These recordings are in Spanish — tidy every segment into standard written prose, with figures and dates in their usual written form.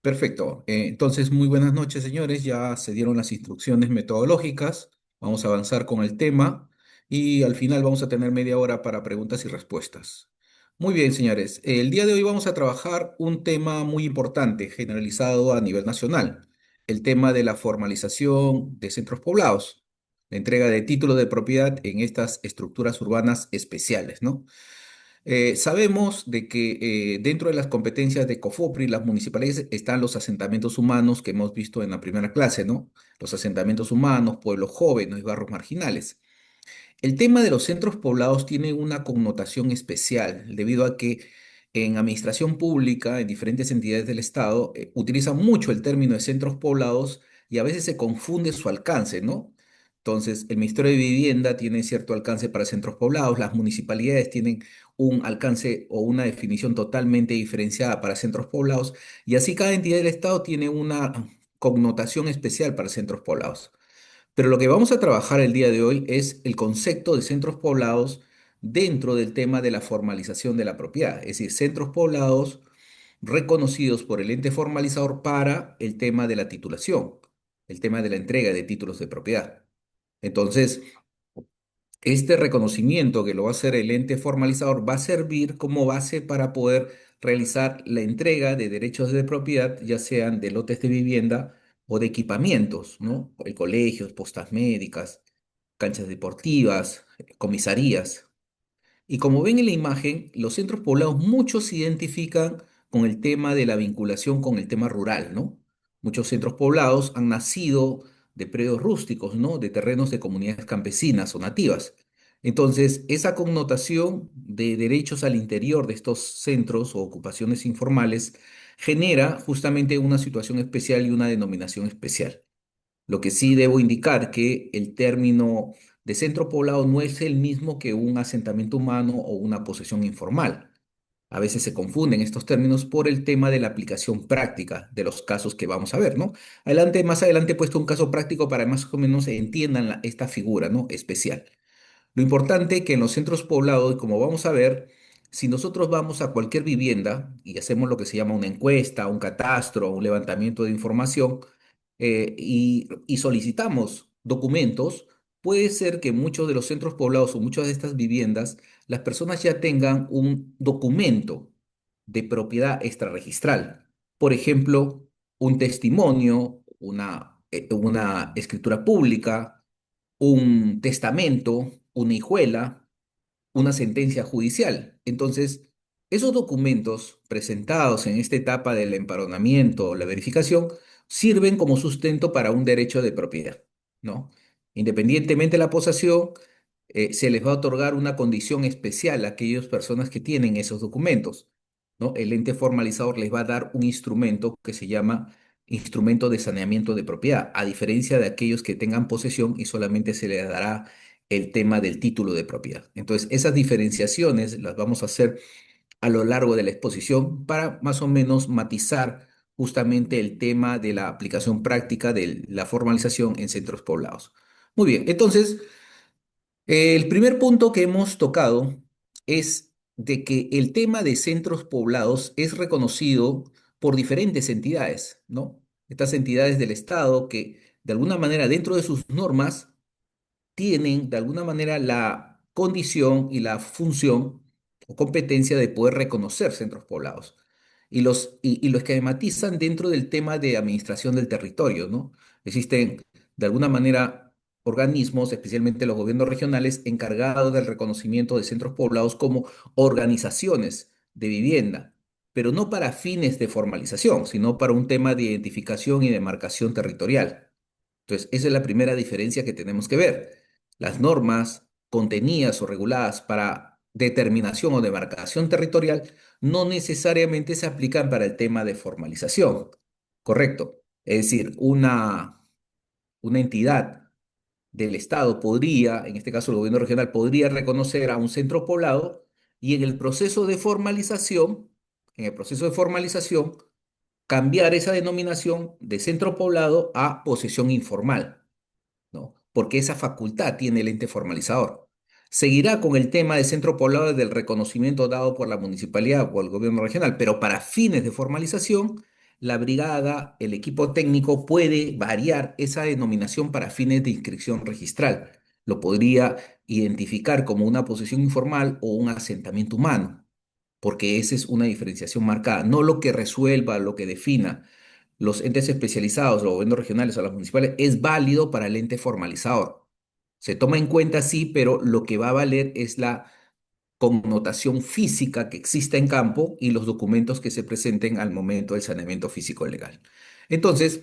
Perfecto. Entonces, muy buenas noches, señores. Ya se dieron las instrucciones metodológicas. Vamos a avanzar con el tema y al final vamos a tener media hora para preguntas y respuestas. Muy bien, señores. El día de hoy vamos a trabajar un tema muy importante, generalizado a nivel nacional, el tema de la formalización de centros poblados, la entrega de títulos de propiedad en estas estructuras urbanas especiales, ¿no? Sabemos de que dentro de las competencias de COFOPRI, las municipalidades, están los asentamientos humanos que hemos visto en la primera clase, ¿no? Los asentamientos humanos, pueblos jóvenes, barrios marginales. El tema de los centros poblados tiene una connotación especial debido a que en administración pública, en diferentes entidades del Estado, utilizan mucho el término de centros poblados y a veces se confunde su alcance, ¿no? Entonces, el Ministerio de Vivienda tiene cierto alcance para centros poblados, las municipalidades tienen un alcance o una definición totalmente diferenciada para centros poblados y así cada entidad del Estado tiene una connotación especial para centros poblados. Pero lo que vamos a trabajar el día de hoy es el concepto de centros poblados dentro del tema de la formalización de la propiedad, es decir, centros poblados reconocidos por el ente formalizador para el tema de la titulación, el tema de la entrega de títulos de propiedad. Entonces, este reconocimiento que lo va a hacer el ente formalizador va a servir como base para poder realizar la entrega de derechos de propiedad, ya sean de lotes de vivienda o de equipamientos, ¿no? Colegios, postas médicas, canchas deportivas, comisarías. Y como ven en la imagen, los centros poblados muchos se identifican con el tema de la vinculación con el tema rural, ¿no? Muchos centros poblados han nacido de predios rústicos, ¿no? De terrenos de comunidades campesinas o nativas. Entonces, esa connotación de derechos al interior de estos centros o ocupaciones informales genera justamente una situación especial y una denominación especial. Lo que sí debo indicar que el término de centro poblado no es el mismo que un asentamiento humano o una posesión informal. A veces se confunden estos términos por el tema de la aplicación práctica de los casos que vamos a ver, ¿no? Más adelante he puesto un caso práctico para más o menos entiendan esta figura, ¿no? Especial. Lo importante que en los centros poblados, como vamos a ver, si nosotros vamos a cualquier vivienda y hacemos lo que se llama una encuesta, un catastro, un levantamiento de información, y solicitamos documentos, puede ser que muchos de los centros poblados o muchas de estas viviendas, las personas ya tengan un documento de propiedad extrarregistral. Por ejemplo, un testimonio, una escritura pública, un testamento, una hijuela, una sentencia judicial. Entonces, esos documentos presentados en esta etapa del empadronamiento o la verificación sirven como sustento para un derecho de propiedad, ¿no? Independientemente de la posesión, se les va a otorgar una condición especial a aquellas personas que tienen esos documentos, ¿no? El ente formalizador les va a dar un instrumento que se llama instrumento de saneamiento de propiedad, a diferencia de aquellos que tengan posesión y solamente se les dará el tema del título de propiedad. Entonces, esas diferenciaciones las vamos a hacer a lo largo de la exposición para más o menos matizar justamente el tema de la aplicación práctica de la formalización en centros poblados. Muy bien, entonces, el primer punto que hemos tocado es de que el tema de centros poblados es reconocido por diferentes entidades, ¿no? Estas entidades del Estado que de alguna manera dentro de sus normas tienen de alguna manera la condición y la función o competencia de poder reconocer centros poblados y los esquematizan dentro del tema de administración del territorio, ¿no? Existen de alguna manera organismos, especialmente los gobiernos regionales, encargados del reconocimiento de centros poblados como organizaciones de vivienda, pero no para fines de formalización, sino para un tema de identificación y demarcación territorial. Entonces, esa es la primera diferencia que tenemos que ver. Las normas contenidas o reguladas para determinación o demarcación territorial no necesariamente se aplican para el tema de formalización. Correcto. Es decir, una entidad del Estado podría, en este caso el gobierno regional, podría reconocer a un centro poblado y en el proceso de formalización, cambiar esa denominación de centro poblado a posesión informal, ¿no? Porque esa facultad tiene el ente formalizador. Seguirá con el tema de centro poblado del reconocimiento dado por la municipalidad o el gobierno regional, pero para fines de formalización, la brigada, el equipo técnico puede variar esa denominación para fines de inscripción registral. Lo podría identificar como una posesión informal o un asentamiento humano, porque esa es una diferenciación marcada, no lo que resuelva, lo que defina los entes especializados, los gobiernos regionales o los municipales, es válido para el ente formalizador. Se toma en cuenta, sí, pero lo que va a valer es la connotación física que exista en campo y los documentos que se presenten al momento del saneamiento físico legal. Entonces,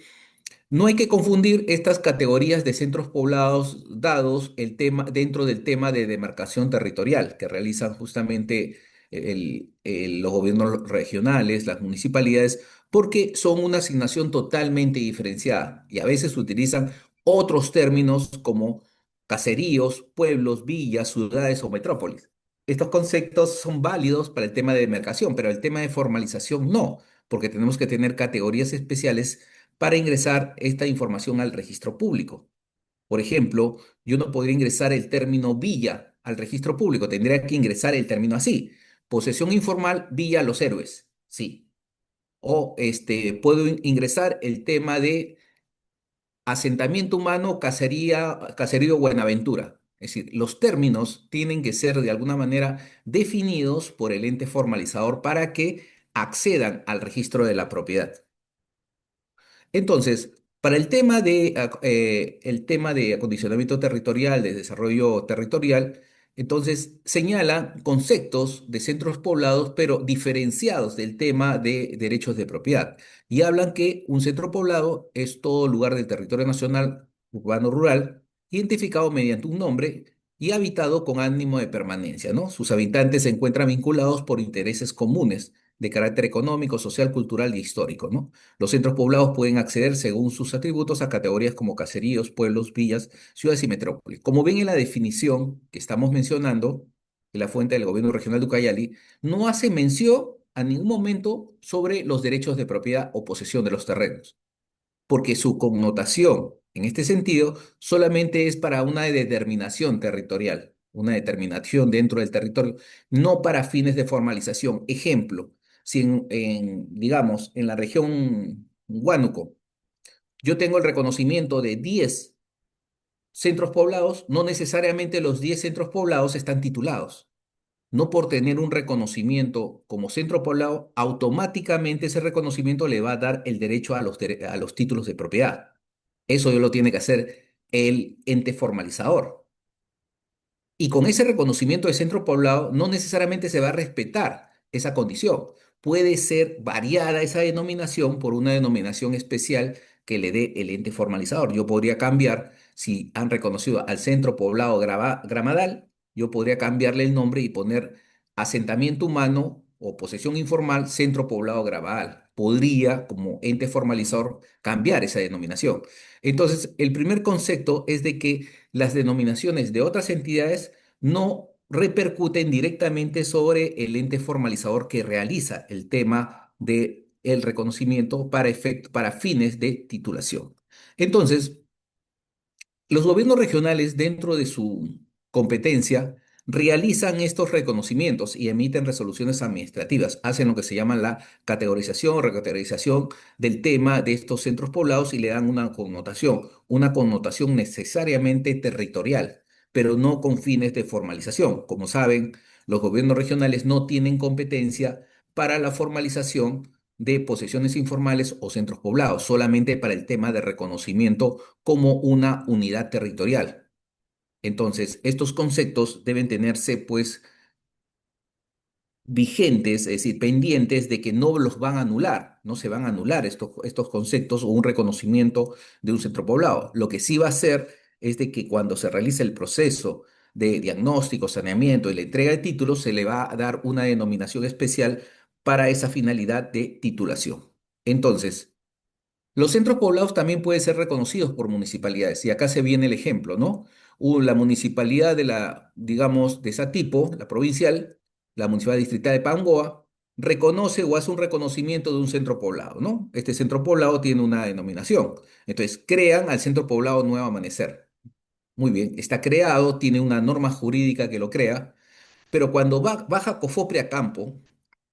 no hay que confundir estas categorías de centros poblados dados el tema, dentro del tema de demarcación territorial que realizan justamente los gobiernos regionales, las municipalidades, porque son una asignación totalmente diferenciada y a veces utilizan otros términos como caseríos, pueblos, villas, ciudades o metrópolis. Estos conceptos son válidos para el tema de demarcación, pero el tema de formalización no, porque tenemos que tener categorías especiales para ingresar esta información al registro público. Por ejemplo, yo no podría ingresar el término villa al registro público, tendría que ingresar el término así. Posesión informal, Villa Los Héroes, sí. O puedo ingresar el tema de asentamiento humano, caserío Buenaventura. Es decir, los términos tienen que ser de alguna manera definidos por el ente formalizador para que accedan al registro de la propiedad. Entonces, para el tema de acondicionamiento territorial, de desarrollo territorial, entonces señala conceptos de centros poblados, pero diferenciados del tema de derechos de propiedad. Y hablan que un centro poblado es todo lugar del territorio nacional, urbano, rural, identificado mediante un nombre y habitado con ánimo de permanencia, ¿no? Sus habitantes se encuentran vinculados por intereses comunes de carácter económico, social, cultural y histórico, ¿no? Los centros poblados pueden acceder, según sus atributos, a categorías como caseríos, pueblos, villas, ciudades y metrópolis. Como ven en la definición que estamos mencionando, de la fuente del gobierno regional de Ucayali, no hace mención a ningún momento sobre los derechos de propiedad o posesión de los terrenos, porque su connotación en este sentido solamente es para una determinación territorial, una determinación dentro del territorio, no para fines de formalización. Ejemplo, si digamos, en la región Huánuco, yo tengo el reconocimiento de 10 centros poblados, no necesariamente los 10 centros poblados están titulados. No por tener un reconocimiento como centro poblado, automáticamente ese reconocimiento le va a dar el derecho a a los títulos de propiedad. Eso yo lo tiene que hacer el ente formalizador. Y con ese reconocimiento de centro poblado no necesariamente se va a respetar esa condición. Puede ser variada esa denominación por una denominación especial que le dé el ente formalizador. Yo podría cambiar, si han reconocido al centro poblado Gramadal, yo podría cambiarle el nombre y poner asentamiento humano o posesión informal centro poblado Gramadal. Podría, como ente formalizador, cambiar esa denominación. Entonces, el primer concepto es de que las denominaciones de otras entidades no repercuten directamente sobre el ente formalizador que realiza el tema de el reconocimiento para fines de titulación. Entonces, los gobiernos regionales, dentro de su competencia, realizan estos reconocimientos y emiten resoluciones administrativas, hacen lo que se llama la categorización o recategorización del tema de estos centros poblados y le dan una connotación necesariamente territorial, pero no con fines de formalización. Como saben, los gobiernos regionales no tienen competencia para la formalización de posesiones informales o centros poblados, solamente para el tema de reconocimiento como una unidad territorial. Entonces, estos conceptos deben tenerse, pues, vigentes, es decir, pendientes de que no los van a anular, no se van a anular estos conceptos o un reconocimiento de un centro poblado. Lo que sí va a hacer es de que cuando se realice el proceso de diagnóstico, saneamiento y la entrega de títulos, se le va a dar una denominación especial para esa finalidad de titulación. Entonces, los centros poblados también pueden ser reconocidos por municipalidades, y acá se viene el ejemplo, ¿no? La municipalidad digamos, de ese tipo, la provincial, la municipalidad distrital de Pangoa, reconoce o hace un reconocimiento de un centro poblado, ¿no? Este centro poblado tiene una denominación. Entonces, crean al centro poblado Nuevo Amanecer. Muy bien, está creado, tiene una norma jurídica que lo crea, pero cuando baja Cofopre a campo,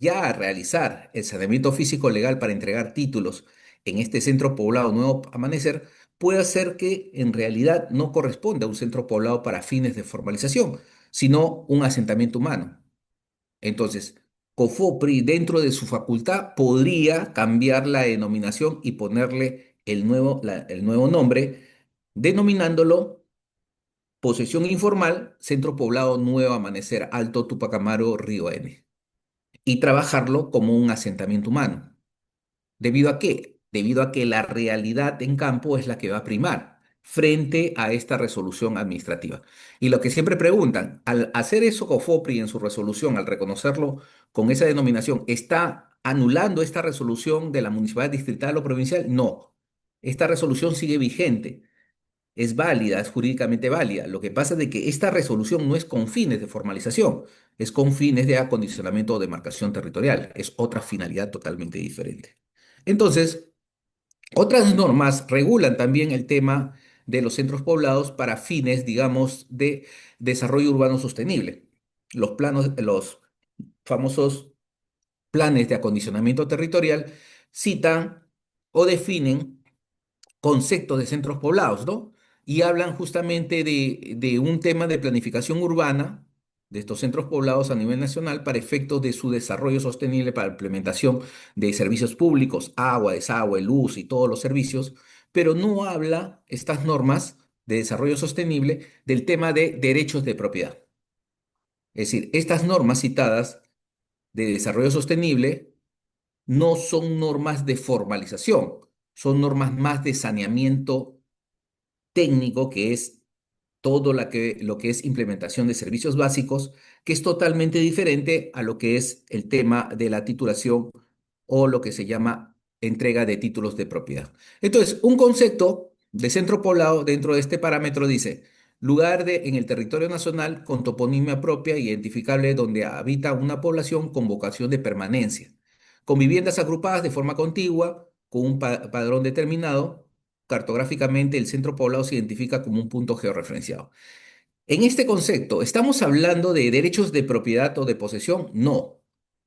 ya a realizar el saneamiento físico legal para entregar títulos en este centro poblado Nuevo Amanecer, puede ser que en realidad no corresponda a un centro poblado para fines de formalización, sino un asentamiento humano. Entonces, COFOPRI, dentro de su facultad, podría cambiar la denominación y ponerle el nuevo nombre, denominándolo Posesión Informal, Centro Poblado Nuevo Amanecer, Alto Tupac Amaru, Río N, y trabajarlo como un asentamiento humano. ¿Debido a qué? Debido a que la realidad en campo es la que va a primar frente a esta resolución administrativa. Y lo que siempre preguntan, al hacer eso COFOPRI en su resolución, al reconocerlo con esa denominación, ¿está anulando esta resolución de la municipalidad distrital o provincial? No. Esta resolución sigue vigente, es válida, es jurídicamente válida. Lo que pasa es de que esta resolución no es con fines de formalización, es con fines de acondicionamiento o demarcación territorial. Es otra finalidad totalmente diferente. Entonces, otras normas regulan también el tema de los centros poblados para fines, digamos, de desarrollo urbano sostenible. Los famosos planes de acondicionamiento territorial citan o definen conceptos de centros poblados, ¿no? Y hablan justamente de un tema de planificación urbana de estos centros poblados a nivel nacional para efectos de su desarrollo sostenible, para implementación de servicios públicos, agua, desagüe, luz y todos los servicios, pero no habla estas normas de desarrollo sostenible del tema de derechos de propiedad. Es decir, estas normas citadas de desarrollo sostenible no son normas de formalización, son normas más de saneamiento técnico, que es todo lo que es implementación de servicios básicos, que es totalmente diferente a lo que es el tema de la titulación o lo que se llama entrega de títulos de propiedad. Entonces, un concepto de centro poblado dentro de este parámetro dice, en el territorio nacional con toponimia propia, identificable donde habita una población con vocación de permanencia, con viviendas agrupadas de forma contigua, con un padrón determinado. Cartográficamente, el centro poblado se identifica como un punto georreferenciado. En este concepto, ¿estamos hablando de derechos de propiedad o de posesión? No.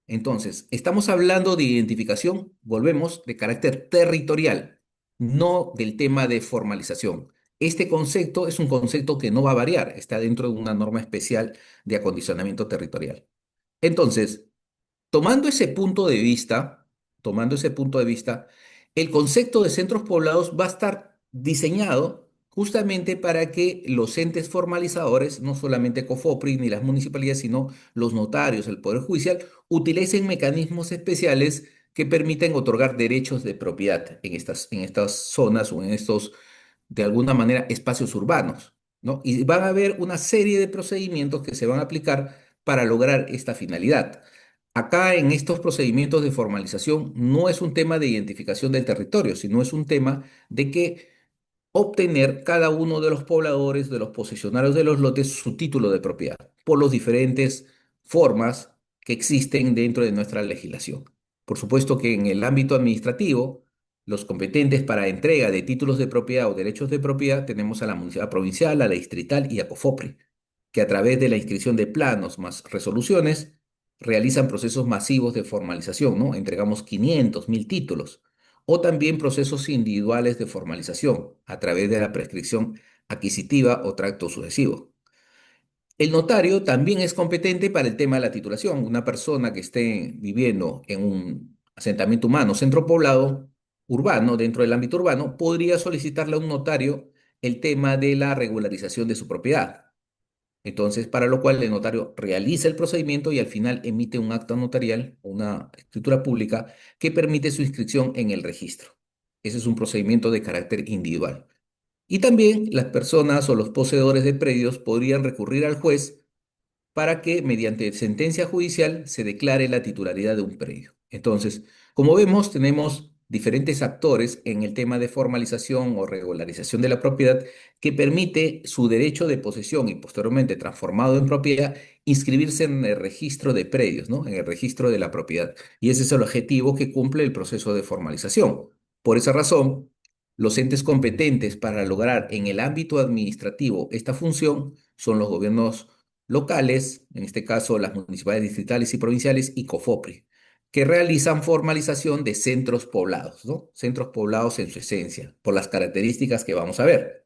Entonces, estamos hablando de identificación, volvemos, de carácter territorial, no del tema de formalización. Este concepto es un concepto que no va a variar, está dentro de una norma especial de acondicionamiento territorial. Entonces, Tomando ese punto de vista, tomando ese punto de vista, el concepto de centros poblados va a estar diseñado justamente para que los entes formalizadores, no solamente COFOPRI ni las municipalidades, sino los notarios, el Poder Judicial, utilicen mecanismos especiales que permiten otorgar derechos de propiedad en estas zonas o en estos, de alguna manera, espacios urbanos, ¿no? Y van a haber una serie de procedimientos que se van a aplicar para lograr esta finalidad. Acá en estos procedimientos de formalización no es un tema de identificación del territorio, sino es un tema de que obtener cada uno de los pobladores, de los posesionarios de los lotes, su título de propiedad, por las diferentes formas que existen dentro de nuestra legislación. Por supuesto que en el ámbito administrativo, los competentes para entrega de títulos de propiedad o derechos de propiedad tenemos a la municipalidad provincial, a la distrital y a COFOPRI, que a través de la inscripción de planos más resoluciones realizan procesos masivos de formalización, ¿no? Entregamos 500, 1000 títulos o también procesos individuales de formalización a través de la prescripción adquisitiva o tracto sucesivo. El notario también es competente para el tema de la titulación. Una persona que esté viviendo en un asentamiento humano, centro poblado urbano, dentro del ámbito urbano, podría solicitarle a un notario el tema de la regularización de su propiedad. Entonces, para lo cual el notario realiza el procedimiento y al final emite un acta notarial, una escritura pública que permite su inscripción en el registro. Ese es un procedimiento de carácter individual. Y también las personas o los poseedores de predios podrían recurrir al juez para que mediante sentencia judicial se declare la titularidad de un predio. Entonces, como vemos, tenemos diferentes actores en el tema de formalización o regularización de la propiedad que permite su derecho de posesión y posteriormente transformado en propiedad, inscribirse en el registro de predios, ¿no? En el registro de la propiedad. Y ese es el objetivo que cumple el proceso de formalización. Por esa razón, los entes competentes para lograr en el ámbito administrativo esta función son los gobiernos locales, en este caso las municipalidades distritales y provinciales, y COFOPRI. que realizan formalización de centros poblados, ¿no? Centros poblados en su esencia, por las características que vamos a ver.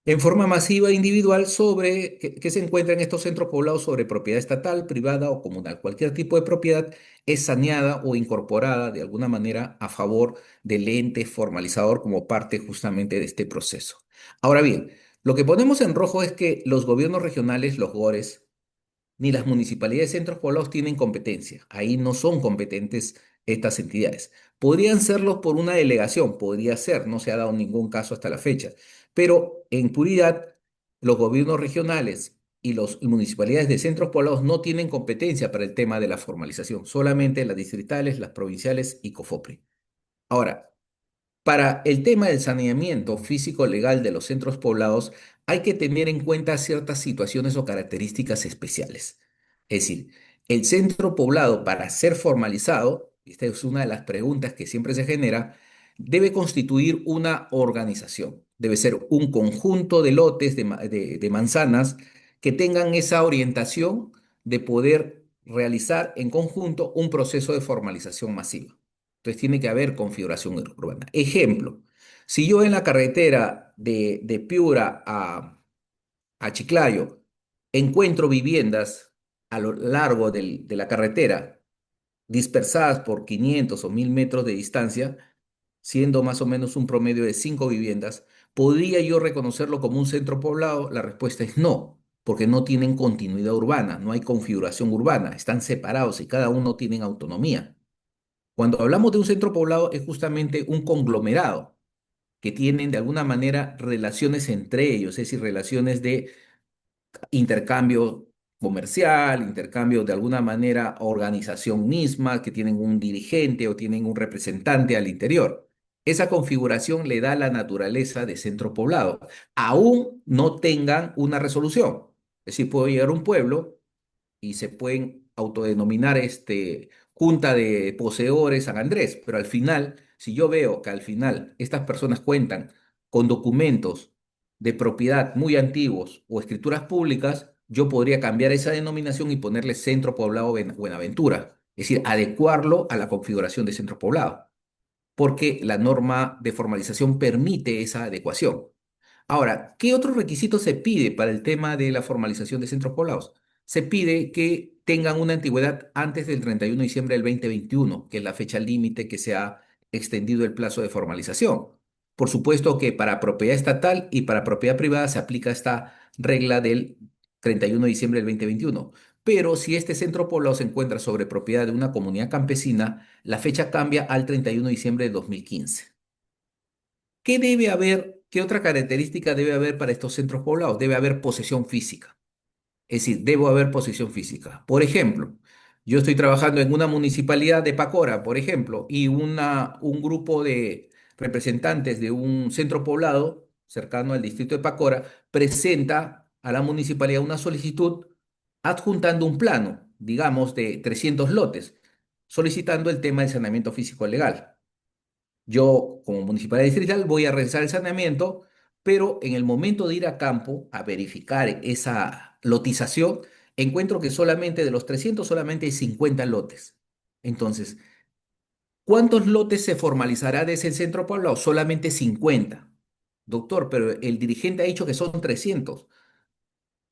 En forma masiva e individual que se encuentra en estos centros poblados sobre propiedad estatal, privada o comunal. Cualquier tipo de propiedad es saneada o incorporada de alguna manera a favor del ente formalizador como parte justamente de este proceso. Ahora bien, lo que ponemos en rojo es que los gobiernos regionales, los GORES, ni las municipalidades de centros poblados tienen competencia. Ahí no son competentes estas entidades. Podrían serlo por una delegación, podría ser, no se ha dado ningún caso hasta la fecha, pero en puridad, los gobiernos regionales y las municipalidades de centros poblados no tienen competencia para el tema de la formalización, solamente las distritales, las provinciales y COFOPRI. Ahora, para el tema del saneamiento físico legal de los centros poblados, hay que tener en cuenta ciertas situaciones o características especiales. Es decir, el centro poblado para ser formalizado, esta es una de las preguntas que siempre se genera, debe constituir una organización. Debe ser un conjunto de lotes de manzanas que tengan esa orientación de poder realizar en conjunto un proceso de formalización masiva. Entonces tiene que haber configuración urbana. Ejemplo, si yo en la carretera de Piura a Chiclayo encuentro viviendas a lo largo de la carretera dispersadas por 500 o 1000 metros de distancia, siendo más o menos un promedio de 5 viviendas, ¿podría yo reconocerlo como un centro poblado? La respuesta es no, porque no tienen continuidad urbana, no hay configuración urbana, están separados y cada uno tiene autonomía. Cuando hablamos de un centro poblado es justamente un conglomerado que tienen de alguna manera relaciones entre ellos, es decir, relaciones de intercambio comercial, intercambio de alguna manera organización misma, que tienen un dirigente o tienen un representante al interior. Esa configuración le da la naturaleza de centro poblado, aún no tengan una resolución. Es decir, puedo llegar a un pueblo y se pueden autodenominar Junta de Poseedores San Andrés, pero al final, si yo veo que al final estas personas cuentan con documentos de propiedad muy antiguos o escrituras públicas, yo podría cambiar esa denominación y ponerle Centro Poblado Buenaventura, es decir, adecuarlo a la configuración de centro poblado, porque la norma de formalización permite esa adecuación. Ahora, ¿qué otro requisito se pide para el tema de la formalización de centros poblados? Se pide que tengan una antigüedad antes del 31 de diciembre del 2021, que es la fecha límite que se ha extendido el plazo de formalización. Por supuesto que para propiedad estatal y para propiedad privada se aplica esta regla del 31 de diciembre del 2021. Pero si este centro poblado se encuentra sobre propiedad de una comunidad campesina, la fecha cambia al 31 de diciembre de 2015. ¿Qué debe haber? ¿Qué otra característica debe haber para estos centros poblados? Debe haber posesión física. Es decir, debo haber posesión física. Por ejemplo, yo estoy trabajando en una municipalidad de Pacora, por ejemplo, y un grupo de representantes de un centro poblado cercano al distrito de Pacora presenta a la municipalidad una solicitud adjuntando un plano, digamos, de 300 lotes, solicitando el tema del saneamiento físico legal. Yo, como municipalidad distrital, voy a realizar el saneamiento, pero en el momento de ir a campo a verificar esa lotización, encuentro que solamente de los 300 solamente hay 50 lotes. Entonces, ¿cuántos lotes se formalizará de ese centro poblado? Solamente 50. Doctor, pero el dirigente ha dicho que son 300.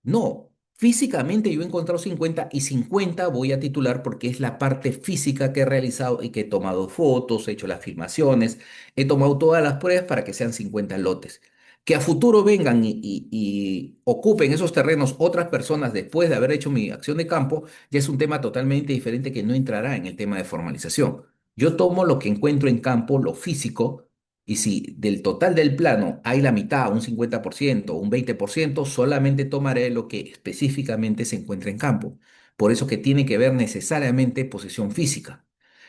No, físicamente yo he encontrado 50 y 50 voy a titular porque es la parte física que he realizado y que he tomado fotos, he hecho las filmaciones, he tomado todas las pruebas para que sean 50 lotes. Que a futuro vengan y ocupen esos terrenos otras personas después de haber hecho mi acción de campo, ya es un tema totalmente diferente que no entrará en el tema de formalización. Yo tomo lo que encuentro en campo, lo físico, y si del total del plano hay la mitad, un 50%, un 20%, solamente tomaré lo que específicamente se encuentra en campo. Por eso que tiene que ver necesariamente posesión física.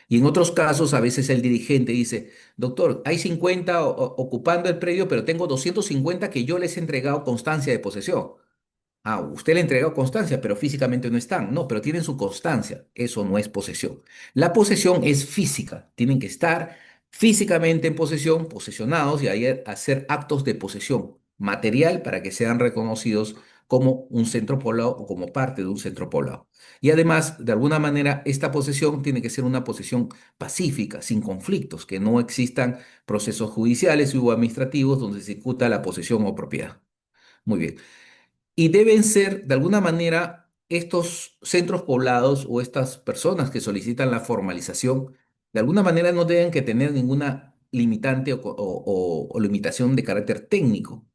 Y en otros casos, a veces el dirigente dice, doctor, hay 50 ocupando el predio, pero tengo 250 que yo les he entregado constancia de posesión. Ah, usted le ha entregado constancia, pero físicamente no están. No, pero tienen su constancia. Eso no es posesión. La posesión es física. Tienen que estar físicamente en posesión, posesionados y ahí hacer actos de posesión material para que sean reconocidos como un centro poblado o como parte de un centro poblado. Y además, de alguna manera, esta posesión tiene que ser una posesión pacífica, sin conflictos, que no existan procesos judiciales o administrativos donde se ejecuta la posesión o propiedad. Muy bien. Y deben ser, de alguna manera, estos centros poblados o estas personas que solicitan la formalización, de alguna manera no deben que tener ninguna limitante o limitación de carácter técnico,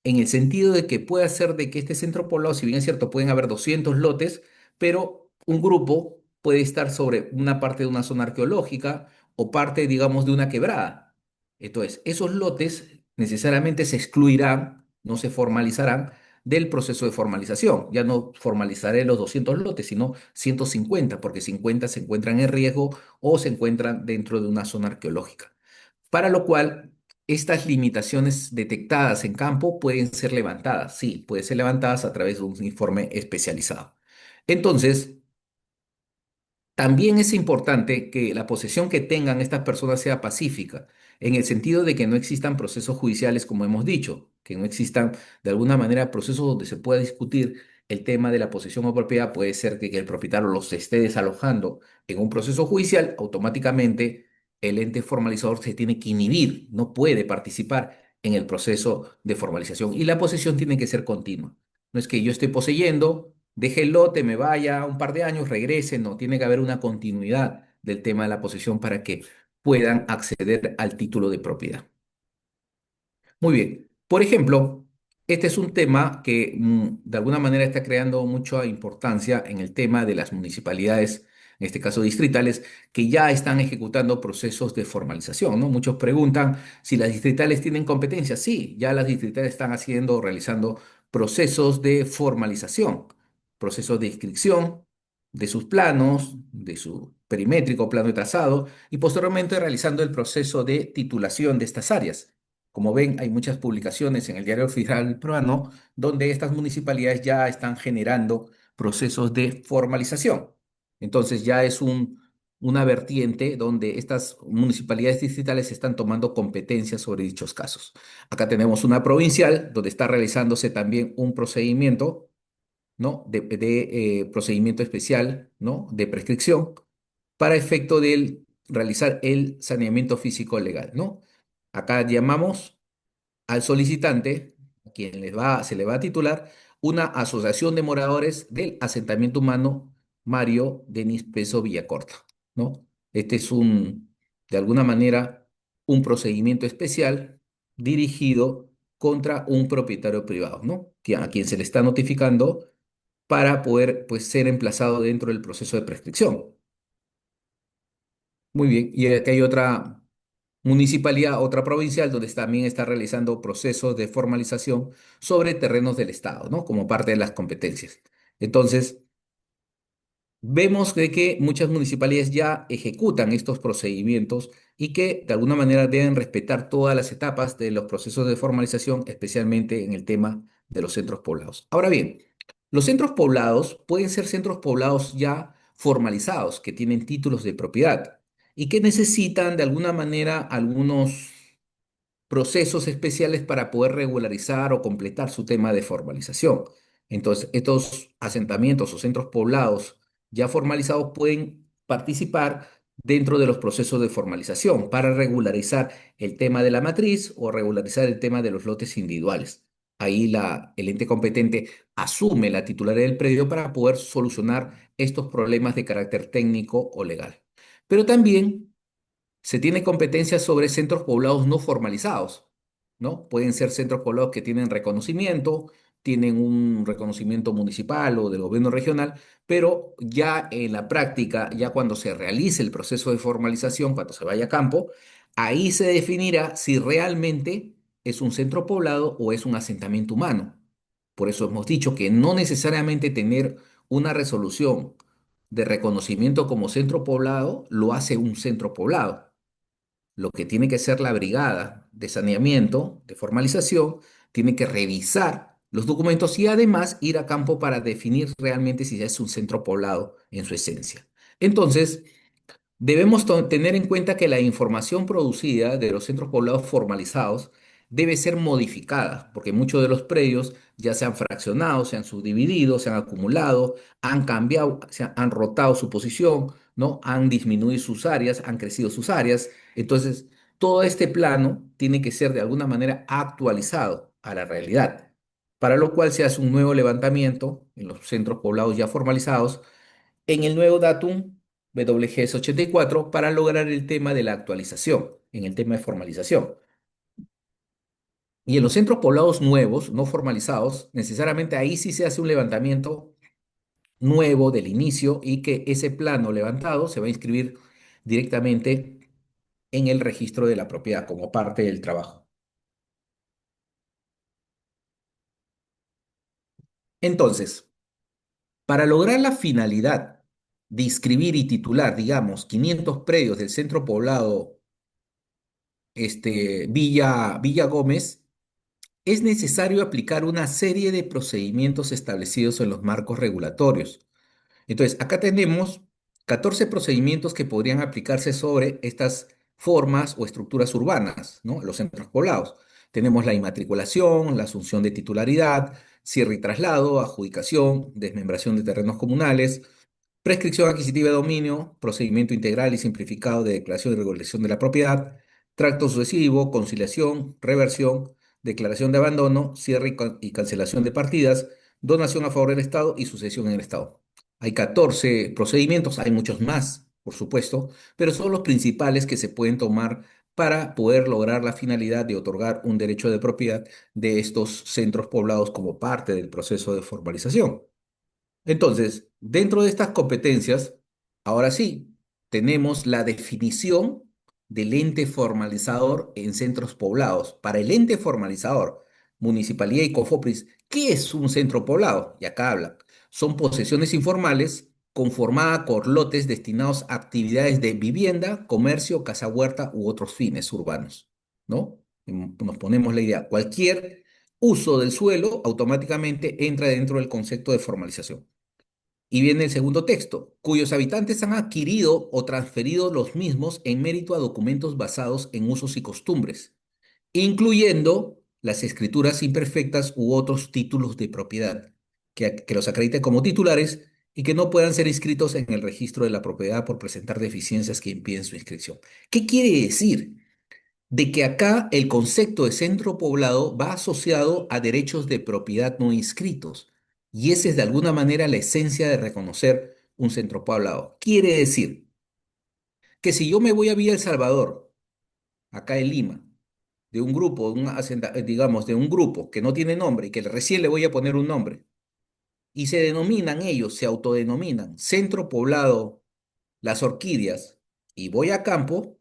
en el sentido de que puede ser de que este centro poblado, si bien es cierto, pueden haber 200 lotes, pero un grupo puede estar sobre una parte de una zona arqueológica o parte, digamos, de una quebrada. Entonces, esos lotes necesariamente se excluirán, no se formalizarán del proceso de formalización. Ya no formalizaré los 200 lotes, sino 150, porque 50 se encuentran en riesgo o se encuentran dentro de una zona arqueológica, para lo cual estas limitaciones detectadas en campo pueden ser levantadas. Sí, pueden ser levantadas a través de un informe especializado. Entonces, también es importante que la posesión que tengan estas personas sea pacífica, en el sentido de que no existan procesos judiciales, como hemos dicho, que no existan de alguna manera procesos donde se pueda discutir el tema de la posesión o propiedad. Puede ser que el propietario los esté desalojando en un proceso judicial, automáticamente el ente formalizador se tiene que inhibir, no puede participar en el proceso de formalización y la posesión tiene que ser continua. No es que yo esté poseyendo, deje el lote, me vaya un par de años, regrese. No, tiene que haber una continuidad del tema de la posesión para que puedan acceder al título de propiedad. Muy bien. Por ejemplo, este es un tema que de alguna manera está creando mucha importancia en el tema de las municipalidades, en este caso distritales, que ya están ejecutando procesos de formalización, ¿no? Muchos preguntan si las distritales tienen competencia. Sí, ya las distritales están haciendo, realizando procesos de formalización, procesos de inscripción de sus planos, de su perimétrico, plano de trazado, y posteriormente realizando el proceso de titulación de estas áreas. Como ven, hay muchas publicaciones en el Diario Oficial Peruano donde estas municipalidades ya están generando procesos de formalización. Entonces ya es una vertiente donde estas municipalidades distritales están tomando competencia sobre dichos casos. Acá tenemos una provincial donde está realizándose también un procedimiento, ¿no? de procedimiento especial, ¿no? De prescripción para efecto de realizar el saneamiento físico legal, ¿no? Acá llamamos al solicitante, a quien se le va a titular, una asociación de moradores del asentamiento humano Mario Denis Peso Villacorta, ¿no? Este es de alguna manera, un procedimiento especial dirigido contra un propietario privado, ¿no? A quien se le está notificando para poder, pues, ser emplazado dentro del proceso de prescripción. Muy bien, y aquí hay otra municipalidad, otra provincial, donde también está realizando procesos de formalización sobre terrenos del Estado, ¿no? Como parte de las competencias. Entonces, vemos de que muchas municipalidades ya ejecutan estos procedimientos y que de alguna manera deben respetar todas las etapas de los procesos de formalización, especialmente en el tema de los centros poblados. Ahora bien, los centros poblados pueden ser centros poblados ya formalizados, que tienen títulos de propiedad y que necesitan de alguna manera algunos procesos especiales para poder regularizar o completar su tema de formalización. Entonces, estos asentamientos o centros poblados ya formalizados pueden participar dentro de los procesos de formalización para regularizar el tema de la matriz o regularizar el tema de los lotes individuales. Ahí el ente competente asume la titularidad del predio para poder solucionar estos problemas de carácter técnico o legal. Pero también se tiene competencia sobre centros poblados no formalizados, ¿no? Pueden ser centros poblados que tienen reconocimiento, tienen un reconocimiento municipal o del gobierno regional, pero ya en la práctica, ya cuando se realice el proceso de formalización, cuando se vaya a campo, ahí se definirá si realmente es un centro poblado o es un asentamiento humano. Por eso hemos dicho que no necesariamente tener una resolución de reconocimiento como centro poblado lo hace un centro poblado. Lo que tiene que hacer la brigada de saneamiento, de formalización, tiene que revisar los documentos y además ir a campo para definir realmente si ya es un centro poblado en su esencia. Entonces, debemos tener en cuenta que la información producida de los centros poblados formalizados debe ser modificada, porque muchos de los predios ya se han fraccionado, se han subdividido, se han acumulado, han cambiado, han rotado su posición, ¿no? Han disminuido sus áreas, han crecido sus áreas. Entonces, todo este plano tiene que ser de alguna manera actualizado a la realidad, para lo cual se hace un nuevo levantamiento en los centros poblados ya formalizados en el nuevo datum WGS 84 para lograr el tema de la actualización, en el tema de formalización. Y en los centros poblados nuevos, no formalizados, necesariamente ahí sí se hace un levantamiento nuevo del inicio y que ese plano levantado se va a inscribir directamente en el registro de la propiedad como parte del trabajo. Entonces, para lograr la finalidad de inscribir y titular, digamos, 500 predios del centro poblado Villa Gómez, es necesario aplicar una serie de procedimientos establecidos en los marcos regulatorios. Entonces, acá tenemos 14 procedimientos que podrían aplicarse sobre estas formas o estructuras urbanas, ¿no? Los centros poblados. Tenemos la inmatriculación, la asunción de titularidad, cierre y traslado, adjudicación, desmembración de terrenos comunales, prescripción adquisitiva de dominio, procedimiento integral y simplificado de declaración y regulación de la propiedad, tracto sucesivo, conciliación, reversión, declaración de abandono, cierre y cancelación de partidas, donación a favor del Estado y sucesión en el Estado. Hay 14 procedimientos, hay muchos más, por supuesto, pero son los principales que se pueden tomar para poder lograr la finalidad de otorgar un derecho de propiedad de estos centros poblados como parte del proceso de formalización. Entonces, dentro de estas competencias, ahora sí, tenemos la definición del ente formalizador en centros poblados. Para el ente formalizador, Municipalidad y COFOPRIS, ¿qué es un centro poblado? Y acá habla. Son posesiones informales conformadas por lotes destinados a actividades de vivienda, comercio, casa huerta u otros fines urbanos, ¿no? Nos ponemos la idea. Cualquier uso del suelo automáticamente entra dentro del concepto de formalización. Y viene el segundo texto, cuyos habitantes han adquirido o transferido los mismos en mérito a documentos basados en usos y costumbres, incluyendo las escrituras imperfectas u otros títulos de propiedad, que los acrediten como titulares y que no puedan ser inscritos en el registro de la propiedad por presentar deficiencias que impiden su inscripción. ¿Qué quiere decir? De que acá el concepto de centro poblado va asociado a derechos de propiedad no inscritos. Y esa es de alguna manera la esencia de reconocer un centro poblado. Quiere decir que si yo me voy a Villa El Salvador, acá en Lima, de un grupo, digamos, de un grupo que no tiene nombre y que recién le voy a poner un nombre, y se denominan ellos, se autodenominan Centro Poblado Las Orquídeas, y voy a campo,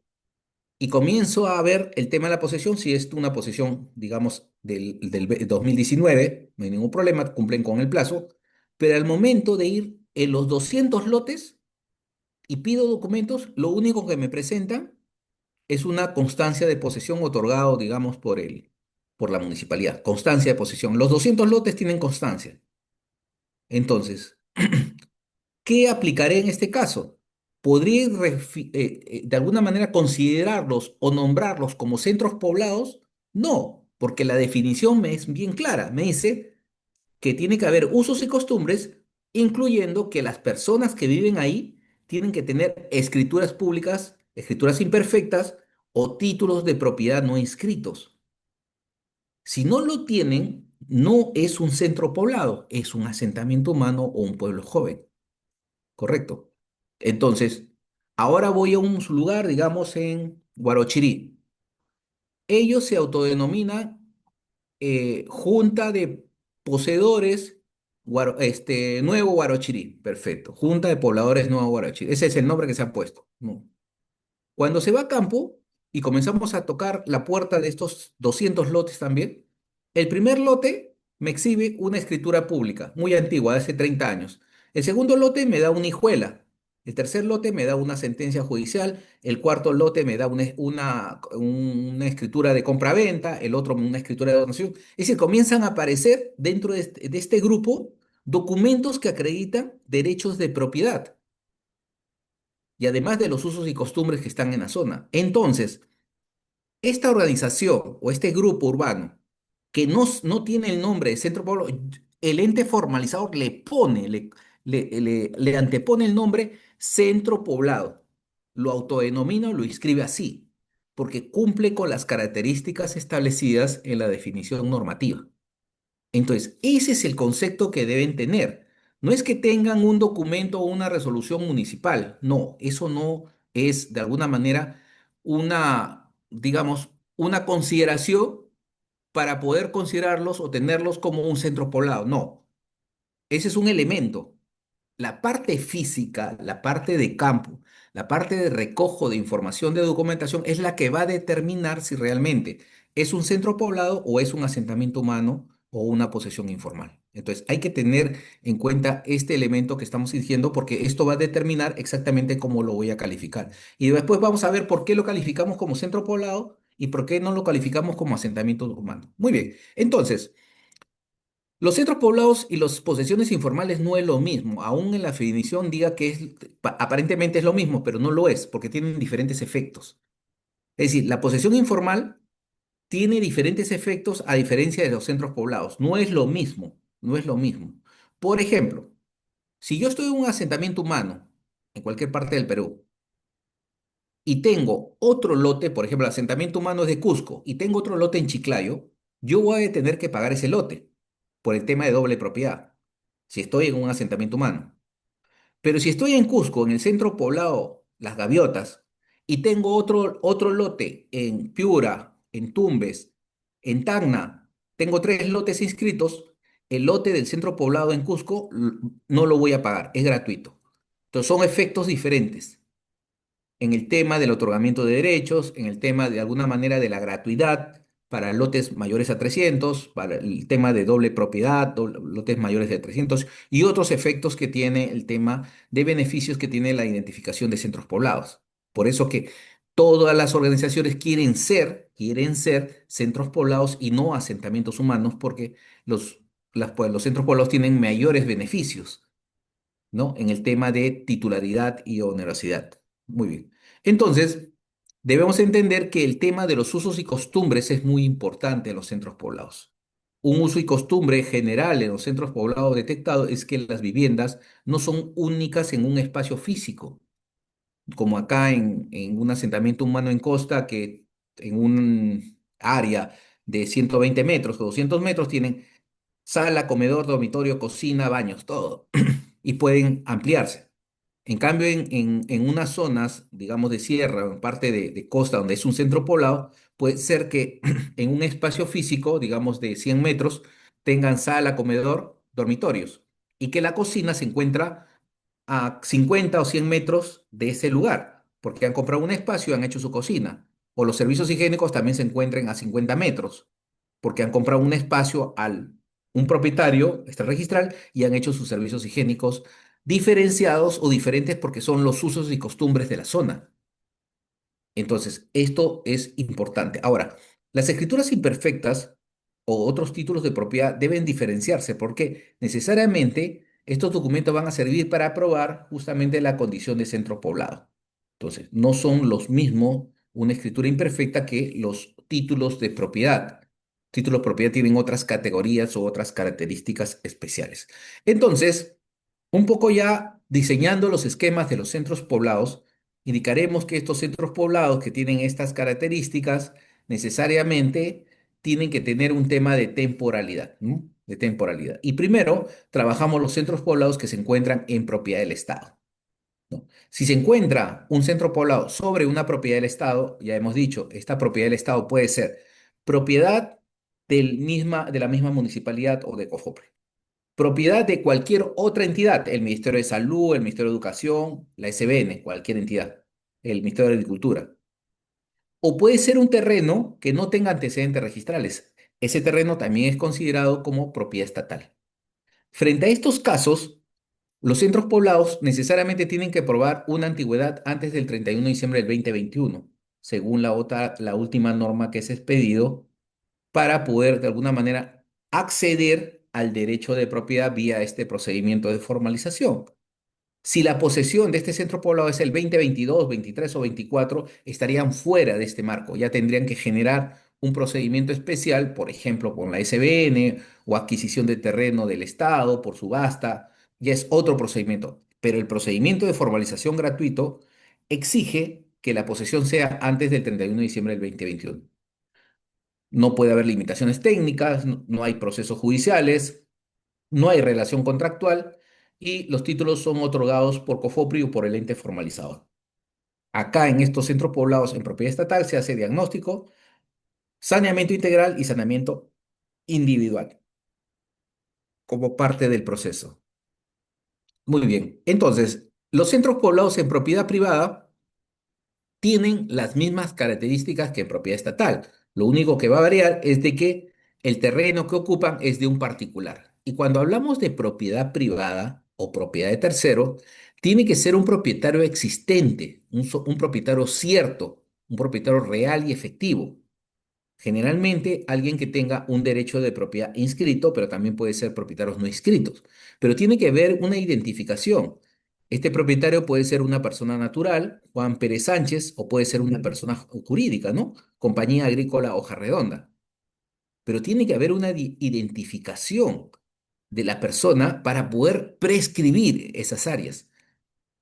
y comienzo a ver el tema de la posesión, si es una posesión, digamos, del 2019, no hay ningún problema, cumplen con el plazo, pero al momento de ir en los 200 lotes y pido documentos, lo único que me presentan es una constancia de posesión otorgado, digamos, por la municipalidad, constancia de posesión. Los 200 lotes tienen constancia. Entonces, ¿qué aplicaré en este caso? ¿Podría de alguna manera considerarlos o nombrarlos como centros poblados? No, porque la definición me es bien clara. Me dice que tiene que haber usos y costumbres, incluyendo que las personas que viven ahí tienen que tener escrituras públicas, escrituras imperfectas o títulos de propiedad no inscritos. Si no lo tienen, no es un centro poblado, es un asentamiento humano o un pueblo joven. Correcto. Entonces, ahora voy a un lugar, digamos, en Guarochirí. Ellos se autodenominan Junta de Poseedores Nuevo Guarochirí. Perfecto. Junta de Pobladores Nuevo Guarochirí. Ese es el nombre que se ha puesto. ¿No? Cuando se va a campo y comenzamos a tocar la puerta de estos 200 lotes también, el primer lote me exhibe una escritura pública, muy antigua, de hace 30 años. El segundo lote me da una hijuela. El tercer lote me da una sentencia judicial. El cuarto lote me da una escritura de compraventa. El otro una escritura de donación. Es decir, comienzan a aparecer dentro de este grupo documentos que acreditan derechos de propiedad y además de los usos y costumbres que están en la zona. Entonces, esta organización o este grupo urbano que no tiene el nombre de centro poblado, el ente formalizador le pone, le antepone el nombre centro poblado. Lo autodenomina o lo inscribe así, porque cumple con las características establecidas en la definición normativa. Entonces, ese es el concepto que deben tener. No es que tengan un documento o una resolución municipal. No, eso no es de alguna manera una, digamos, una consideración para poder considerarlos o tenerlos como un centro poblado. No, ese es un elemento. La parte física, la parte de campo, la parte de recojo de información de documentación es la que va a determinar si realmente es un centro poblado o es un asentamiento humano o una posesión informal. Entonces, hay que tener en cuenta este elemento que estamos diciendo porque esto va a determinar exactamente cómo lo voy a calificar. Y después vamos a ver por qué lo calificamos como centro poblado y por qué no lo calificamos como asentamiento humano. Muy bien. Entonces, los centros poblados y las posesiones informales no es lo mismo. Aún en la definición diga que aparentemente es lo mismo, pero no lo es, porque tienen diferentes efectos. Es decir, la posesión informal tiene diferentes efectos a diferencia de los centros poblados. No es lo mismo, no es lo mismo. Por ejemplo, si yo estoy en un asentamiento humano en cualquier parte del Perú y tengo otro lote, por ejemplo, el asentamiento humano es de Cusco y tengo otro lote en Chiclayo, yo voy a tener que pagar ese lote por el tema de doble propiedad, si estoy en un asentamiento humano. Pero si estoy en Cusco, en el centro poblado Las Gaviotas, y tengo otro lote en Piura, en Tumbes, en Tacna, tengo tres lotes inscritos, el lote del centro poblado en Cusco no lo voy a pagar, es gratuito. Entonces son efectos diferentes en el tema del otorgamiento de derechos, en el tema de alguna manera de la gratuidad para lotes mayores a 300, para el tema de doble propiedad, lotes mayores de 300 y otros efectos que tiene el tema de beneficios que tiene la identificación de centros poblados. Por eso que todas las organizaciones quieren ser centros poblados y no asentamientos humanos porque pues, los centros poblados tienen mayores beneficios, ¿no? En el tema de titularidad y onerosidad. Muy bien. Entonces, debemos entender que el tema de los usos y costumbres es muy importante en los centros poblados. Un uso y costumbre general en los centros poblados detectado es que las viviendas no son únicas en un espacio físico, como acá en un asentamiento humano en costa que en un área de 120 metros o 200 metros tienen sala, comedor, dormitorio, cocina, baños, todo. Y pueden ampliarse. En cambio, en unas zonas, digamos, de sierra o en parte de costa donde es un centro poblado, puede ser que en un espacio físico, digamos, de 100 metros, tengan sala, comedor, dormitorios y que la cocina se encuentra a 50 o 100 metros de ese lugar, porque han comprado un espacio y han hecho su cocina. O los servicios higiénicos también se encuentran a 50 metros, porque han comprado un espacio al un propietario, este registral, y han hecho sus servicios higiénicos diferenciados o diferentes porque son los usos y costumbres de la zona. Entonces, esto es importante. Ahora, las escrituras imperfectas o otros títulos de propiedad deben diferenciarse porque necesariamente estos documentos van a servir para aprobar justamente la condición de centro poblado. Entonces, no son los mismos una escritura imperfecta que los títulos de propiedad. Títulos de propiedad tienen otras categorías o otras características especiales. Entonces, un poco ya diseñando los esquemas de los centros poblados, indicaremos que estos centros poblados que tienen estas características necesariamente tienen que tener un tema de temporalidad, ¿no? De temporalidad. Y primero, trabajamos los centros poblados que se encuentran en propiedad del Estado, ¿no? Si se encuentra un centro poblado sobre una propiedad del Estado, ya hemos dicho, esta propiedad del Estado puede ser propiedad de la misma municipalidad o de COFOPRE, propiedad de cualquier otra entidad, el Ministerio de Salud, el Ministerio de Educación, la SBN, cualquier entidad, el Ministerio de Agricultura. O puede ser un terreno que no tenga antecedentes registrales. Ese terreno también es considerado como propiedad estatal. Frente a estos casos, los centros poblados necesariamente tienen que probar una antigüedad antes del 31 de diciembre del 2021, según la última norma que se ha expedido para poder de alguna manera acceder al derecho de propiedad vía este procedimiento de formalización. Si la posesión de este centro poblado es el 2022, 23 o 24, estarían fuera de este marco. Ya tendrían que generar un procedimiento especial, por ejemplo, con la SBN o adquisición de terreno del Estado por subasta. Ya es otro procedimiento. Pero el procedimiento de formalización gratuito exige que la posesión sea antes del 31 de diciembre del 2021. No puede haber limitaciones técnicas, no hay procesos judiciales, no hay relación contractual y los títulos son otorgados por COFOPRI o por el ente formalizador. Acá en estos centros poblados en propiedad estatal se hace diagnóstico, saneamiento integral y saneamiento individual como parte del proceso. Muy bien. Entonces, los centros poblados en propiedad privada tienen las mismas características que en propiedad estatal. Lo único que va a variar es de que el terreno que ocupan es de un particular. Y cuando hablamos de propiedad privada o propiedad de tercero, tiene que ser un propietario existente, un propietario cierto, un propietario real y efectivo. Generalmente alguien que tenga un derecho de propiedad inscrito, pero también puede ser propietarios no inscritos. Pero tiene que haber una identificación. Este propietario puede ser una persona natural, Juan Pérez Sánchez, o puede ser una persona jurídica, ¿no? Compañía Agrícola Hoja Redonda. Pero tiene que haber una identificación de la persona para poder prescribir esas áreas.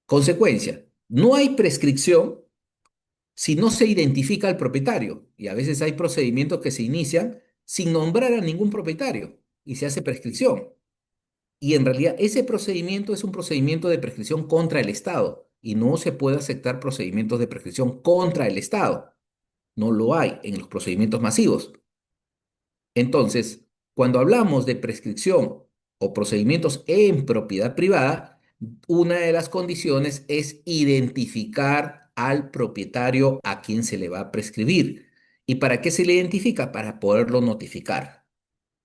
Consecuencia, no hay prescripción si no se identifica al propietario. Y a veces hay procedimientos que se inician sin nombrar a ningún propietario y se hace prescripción. Y en realidad ese procedimiento es un procedimiento de prescripción contra el Estado y no se puede aceptar procedimientos de prescripción contra el Estado. No lo hay en los procedimientos masivos. Entonces, cuando hablamos de prescripción o procedimientos en propiedad privada, una de las condiciones es identificar al propietario a quien se le va a prescribir. ¿Y para qué se le identifica? Para poderlo notificar.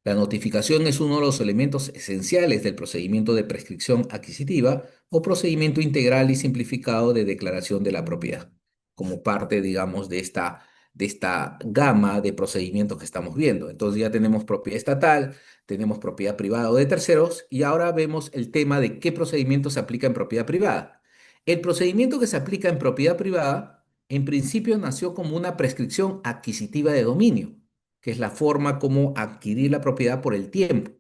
La notificación es uno de los elementos esenciales del procedimiento de prescripción adquisitiva o procedimiento integral y simplificado de declaración de la propiedad, como parte, digamos, de esta gama de procedimientos que estamos viendo. Entonces ya tenemos propiedad estatal, tenemos propiedad privada o de terceros, y ahora vemos el tema de qué procedimiento se aplica en propiedad privada. El procedimiento que se aplica en propiedad privada, en principio nació como una prescripción adquisitiva de dominio, que es la forma como adquirir la propiedad por el tiempo.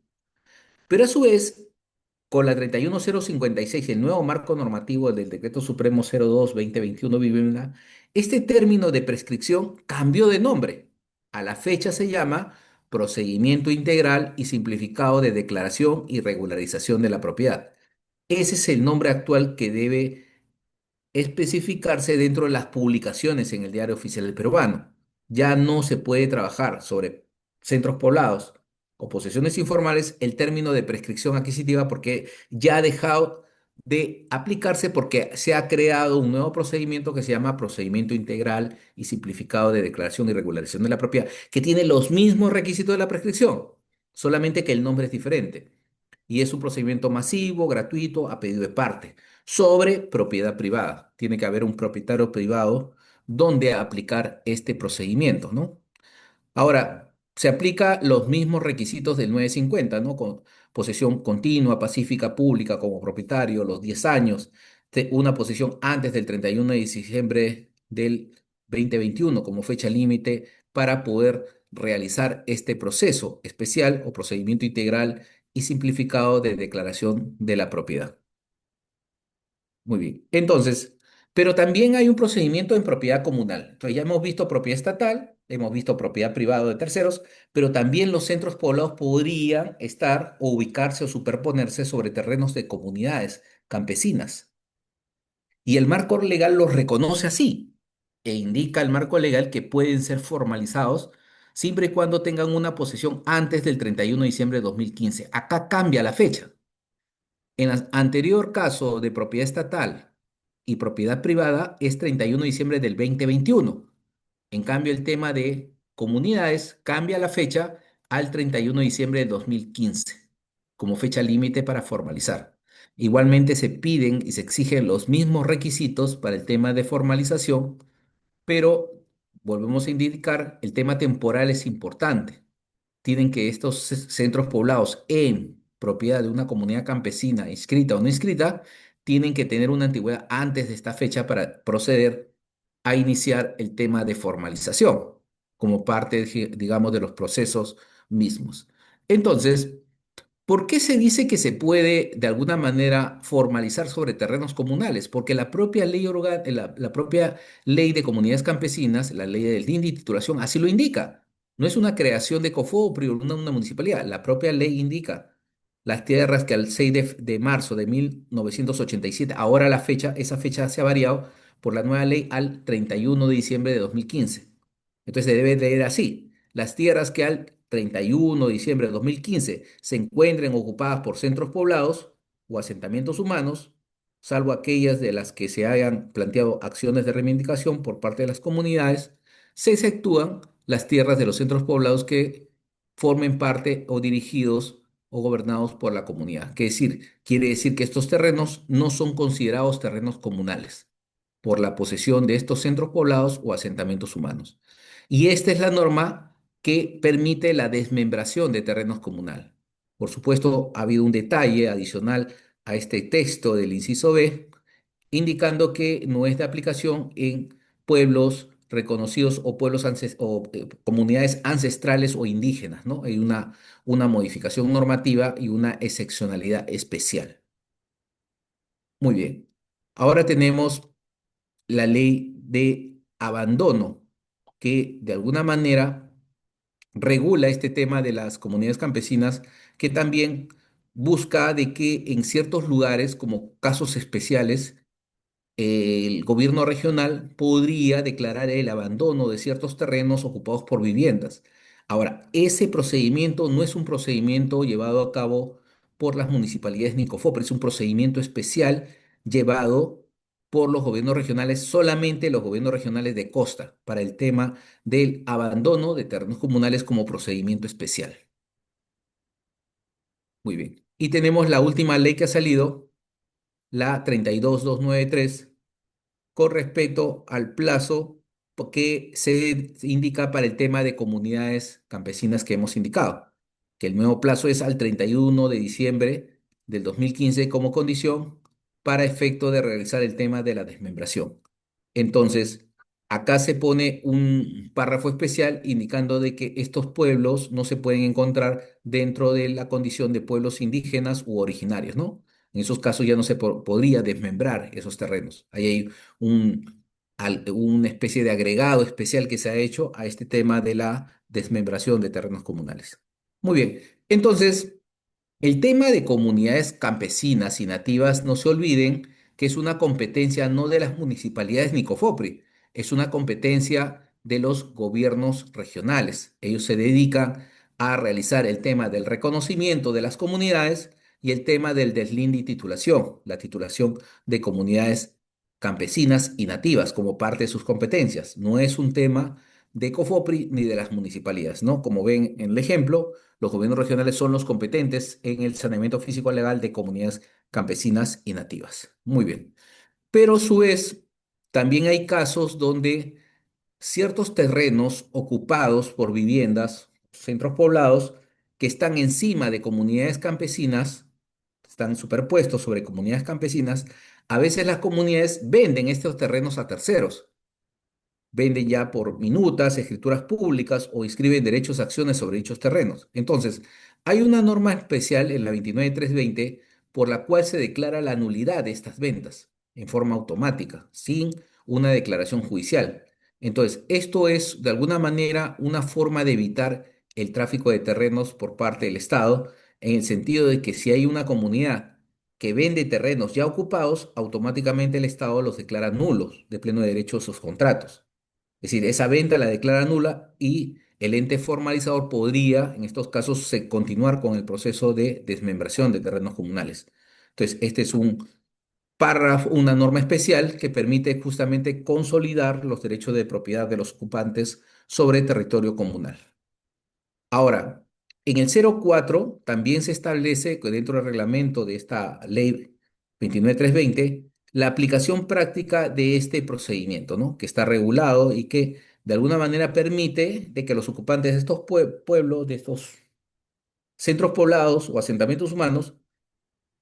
Pero a su vez, con la 31056, el nuevo marco normativo del Decreto Supremo 02-2021 Vivienda, este término de prescripción cambió de nombre. A la fecha se llama Procedimiento Integral y Simplificado de Declaración y Regularización de la Propiedad. Ese es el nombre actual que debe especificarse dentro de las publicaciones en el Diario Oficial del Peruano. Ya no se puede trabajar sobre centros poblados o posesiones informales el término de prescripción adquisitiva porque ya ha dejado de aplicarse porque se ha creado un nuevo procedimiento que se llama procedimiento integral y simplificado de declaración y regularización de la propiedad, que tiene los mismos requisitos de la prescripción, solamente que el nombre es diferente. Y es un procedimiento masivo, gratuito, a pedido de parte sobre propiedad privada. Tiene que haber un propietario privado donde aplicar este procedimiento, ¿no? Ahora, se aplica los mismos requisitos del 950, ¿no? Con posesión continua, pacífica, pública como propietario, los 10 años, una posesión antes del 31 de diciembre del 2021 como fecha límite para poder realizar este proceso especial o procedimiento integral y simplificado de declaración de la propiedad. Muy bien. Entonces, pero también hay un procedimiento en propiedad comunal. Entonces, ya hemos visto propiedad estatal, hemos visto propiedad privada de terceros, pero también los centros poblados podrían estar o ubicarse o superponerse sobre terrenos de comunidades campesinas. Y el marco legal los reconoce así e indica el marco legal que pueden ser formalizados siempre y cuando tengan una posesión antes del 31 de diciembre de 2015. Acá cambia la fecha. En el anterior caso de propiedad estatal y propiedad privada es 31 de diciembre del 2021. En cambio, el tema de comunidades cambia la fecha al 31 de diciembre de 2015 como fecha límite para formalizar. Igualmente se piden y se exigen los mismos requisitos para el tema de formalización, pero volvemos a indicar, el tema temporal es importante. Tienen que estos centros poblados en propiedad de una comunidad campesina inscrita o no inscrita tienen que tener una antigüedad antes de esta fecha para proceder a iniciar el tema de formalización como parte, digamos, de los procesos mismos. Entonces, ¿por qué se dice que se puede de alguna manera formalizar sobre terrenos comunales? Porque la propia la propia ley de comunidades campesinas, la ley del DIN de titulación, así lo indica. No es una creación de COFOPRI o una municipalidad. La propia ley indica las tierras que al 6 de marzo de 1987, ahora la fecha, esa fecha se ha variado por la nueva ley al 31 de diciembre de 2015. Entonces se debe leer así. Las tierras que al 31 de diciembre de 2015 se encuentren ocupadas por centros poblados o asentamientos humanos, salvo aquellas de las que se hayan planteado acciones de reivindicación por parte de las comunidades, se exceptúan las tierras de los centros poblados que formen parte o dirigidos o gobernados por la comunidad. Quiere decir que estos terrenos no son considerados terrenos comunales por la posesión de estos centros poblados o asentamientos humanos. Y esta es la norma que permite la desmembración de terrenos comunal. Por supuesto, ha habido un detalle adicional a este texto del inciso B, indicando que no es de aplicación en pueblos reconocidos o comunidades ancestrales o indígenas, ¿no? Hay una modificación normativa y una excepcionalidad especial. Muy bien. Ahora tenemos la ley de abandono, que de alguna manera regula este tema de las comunidades campesinas, que también busca de que en ciertos lugares, como casos especiales, el gobierno regional podría declarar el abandono de ciertos terrenos ocupados por viviendas. Ahora, ese procedimiento no es un procedimiento llevado a cabo por las municipalidades ni COFOPRE, es un procedimiento especial llevado por los gobiernos regionales, solamente los gobiernos regionales de costa, para el tema del abandono de terrenos comunales como procedimiento especial. Muy bien. Y tenemos la última ley que ha salido, la 32293 con respecto al plazo que se indica para el tema de comunidades campesinas que hemos indicado, que el nuevo plazo es al 31 de diciembre del 2015 como condición para efecto de realizar el tema de la desmembración. Entonces, acá se pone un párrafo especial indicando de que estos pueblos no se pueden encontrar dentro de la condición de pueblos indígenas u originarios, ¿no? En esos casos ya no se podría desmembrar esos terrenos. Ahí hay una especie de agregado especial que se ha hecho a este tema de la desmembración de terrenos comunales. Muy bien, entonces, el tema de comunidades campesinas y nativas, no se olviden que es una competencia no de las municipalidades ni COFOPRI, es una competencia de los gobiernos regionales. Ellos se dedican a realizar el tema del reconocimiento de las comunidades y el tema del deslinde y titulación, la titulación de comunidades campesinas y nativas como parte de sus competencias. No es un tema de COFOPRI ni de las municipalidades, ¿no? Como ven en el ejemplo, los gobiernos regionales son los competentes en el saneamiento físico legal de comunidades campesinas y nativas. Muy bien. Pero a su vez, también hay casos donde ciertos terrenos ocupados por viviendas, centros poblados, que están encima de comunidades campesinas, están superpuestos sobre comunidades campesinas, a veces las comunidades venden estos terrenos a terceros, venden ya por minutas, escrituras públicas o inscriben derechos a acciones sobre dichos terrenos. Entonces, hay una norma especial en la 29320 por la cual se declara la nulidad de estas ventas en forma automática, sin una declaración judicial. Entonces, esto es de alguna manera una forma de evitar el tráfico de terrenos por parte del Estado, en el sentido de que si hay una comunidad que vende terrenos ya ocupados, automáticamente el Estado los declara nulos de pleno derecho a sus contratos. Es decir, esa venta la declara nula y el ente formalizador podría, en estos casos, continuar con el proceso de desmembración de terrenos comunales. Entonces, este es un párrafo, una norma especial que permite justamente consolidar los derechos de propiedad de los ocupantes sobre territorio comunal. Ahora, en el 04 también se establece que dentro del reglamento de esta ley 29320 la aplicación práctica de este procedimiento, ¿no? Que está regulado y que de alguna manera permite de que los ocupantes de estos pueblos, de estos centros poblados o asentamientos humanos,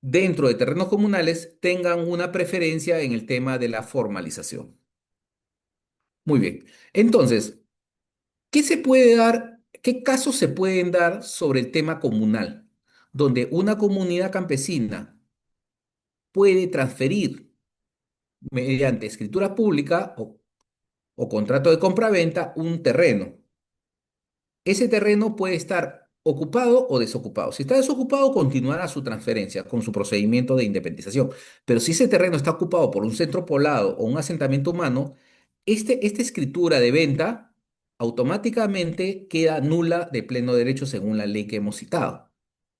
dentro de terrenos comunales tengan una preferencia en el tema de la formalización. Muy bien. Entonces, ¿qué se puede dar? ¿Qué casos se pueden dar sobre el tema comunal? Donde una comunidad campesina puede transferir mediante escritura pública o contrato de compraventa un terreno. Ese terreno puede estar ocupado o desocupado. Si está desocupado, continuará su transferencia con su procedimiento de independización. Pero si ese terreno está ocupado por un centro poblado o un asentamiento humano, esta escritura de venta automáticamente queda nula de pleno derecho según la ley que hemos citado.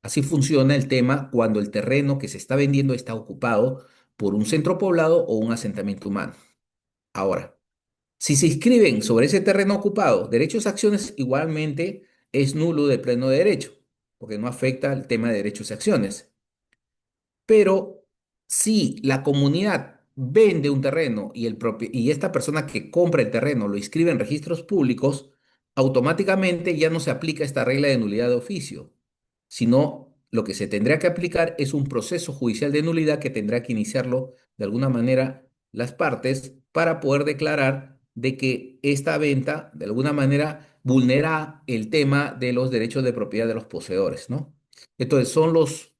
Así funciona el tema cuando el terreno que se está vendiendo está ocupado por un centro poblado o un asentamiento humano. Ahora, si se inscriben sobre ese terreno ocupado derechos y acciones, igualmente es nulo de pleno derecho, porque no afecta al tema de derechos y acciones. Pero si la comunidad vende un terreno y esta persona que compra el terreno lo inscribe en registros públicos, automáticamente ya no se aplica esta regla de nulidad de oficio, sino lo que se tendrá que aplicar es un proceso judicial de nulidad que tendrá que iniciarlo de alguna manera las partes para poder declarar de que esta venta de alguna manera vulnera el tema de los derechos de propiedad de los poseedores, ¿no? Entonces son los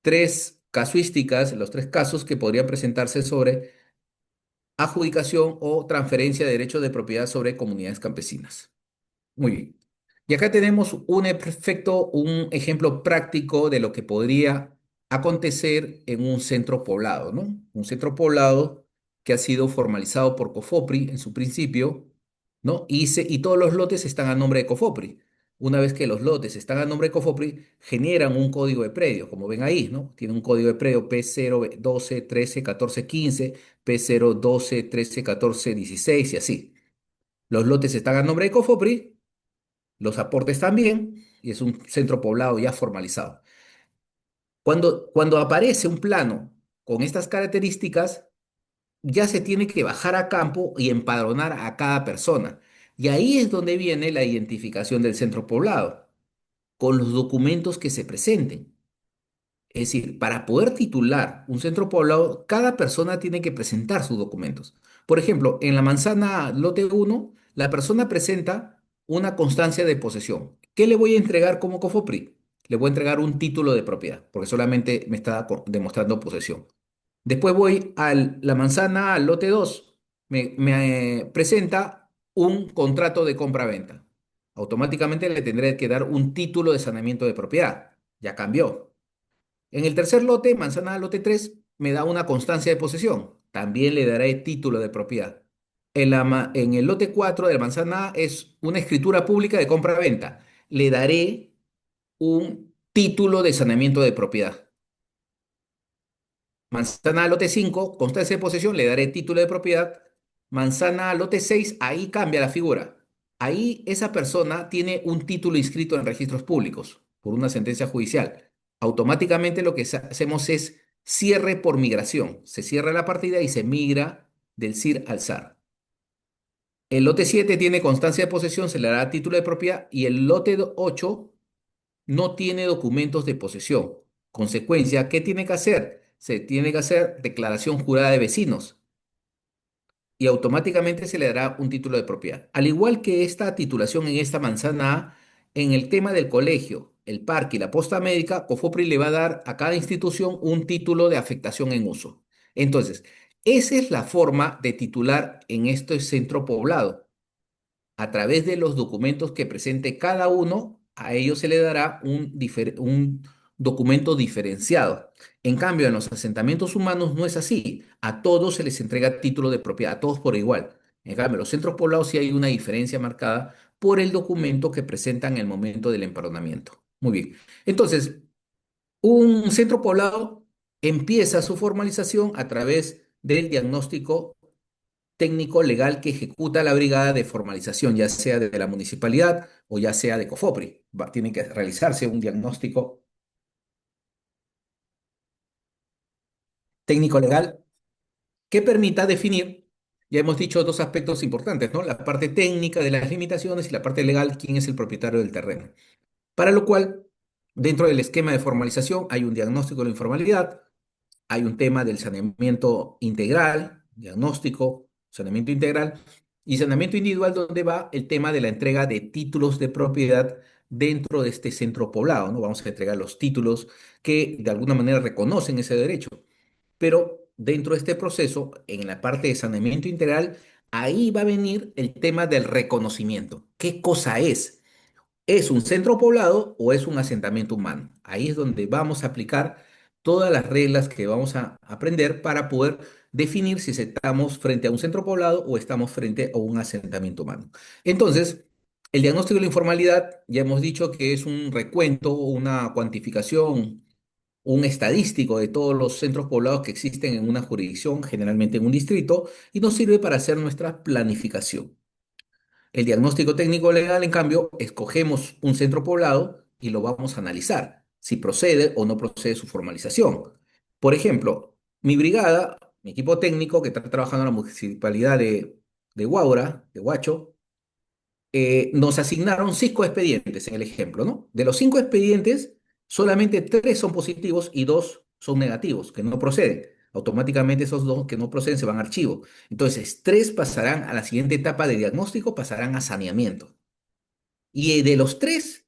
tres casuísticas, los tres casos que podrían presentarse sobre adjudicación o transferencia de derechos de propiedad sobre comunidades campesinas. Muy bien. Y acá tenemos un ejemplo práctico de lo que podría acontecer en un centro poblado, ¿no? Un centro poblado que ha sido formalizado por COFOPRI en su principio, ¿no? Y todos los lotes están a nombre de COFOPRI. Una vez que los lotes están a nombre de COFOPRI, generan un código de predio, como ven ahí, ¿no? Tiene un código de predio P012131415, P012131416 y así. Los lotes están a nombre de COFOPRI, los aportes también, y es un centro poblado ya formalizado. Cuando aparece un plano con estas características, ya se tiene que bajar a campo y empadronar a cada persona. Y ahí es donde viene la identificación del centro poblado, con los documentos que se presenten. Es decir, para poder titular un centro poblado, cada persona tiene que presentar sus documentos. Por ejemplo, en la manzana lote uno, la persona presenta una constancia de posesión. ¿Qué le voy a entregar como COFOPRI? Le voy a entregar un título de propiedad, porque solamente me está demostrando posesión. Después voy a la manzana lote 2, me presenta un contrato de compra-venta. Automáticamente le tendré que dar un título de saneamiento de propiedad. Ya cambió. En el tercer lote, manzana lote 3, me da una constancia de posesión. También le daré título de propiedad. En el lote 4 de la manzana A es una escritura pública de compra-venta. Le daré un título de saneamiento de propiedad. Manzana lote 5, constancia de posesión, le daré título de propiedad. Manzana lote 6, ahí cambia la figura. Ahí esa persona tiene un título inscrito en registros públicos por una sentencia judicial. Automáticamente lo que hacemos es cierre por migración. Se cierra la partida y se migra del CIR al SAR. El lote 7 tiene constancia de posesión, se le dará título de propiedad y el lote 8 no tiene documentos de posesión. Consecuencia, ¿qué tiene que hacer? Se tiene que hacer declaración jurada de vecinos y automáticamente se le dará un título de propiedad. Al igual que esta titulación en esta manzana A, en el tema del colegio, el parque y la posta médica, COFOPRI le va a dar a cada institución un título de afectación en uso. Entonces, esa es la forma de titular en este centro poblado. A través de los documentos que presente cada uno, a ellos se le dará un documento diferenciado. En cambio, en los asentamientos humanos no es así. A todos se les entrega título de propiedad, a todos por igual. En cambio, en los centros poblados sí hay una diferencia marcada por el documento que presentan en el momento del empadronamiento. Muy bien. Entonces, un centro poblado empieza su formalización a través del diagnóstico técnico legal que ejecuta la brigada de formalización, ya sea de la municipalidad o ya sea de COFOPRI. Tiene que realizarse un diagnóstico técnico legal que permita definir, ya hemos dicho dos aspectos importantes, ¿no? La parte técnica de las limitaciones y la parte legal, quién es el propietario del terreno. Para lo cual Dentro del esquema de formalización hay un diagnóstico de la informalidad, hay un tema del saneamiento integral, diagnóstico, saneamiento integral y saneamiento individual, donde va el tema de la entrega de títulos de propiedad dentro de este centro poblado, ¿no? Vamos a entregar los títulos que de alguna manera reconocen ese derecho. Pero dentro de este proceso, en la parte de saneamiento integral, ahí va a venir el tema del reconocimiento. ¿Qué cosa es? ¿Es un centro poblado o es un asentamiento humano? Ahí es donde vamos a aplicar todas las reglas que vamos a aprender para poder definir si estamos frente a un centro poblado o estamos frente a un asentamiento humano. Entonces, el diagnóstico de la informalidad, ya hemos dicho que es un recuento, una cuantificación, un estadístico de todos los centros poblados que existen en una jurisdicción, generalmente en un distrito, y nos sirve para hacer nuestra planificación. El diagnóstico técnico legal, en cambio, escogemos un centro poblado y lo vamos a analizar, si procede o no procede su formalización. Por ejemplo, mi brigada, mi equipo técnico que está trabajando en la municipalidad de Huaura, de Huacho, nos asignaron 5 expedientes en el ejemplo, ¿no? De los 5 expedientes, solamente 3 son positivos y 2 son negativos, que no proceden. Automáticamente esos 2 que no proceden se van a archivo. Entonces, 3 pasarán a la siguiente etapa de diagnóstico, pasarán a saneamiento. Y de los 3,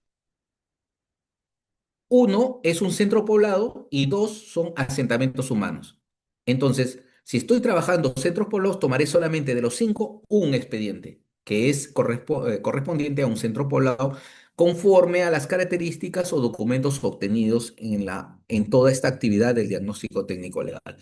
uno es un centro poblado y 2 son asentamientos humanos. Entonces, si estoy trabajando centros poblados, tomaré solamente de los 5 un expediente, que es correspondiente a un centro poblado conforme a las características o documentos obtenidos en toda esta actividad del diagnóstico técnico legal.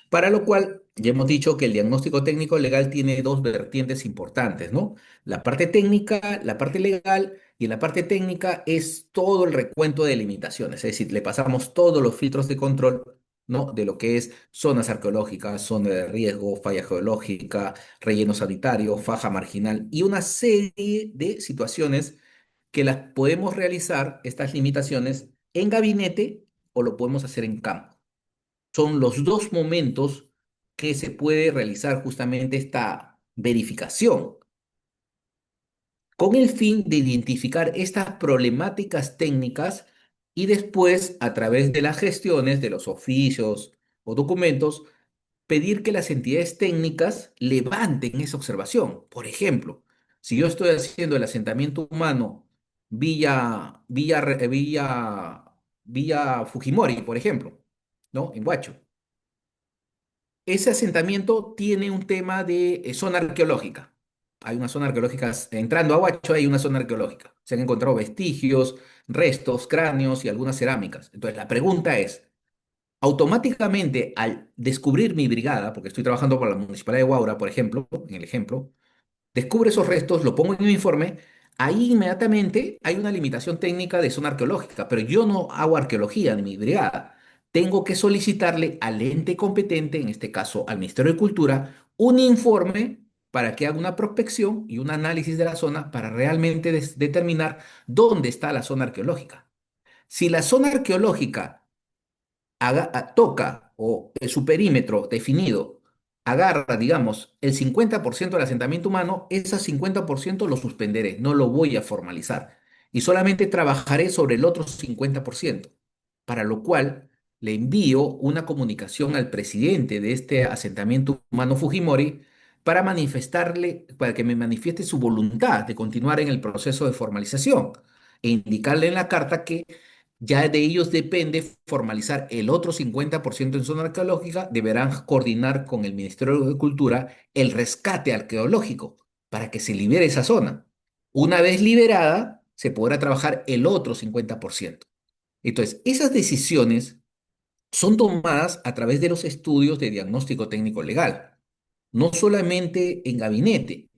Para lo cual, ya hemos dicho que el diagnóstico técnico legal tiene 2 vertientes importantes, ¿no? La parte técnica, la parte legal, y en la parte técnica es todo el recuento de limitaciones, es decir, le pasamos todos los filtros de control, ¿no? De lo que es zonas arqueológicas, zona de riesgo, falla geológica, relleno sanitario, faja marginal y una serie de situaciones que las podemos realizar, estas limitaciones, en gabinete o lo podemos hacer en campo. Son los 2 momentos que se puede realizar justamente esta verificación con el fin de identificar estas problemáticas técnicas y después, a través de las gestiones de los oficios o documentos, pedir que las entidades técnicas levanten esa observación. Por ejemplo, si yo estoy haciendo el asentamiento humano Villa Fujimori, por ejemplo, ¿no? En Huacho. Ese asentamiento tiene un tema de zona arqueológica. Hay una zona arqueológica, entrando a Huacho hay una zona arqueológica. Se han encontrado vestigios, restos, cráneos y algunas cerámicas. Entonces la pregunta es, automáticamente al descubrir mi brigada, porque estoy trabajando por la Municipalidad de Huaura, por ejemplo, en el ejemplo, descubre esos restos, lo pongo en mi informe, ahí inmediatamente hay una limitación técnica de zona arqueológica, pero yo no hago arqueología en mi brigada. Tengo que solicitarle al ente competente, en este caso al Ministerio de Cultura, un informe para que haga una prospección y un análisis de la zona para realmente determinar dónde está la zona arqueológica. Si la zona arqueológica toca o su perímetro definido agarra, digamos, el 50% del asentamiento humano, ese 50% lo suspenderé, no lo voy a formalizar y solamente trabajaré sobre el otro 50%, para lo cual le envío una comunicación al presidente de este asentamiento humano Fujimori para manifestarle, para que me manifieste su voluntad de continuar en el proceso de formalización e indicarle en la carta que ya de ellos depende formalizar el otro 50% en zona arqueológica, deberán coordinar con el Ministerio de Cultura el rescate arqueológico para que se libere esa zona. Una vez liberada, se podrá trabajar el otro 50%. Entonces, esas decisiones son tomadas a través de los estudios de diagnóstico técnico legal, no solamente en gabinete,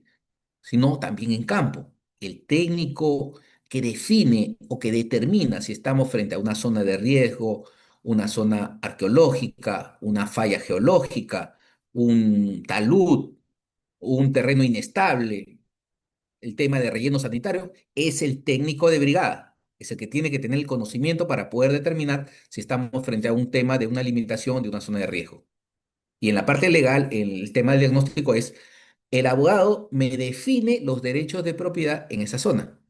sino también en campo. El técnico que define o que determina si estamos frente a una zona de riesgo, una zona arqueológica, una falla geológica, un talud, un terreno inestable, el tema de relleno sanitario, es el técnico de brigada. Es el que tiene que tener el conocimiento para poder determinar si estamos frente a un tema de una limitación de una zona de riesgo. Y en la parte legal, el tema del diagnóstico es, el abogado me define los derechos de propiedad en esa zona.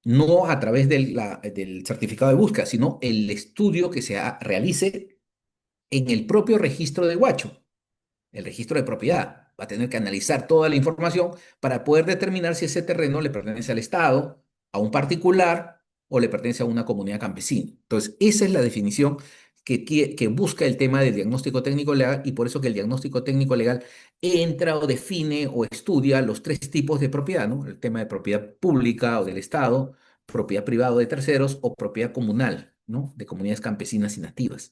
no a través del certificado de búsqueda, sino el estudio que realice en el propio registro de Guacho, el registro de propiedad. Va a tener que analizar toda la información para poder determinar si ese terreno le pertenece al Estado, a un particular o le pertenece a una comunidad campesina. Entonces, esa es la definición que busca el tema del diagnóstico técnico legal, y por eso que el diagnóstico técnico legal entra o define o estudia los tres tipos de propiedad, ¿no? El tema de propiedad pública o del Estado, propiedad privada o de terceros o propiedad comunal, ¿no? De comunidades campesinas y nativas,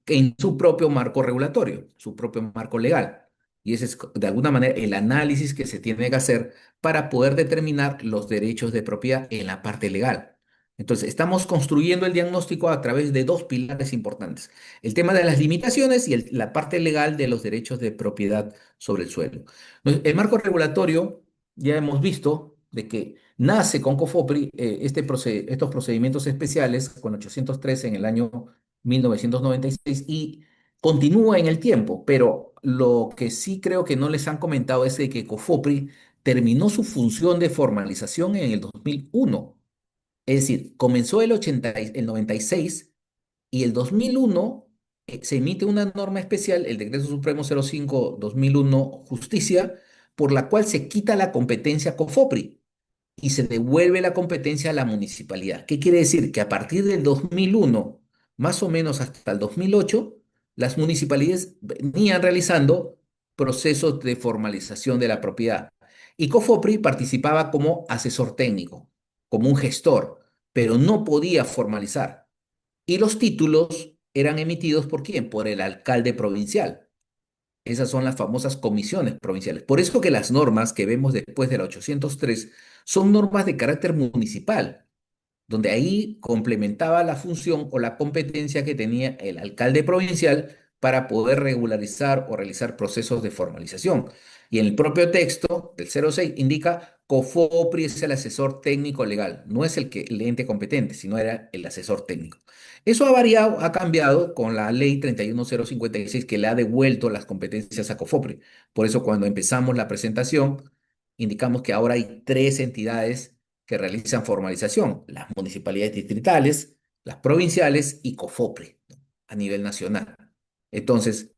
en su propio marco regulatorio, su propio marco legal. Y ese es, de alguna manera, el análisis que se tiene que hacer para poder determinar los derechos de propiedad en la parte legal. Entonces, estamos construyendo el diagnóstico a través de dos pilares importantes: el tema de las limitaciones y la parte legal de los derechos de propiedad sobre el suelo. El marco regulatorio, ya hemos visto de que nace con COFOPRI, estos procedimientos especiales con 803 en el año 1996 y continúa en el tiempo, pero lo que sí creo que no les han comentado es de que COFOPRI terminó su función de formalización en el 2001. Es decir, comenzó el 96 y el 2001 se emite una norma especial, el Decreto Supremo 05/2001 Justicia, por la cual se quita la competencia a COFOPRI y se devuelve la competencia a la municipalidad. ¿Qué quiere decir? Que a partir del 2001, más o menos hasta el 2008, las municipalidades venían realizando procesos de formalización de la propiedad. Y COFOPRI participaba como asesor técnico, como un gestor, pero no podía formalizar. Y los títulos eran emitidos ¿por quién? Por el alcalde provincial. Esas son las famosas comisiones provinciales. Por eso que las normas que vemos después de la 803 son normas de carácter municipal, donde ahí complementaba la función o la competencia que tenía el alcalde provincial para poder regularizar o realizar procesos de formalización. Y en el propio texto del 06 indica COFOPRI es el asesor técnico legal, no es el ente competente, sino era el asesor técnico. Eso ha variado, ha cambiado con la ley 31056 que le ha devuelto las competencias a COFOPRI. Por eso cuando empezamos la presentación, indicamos que ahora hay tres entidades que realizan formalización: las municipalidades distritales, las provinciales y COFOPRI, ¿no? A nivel nacional. Entonces,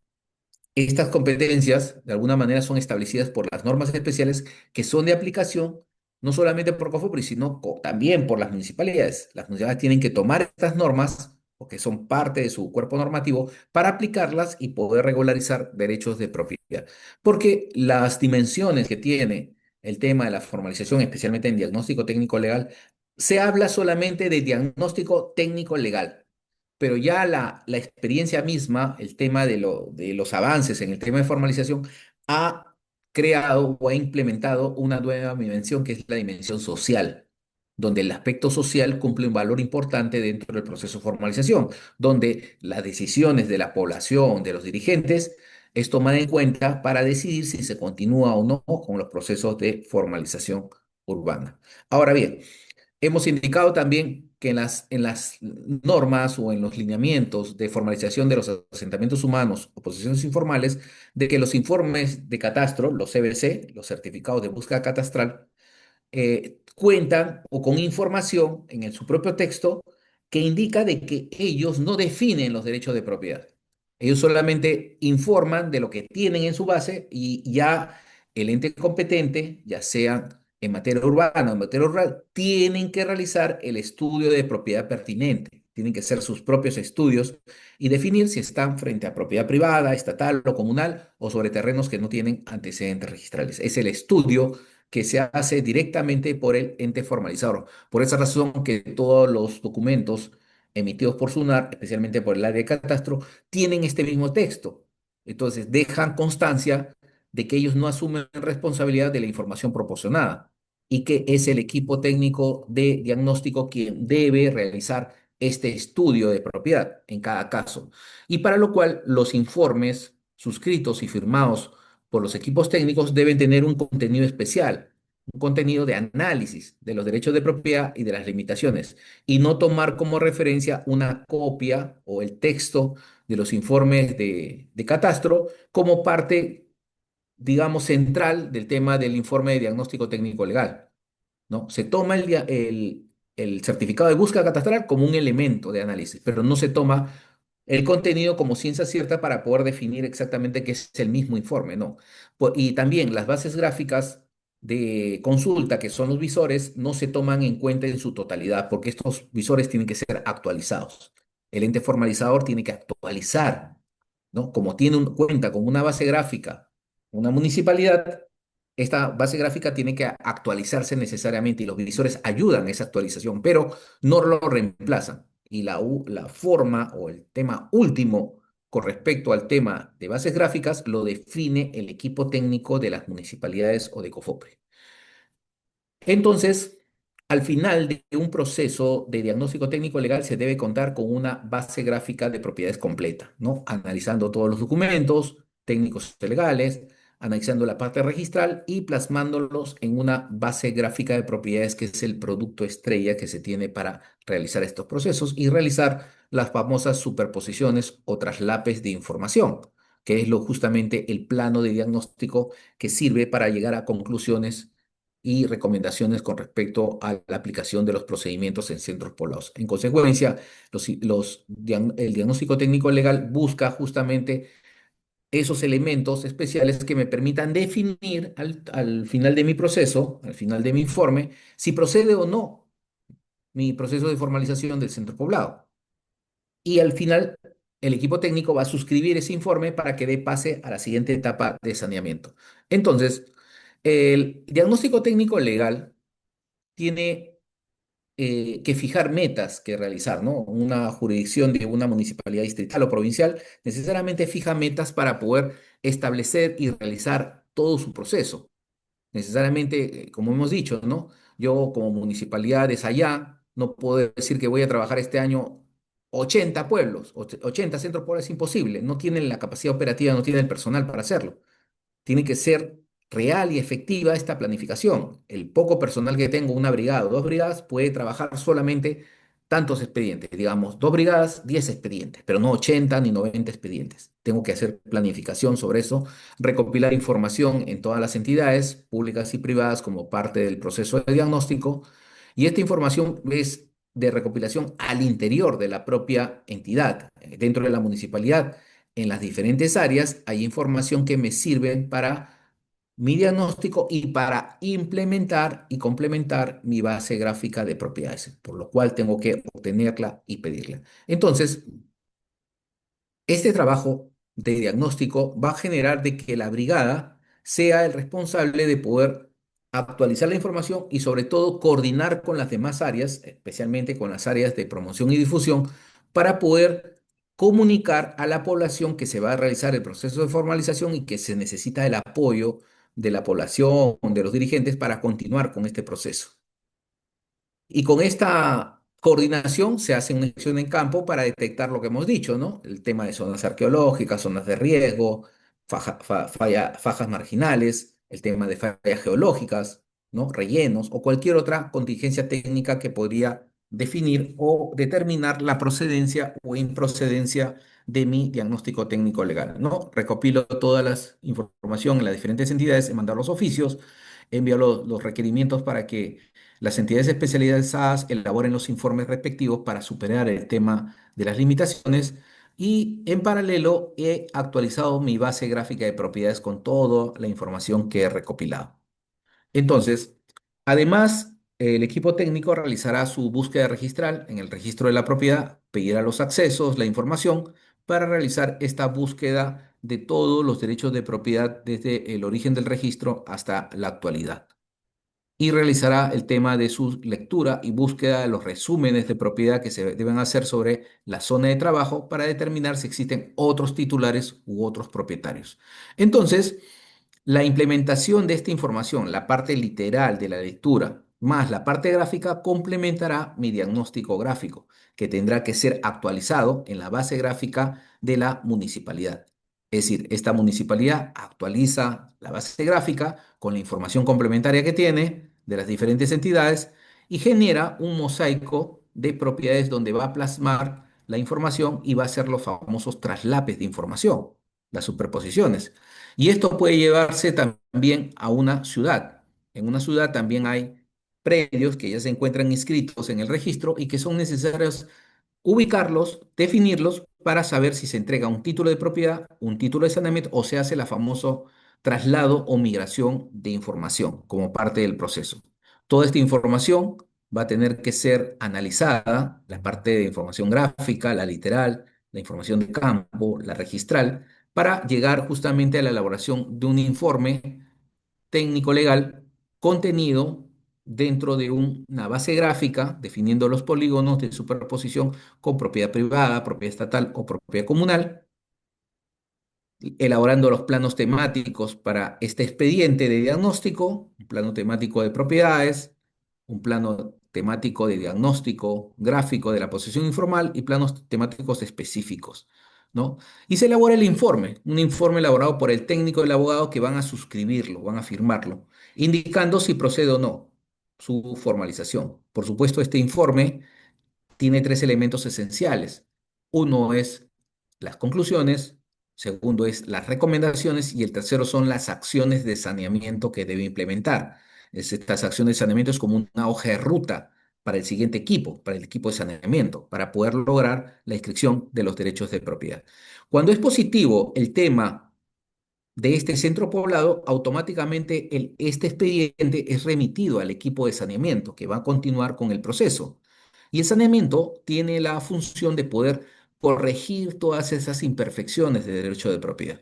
estas competencias de alguna manera son establecidas por las normas especiales que son de aplicación no solamente por COFOPRI, sino también por las municipalidades. Las municipalidades tienen que tomar estas normas, porque son parte de su cuerpo normativo, para aplicarlas y poder regularizar derechos de propiedad. Porque las dimensiones que tiene el tema de la formalización, especialmente en diagnóstico técnico legal, se habla solamente de diagnóstico técnico legal, pero ya la experiencia misma, el tema de los avances en el tema de formalización, ha creado o ha implementado una nueva dimensión que es la dimensión social, donde el aspecto social cumple un valor importante dentro del proceso de formalización, donde las decisiones de la población, de los dirigentes, es tomada en cuenta para decidir si se continúa o no con los procesos de formalización urbana. Ahora bien, hemos indicado también que en las normas o en los lineamientos de formalización de los asentamientos humanos o posesiones informales, de que los informes de catastro, los CBC, los certificados de búsqueda catastral, cuentan o con información en su propio texto que indica de que ellos no definen los derechos de propiedad. Ellos solamente informan de lo que tienen en su base y ya el ente competente, ya sea en materia urbana o en materia rural, tienen que realizar el estudio de propiedad pertinente. Tienen que hacer sus propios estudios y definir si están frente a propiedad privada, estatal o comunal o sobre terrenos que no tienen antecedentes registrales. Es el estudio que se hace directamente por el ente formalizador. Por esa razón que todos los documentos emitidos por SUNAR, especialmente por el área de catastro, tienen este mismo texto. Entonces, dejan constancia de que ellos no asumen responsabilidad de la información proporcionada y que es el equipo técnico de diagnóstico quien debe realizar este estudio de propiedad en cada caso. Y para lo cual los informes suscritos y firmados por los equipos técnicos deben tener un contenido especial, un contenido de análisis de los derechos de propiedad y de las limitaciones, y no tomar como referencia una copia o el texto de los informes de catastro como parte, digamos, central del tema del informe de diagnóstico técnico legal, ¿no? Se toma el certificado de búsqueda catastral como un elemento de análisis, pero no se toma el contenido como ciencia cierta para poder definir exactamente qué es el mismo informe, ¿no? Y también las bases gráficas de consulta, que son los visores, no se toman en cuenta en su totalidad, porque estos visores tienen que ser actualizados. El ente formalizador tiene que actualizar, ¿no? Como tiene cuenta con una base gráfica, una municipalidad, esta base gráfica tiene que actualizarse necesariamente y los visores ayudan a esa actualización, pero no lo reemplazan. Y la forma o el tema último con respecto al tema de bases gráficas lo define el equipo técnico de las municipalidades o de COFOPRE. Entonces, al final de un proceso de diagnóstico técnico legal se debe contar con una base gráfica de propiedades completa, ¿no? Analizando todos los documentos técnicos y legales, analizando la parte registral y plasmándolos en una base gráfica de propiedades que es el producto estrella que se tiene para realizar estos procesos y realizar las famosas superposiciones o traslapes de información, que es justamente el plano de diagnóstico que sirve para llegar a conclusiones y recomendaciones con respecto a la aplicación de los procedimientos en centros poblados. En consecuencia, el diagnóstico técnico legal busca justamente esos elementos especiales que me permitan definir al final de mi proceso, al final de mi informe, si procede o no mi proceso de formalización del centro poblado. Y al final, el equipo técnico va a suscribir ese informe para que dé pase a la siguiente etapa de saneamiento. Entonces, el diagnóstico técnico legal tiene que fijar metas que realizar, ¿no? Una jurisdicción de una municipalidad distrital o provincial necesariamente fija metas para poder establecer y realizar todo su proceso. Necesariamente, como hemos dicho, ¿no? Yo como municipalidad de Sayá no puedo decir que voy a trabajar este año 80 pueblos, 80 centros poblados, es imposible. No tienen la capacidad operativa, no tienen el personal para hacerlo. Tiene que ser real y efectiva esta planificación. El poco personal que tengo, una brigada o dos brigadas, puede trabajar solamente tantos expedientes, digamos, dos brigadas, 10 expedientes, pero no 80 ni 90 expedientes. Tengo que hacer planificación sobre eso, recopilar información en todas las entidades públicas y privadas como parte del proceso de diagnóstico, y esta información es de recopilación al interior de la propia entidad, dentro de la municipalidad. En las diferentes áreas hay información que me sirven para mi diagnóstico y para implementar y complementar mi base gráfica de propiedades, por lo cual tengo que obtenerla y pedirla. Entonces, este trabajo de diagnóstico va a generar de que la brigada sea el responsable de poder actualizar la información y sobre todo coordinar con las demás áreas, especialmente con las áreas de promoción y difusión, para poder comunicar a la población que se va a realizar el proceso de formalización y que se necesita el apoyo de la población, de los dirigentes para continuar con este proceso. Y con esta coordinación se hace una acción en campo para detectar lo que hemos dicho, ¿no? El tema de zonas arqueológicas, zonas de riesgo, fajas marginales, el tema de fallas geológicas, ¿no? Rellenos o cualquier otra contingencia técnica que podría definir o determinar la procedencia o improcedencia de mi diagnóstico técnico legal, ¿no? Recopilo todas las información en las diferentes entidades, he mandado los oficios, envío los requerimientos para que las entidades especializadas elaboren los informes respectivos para superar el tema de las limitaciones y en paralelo he actualizado mi base gráfica de propiedades con toda la información que he recopilado. Entonces, además, el equipo técnico realizará su búsqueda registral en el registro de la propiedad, pedirá los accesos, la información para realizar esta búsqueda de todos los derechos de propiedad desde el origen del registro hasta la actualidad y realizará el tema de su lectura y búsqueda de los resúmenes de propiedad que se deben hacer sobre la zona de trabajo para determinar si existen otros titulares u otros propietarios. Entonces, la implementación de esta información, la parte literal de la lectura, más la parte gráfica, complementará mi diagnóstico gráfico, que tendrá que ser actualizado en la base gráfica de la municipalidad. Es decir, esta municipalidad actualiza la base gráfica con la información complementaria que tiene de las diferentes entidades y genera un mosaico de propiedades donde va a plasmar la información y va a hacer los famosos traslapes de información, las superposiciones. Y esto puede llevarse también a una ciudad. En una ciudad también hay predios que ya se encuentran inscritos en el registro y que son necesarios ubicarlos, definirlos para saber si se entrega un título de propiedad, un título de saneamiento o se hace la famoso traslado o migración de información como parte del proceso. Toda esta información va a tener que ser analizada, la parte de información gráfica, la literal, la información de campo, la registral, para llegar justamente a la elaboración de un informe técnico legal contenido dentro de una base gráfica definiendo los polígonos de superposición con propiedad privada, propiedad estatal o propiedad comunal, elaborando los planos temáticos para este expediente de diagnóstico, un plano temático de propiedades, un plano temático de diagnóstico gráfico de la posesión informal y planos temáticos específicos, ¿no? Y se elabora el informe, un informe elaborado por el técnico y el abogado que van a suscribirlo, van a firmarlo, indicando si procede o no su formalización. Por supuesto, este informe tiene tres elementos esenciales. Uno es las conclusiones, segundo es las recomendaciones y el tercero son las acciones de saneamiento que debe implementar. Estas acciones de saneamiento es como una hoja de ruta para el siguiente equipo, para el equipo de saneamiento, para poder lograr la inscripción de los derechos de propiedad. Cuando es positivo el tema de este centro poblado, automáticamente este expediente es remitido al equipo de saneamiento que va a continuar con el proceso. Y el saneamiento tiene la función de poder corregir todas esas imperfecciones de derecho de propiedad.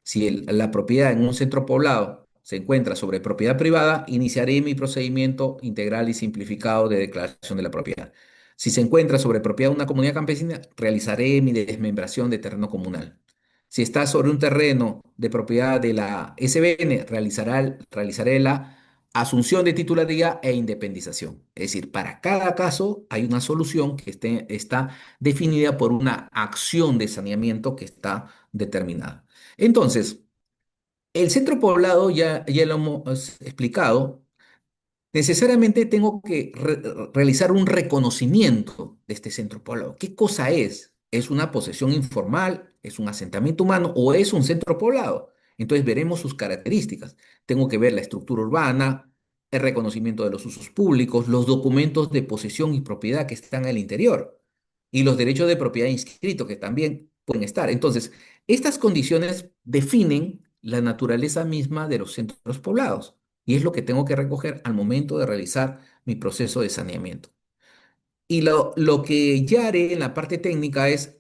Si la propiedad en un centro poblado se encuentra sobre propiedad privada, iniciaré mi procedimiento integral y simplificado de declaración de la propiedad. Si se encuentra sobre propiedad de una comunidad campesina, realizaré mi desmembración de terreno comunal. Si está sobre un terreno de propiedad de la SBN, realizaré la asunción de titularidad e independización. Es decir, para cada caso hay una solución que está definida por una acción de saneamiento que está determinada. Entonces, el centro poblado ya lo hemos explicado. Necesariamente tengo que realizar un reconocimiento de este centro poblado. ¿Qué cosa es? ¿Es una posesión informal? ¿Es un asentamiento humano? ¿O es un centro poblado? Entonces veremos sus características. Tengo que ver la estructura urbana, el reconocimiento de los usos públicos, los documentos de posesión y propiedad que están al interior y los derechos de propiedad inscritos que también pueden estar. Entonces, estas condiciones definen la naturaleza misma de los centros poblados. Y es lo que tengo que recoger al momento de realizar mi proceso de saneamiento. Y lo que ya haré en la parte técnica es,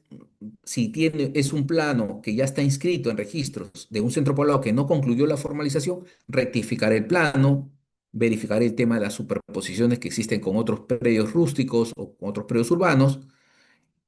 si es un plano que ya está inscrito en registros de un centro poblado que no concluyó la formalización, rectificaré el plano, verificaré el tema de las superposiciones que existen con otros predios rústicos o con otros predios urbanos.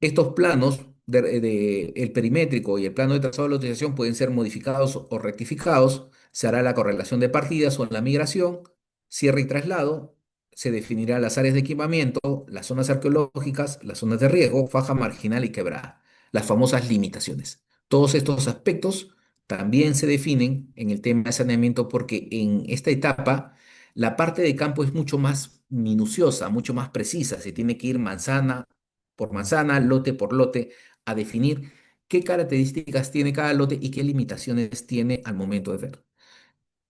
Estos planos el perimétrico y el plano de trazado de la utilización pueden ser modificados o rectificados. Se hará la correlación de partidas o la migración, cierre y traslado. Se definirán las áreas de equipamiento, las zonas arqueológicas, las zonas de riesgo, faja marginal y quebrada, las famosas limitaciones. Todos estos aspectos también se definen en el tema de saneamiento porque en esta etapa la parte de campo es mucho más minuciosa, mucho más precisa. Se tiene que ir manzana por manzana, lote por lote, a definir qué características tiene cada lote y qué limitaciones tiene al momento de ver.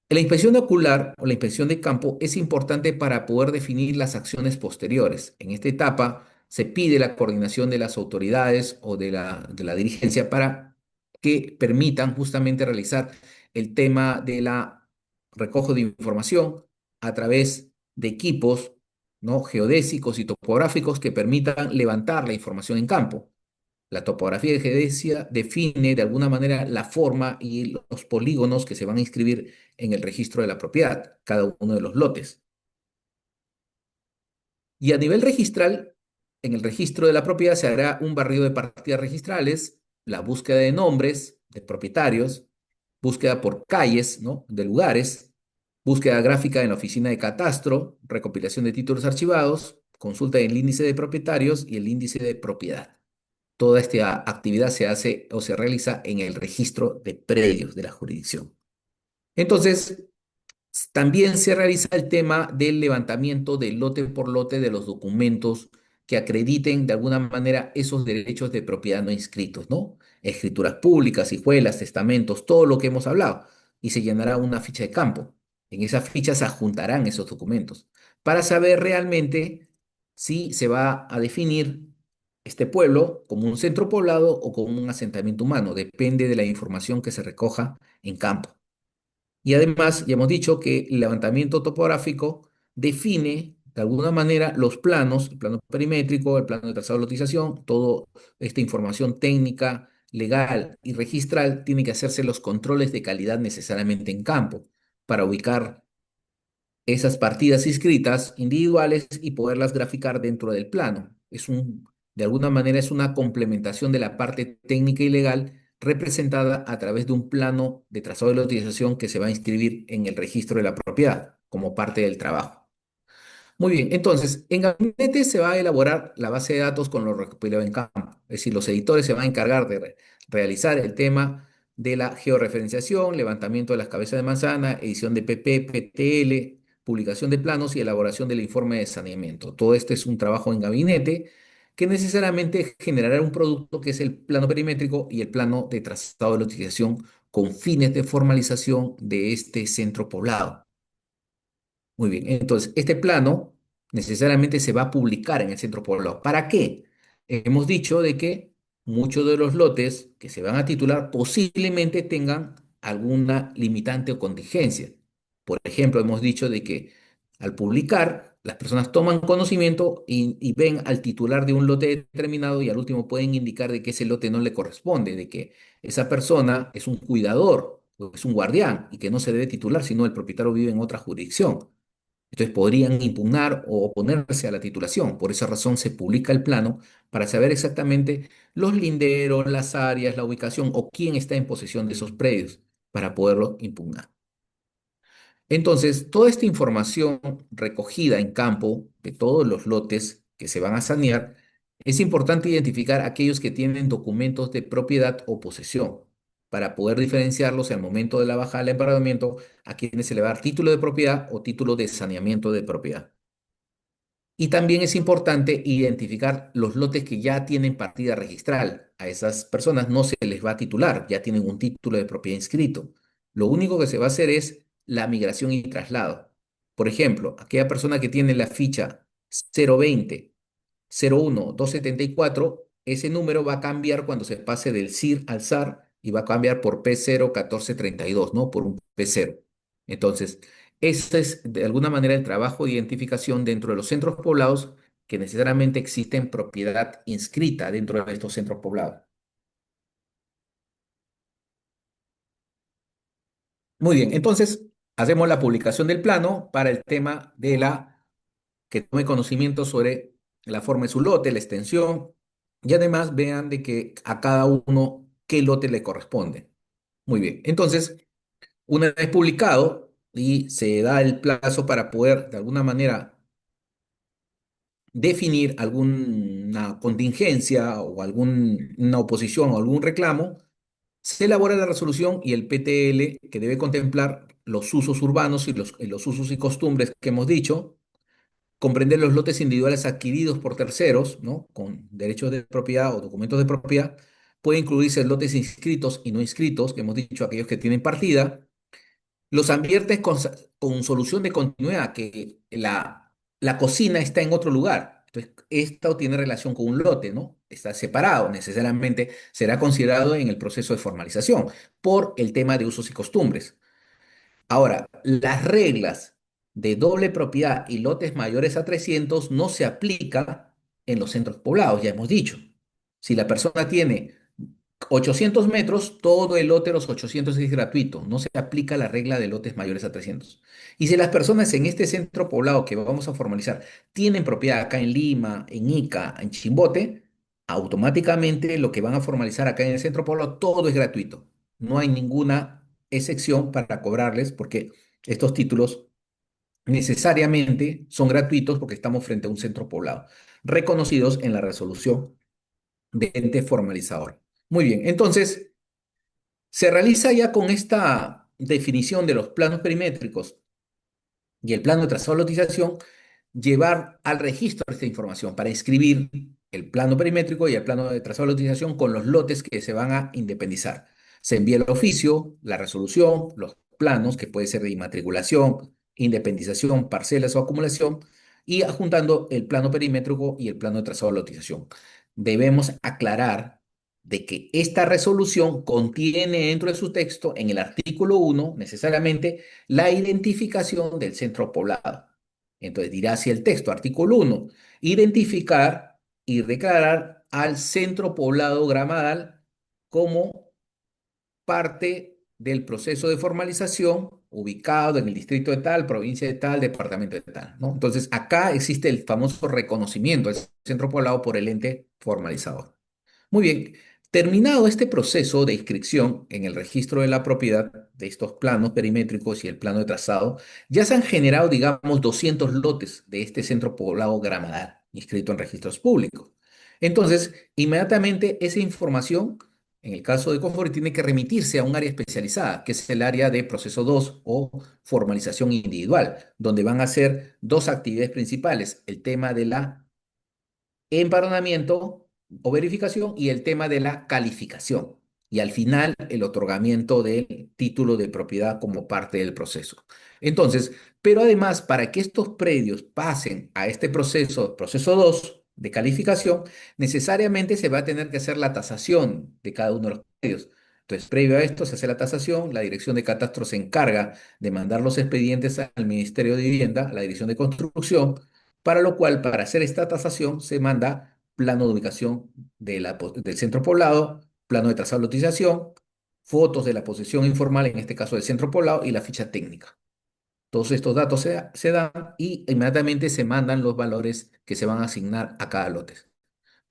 La inspección ocular o la inspección de campo es importante para poder definir las acciones posteriores. En esta etapa se pide la coordinación de las autoridades o de la dirigencia para que permitan justamente realizar el tema de la recojo de información a través de equipos, ¿no?, geodésicos y topográficos que permitan levantar la información en campo. La topografía de geodesia define de alguna manera la forma y los polígonos que se van a inscribir en el registro de la propiedad, cada uno de los lotes. Y a nivel registral, en el registro de la propiedad se hará un barrido de partidas registrales, la búsqueda de nombres de propietarios, búsqueda por calles, ¿no?, de lugares, búsqueda gráfica en la oficina de catastro, recopilación de títulos archivados, consulta del índice de propietarios y el índice de propiedad. Toda esta actividad se hace o se realiza en el registro de predios de la jurisdicción. Entonces, también se realiza el tema del levantamiento de lote por lote de los documentos que acrediten de alguna manera esos derechos de propiedad no inscritos, ¿no? Escrituras públicas, hijuelas, testamentos, todo lo que hemos hablado. Y se llenará una ficha de campo. En esa ficha se adjuntarán esos documentos para saber realmente si se va a definir este pueblo como un centro poblado o como un asentamiento humano. Depende de la información que se recoja en campo. Y además, ya hemos dicho que el levantamiento topográfico define de alguna manera los planos, el plano perimétrico, el plano de trazado de lotización, toda esta información técnica, legal y registral tiene que hacerse los controles de calidad necesariamente en campo para ubicar esas partidas inscritas individuales y poderlas graficar dentro del plano. De alguna manera es una complementación de la parte técnica y legal representada a través de un plano de trazado de la utilización que se va a inscribir en el registro de la propiedad como parte del trabajo. Muy bien, entonces, en Gabinete se va a elaborar la base de datos con lo recopilado en campo. Es decir, los editores se van a encargar de realizar el tema de la georreferenciación, levantamiento de las cabezas de manzana, edición de PP, PTL, publicación de planos y elaboración del informe de saneamiento. Todo este es un trabajo en Gabinete que necesariamente generará un producto que es el plano perimétrico y el plano de trazado de la utilización con fines de formalización de este centro poblado. Muy bien, entonces este plano necesariamente se va a publicar en el centro poblado. ¿Para qué? Hemos dicho de que muchos de los lotes que se van a titular posiblemente tengan alguna limitante o contingencia. Por ejemplo, hemos dicho de que al publicar, las personas toman conocimiento y ven al titular de un lote determinado y al último pueden indicar de que ese lote no le corresponde, de que esa persona es un cuidador o es un guardián y que no se debe titular, sino el propietario vive en otra jurisdicción. Entonces podrían impugnar o oponerse a la titulación. Por esa razón se publica el plano para saber exactamente los linderos, las áreas, la ubicación o quién está en posesión de esos predios para poderlo impugnar. Entonces, toda esta información recogida en campo de todos los lotes que se van a sanear, es importante identificar aquellos que tienen documentos de propiedad o posesión para poder diferenciarlos al momento de la baja del embargamiento a quienes se le va a dar título de propiedad o título de saneamiento de propiedad. Y también es importante identificar los lotes que ya tienen partida registral. A esas personas no se les va a titular, ya tienen un título de propiedad inscrito. Lo único que se va a hacer es la migración y traslado. Por ejemplo, aquella persona que tiene la ficha 020, 01, 274, ese número va a cambiar cuando se pase del CIR al SAR y va a cambiar por P0 1432, ¿no? Por un P0. Entonces, este es de alguna manera el trabajo de identificación dentro de los centros poblados que necesariamente existen propiedad inscrita dentro de estos centros poblados. Muy bien, entonces hacemos la publicación del plano para el tema de la que tome conocimiento sobre la forma de su lote, la extensión y además vean de que a cada uno qué lote le corresponde. Muy bien, entonces una vez publicado y se da el plazo para poder de alguna manera definir alguna contingencia o alguna oposición o algún reclamo, se elabora la resolución y el PTL que debe contemplar los usos urbanos y los usos y costumbres que hemos dicho, comprender los lotes individuales adquiridos por terceros, ¿no? Con derechos de propiedad o documentos de propiedad, puede incluirse lotes inscritos y no inscritos, que hemos dicho aquellos que tienen partida, los ambientes con solución de continuidad, que la cocina está en otro lugar. Entonces, esto tiene relación con un lote, ¿no? Está separado, necesariamente será considerado en el proceso de formalización por el tema de usos y costumbres. Ahora, las reglas de doble propiedad y lotes mayores a 300 no se aplican en los centros poblados, ya hemos dicho. Si la persona tiene 800 metros, todo el lote de los 800 es gratuito, no se aplica la regla de lotes mayores a 300. Y si las personas en este centro poblado que vamos a formalizar tienen propiedad acá en Lima, en Ica, en Chimbote, automáticamente lo que van a formalizar acá en el centro poblado, todo es gratuito. No hay ninguna excepción para cobrarles porque estos títulos necesariamente son gratuitos porque estamos frente a un centro poblado, reconocidos en la resolución de ente formalizador. Muy bien, entonces se realiza ya con esta definición de los planos perimétricos y el plano de trazado de lotización, llevar al registro esta información para inscribir el plano perimétrico y el plano de trazado de lotización con los lotes que se van a independizar. Se envía el oficio, la resolución, los planos, que puede ser de inmatriculación, independización, parcelas o acumulación, y adjuntando el plano perimétrico y el plano de trazado de lotización. Debemos aclarar de que esta resolución contiene dentro de su texto, en el artículo 1 necesariamente, la identificación del centro poblado. Entonces dirá así el texto, artículo 1, identificar y declarar al centro poblado gramadal como parte del proceso de formalización ubicado en el distrito de tal, provincia de tal, departamento de tal, ¿no? Entonces, acá existe el famoso reconocimiento del centro poblado por el ente formalizador. Muy bien, terminado este proceso de inscripción en el registro de la propiedad de estos planos perimétricos y el plano de trazado, ya se han generado, digamos, 200 lotes de este centro poblado gramadal inscrito en registros públicos. Entonces, inmediatamente esa información, en el caso de Confort, tiene que remitirse a un área especializada, que es el área de proceso 2 o formalización individual, donde van a ser dos actividades principales, el tema de la empadronamiento o verificación y el tema de la calificación. Y al final, el otorgamiento del título de propiedad como parte del proceso. Entonces, pero además, para que estos predios pasen a este proceso, proceso 2 de calificación, necesariamente se va a tener que hacer la tasación de cada uno de los predios. Entonces, previo a esto se hace la tasación, la Dirección de Catastro se encarga de mandar los expedientes al Ministerio de Vivienda, a la Dirección de Construcción, para lo cual, para hacer esta tasación, se manda plano de ubicación del centro poblado, plano de trazado de lotización, fotos de la posesión informal, en este caso del centro poblado, y la ficha técnica. Todos estos datos se dan y inmediatamente se mandan los valores que se van a asignar a cada lote.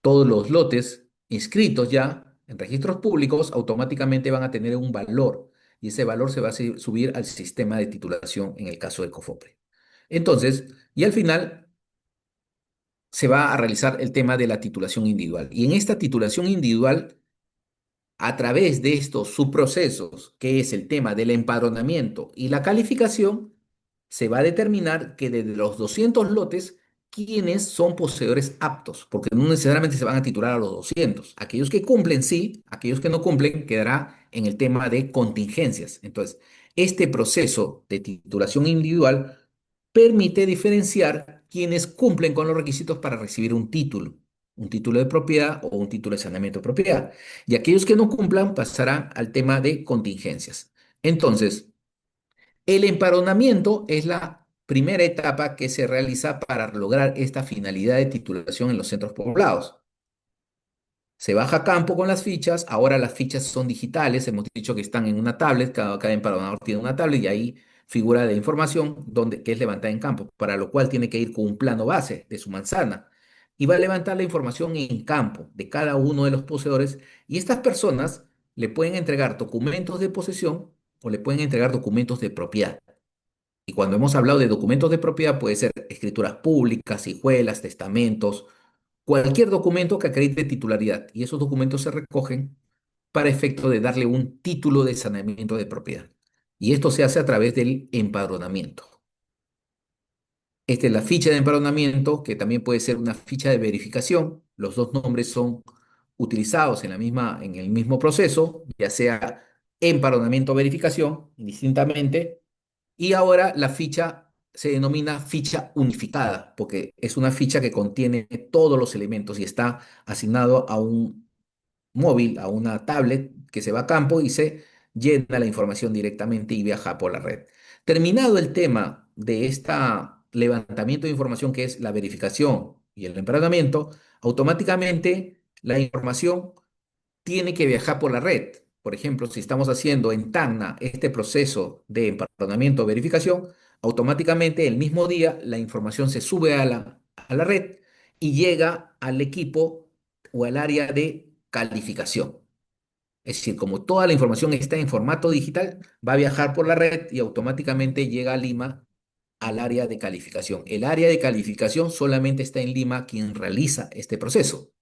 Todos los lotes inscritos ya en registros públicos automáticamente van a tener un valor y ese valor se va a subir al sistema de titulación en el caso del COFOPRE. Entonces, y al final se va a realizar el tema de la titulación individual. Y en esta titulación individual, a través de estos subprocesos, que es el tema del empadronamiento y la calificación, se va a determinar que de los 200 lotes, quiénes son poseedores aptos, porque no necesariamente se van a titular a los 200. Aquellos que cumplen, sí; aquellos que no cumplen, quedará en el tema de contingencias. Entonces, este proceso de titulación individual permite diferenciar quienes cumplen con los requisitos para recibir un título de propiedad o un título de saneamiento de propiedad. Y aquellos que no cumplan pasarán al tema de contingencias. Entonces, el empadronamiento es la primera etapa que se realiza para lograr esta finalidad de titulación en los centros poblados. Se baja a campo con las fichas. Ahora las fichas son digitales. Hemos dicho que están en una tablet. Cada empadronador tiene una tablet y ahí figura la información que es levantada en campo, para lo cual tiene que ir con un plano base de su manzana y va a levantar la información en campo de cada uno de los poseedores, y estas personas le pueden entregar documentos de posesión o le pueden entregar documentos de propiedad. Y cuando hemos hablado de documentos de propiedad, puede ser escrituras públicas, hijuelas, testamentos, cualquier documento que acredite titularidad. Y esos documentos se recogen para efecto de darle un título de saneamiento de propiedad. Y esto se hace a través del empadronamiento. Esta es la ficha de empadronamiento, que también puede ser una ficha de verificación. Los dos nombres son utilizados en el mismo proceso, ya sea empadronamiento o verificación, indistintamente. Y ahora la ficha se denomina ficha unificada, porque es una ficha que contiene todos los elementos y está asignado a un móvil, a una tablet que se va a campo y se llena la información directamente y viaja por la red. Terminado el tema de este levantamiento de información, que es la verificación y el empadronamiento, automáticamente la información tiene que viajar por la red. Por ejemplo, si estamos haciendo en Tacna este proceso de empadronamiento o verificación, automáticamente el mismo día la información se sube a la red y llega al equipo o al área de calificación. Es decir, como toda la información está en formato digital, va a viajar por la red y automáticamente llega a Lima al área de calificación. El área de calificación solamente está en Lima quien realiza este proceso.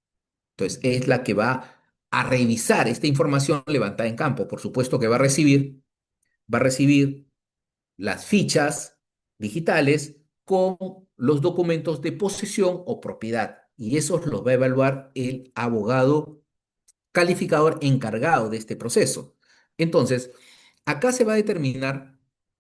Entonces, es la que va a revisar esta información levantada en campo. Por supuesto que va a recibir las fichas digitales con los documentos de posesión o propiedad. Y esos los va a evaluar el abogado calificador encargado de este proceso. Entonces, acá se va a determinar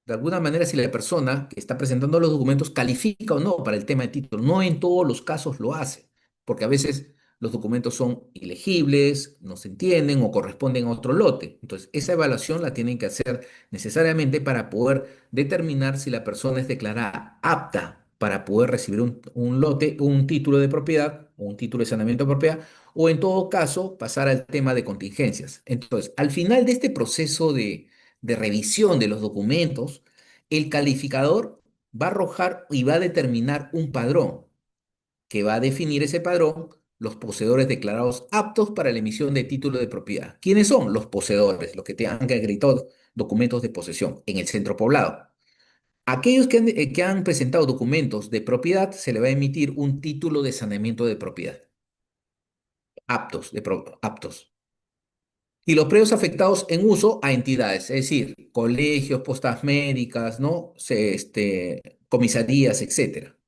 de alguna manera, si la persona que está presentando los documentos califica o no para el tema de título. No en todos los casos lo hace, porque a veces los documentos son ilegibles, no se entienden o corresponden a otro lote. Entonces, esa evaluación la tienen que hacer necesariamente para poder determinar si la persona es declarada apta para poder recibir un lote, un título de propiedad o un título de saneamiento de propiedad, o en todo caso pasar al tema de contingencias. Entonces, al final de este proceso de revisión de los documentos, el calificador va a arrojar y va a determinar un padrón que va a definir ese padrón los poseedores declarados aptos para la emisión de título de propiedad. ¿Quiénes son los poseedores? Los que tengan acreditado documentos de posesión en el centro poblado. Aquellos que han presentado documentos de propiedad, se le va a emitir un título de saneamiento de propiedad. Aptos. Y los predios afectados en uso a entidades, es decir, colegios, postas médicas, ¿no? Comisarías, etcétera.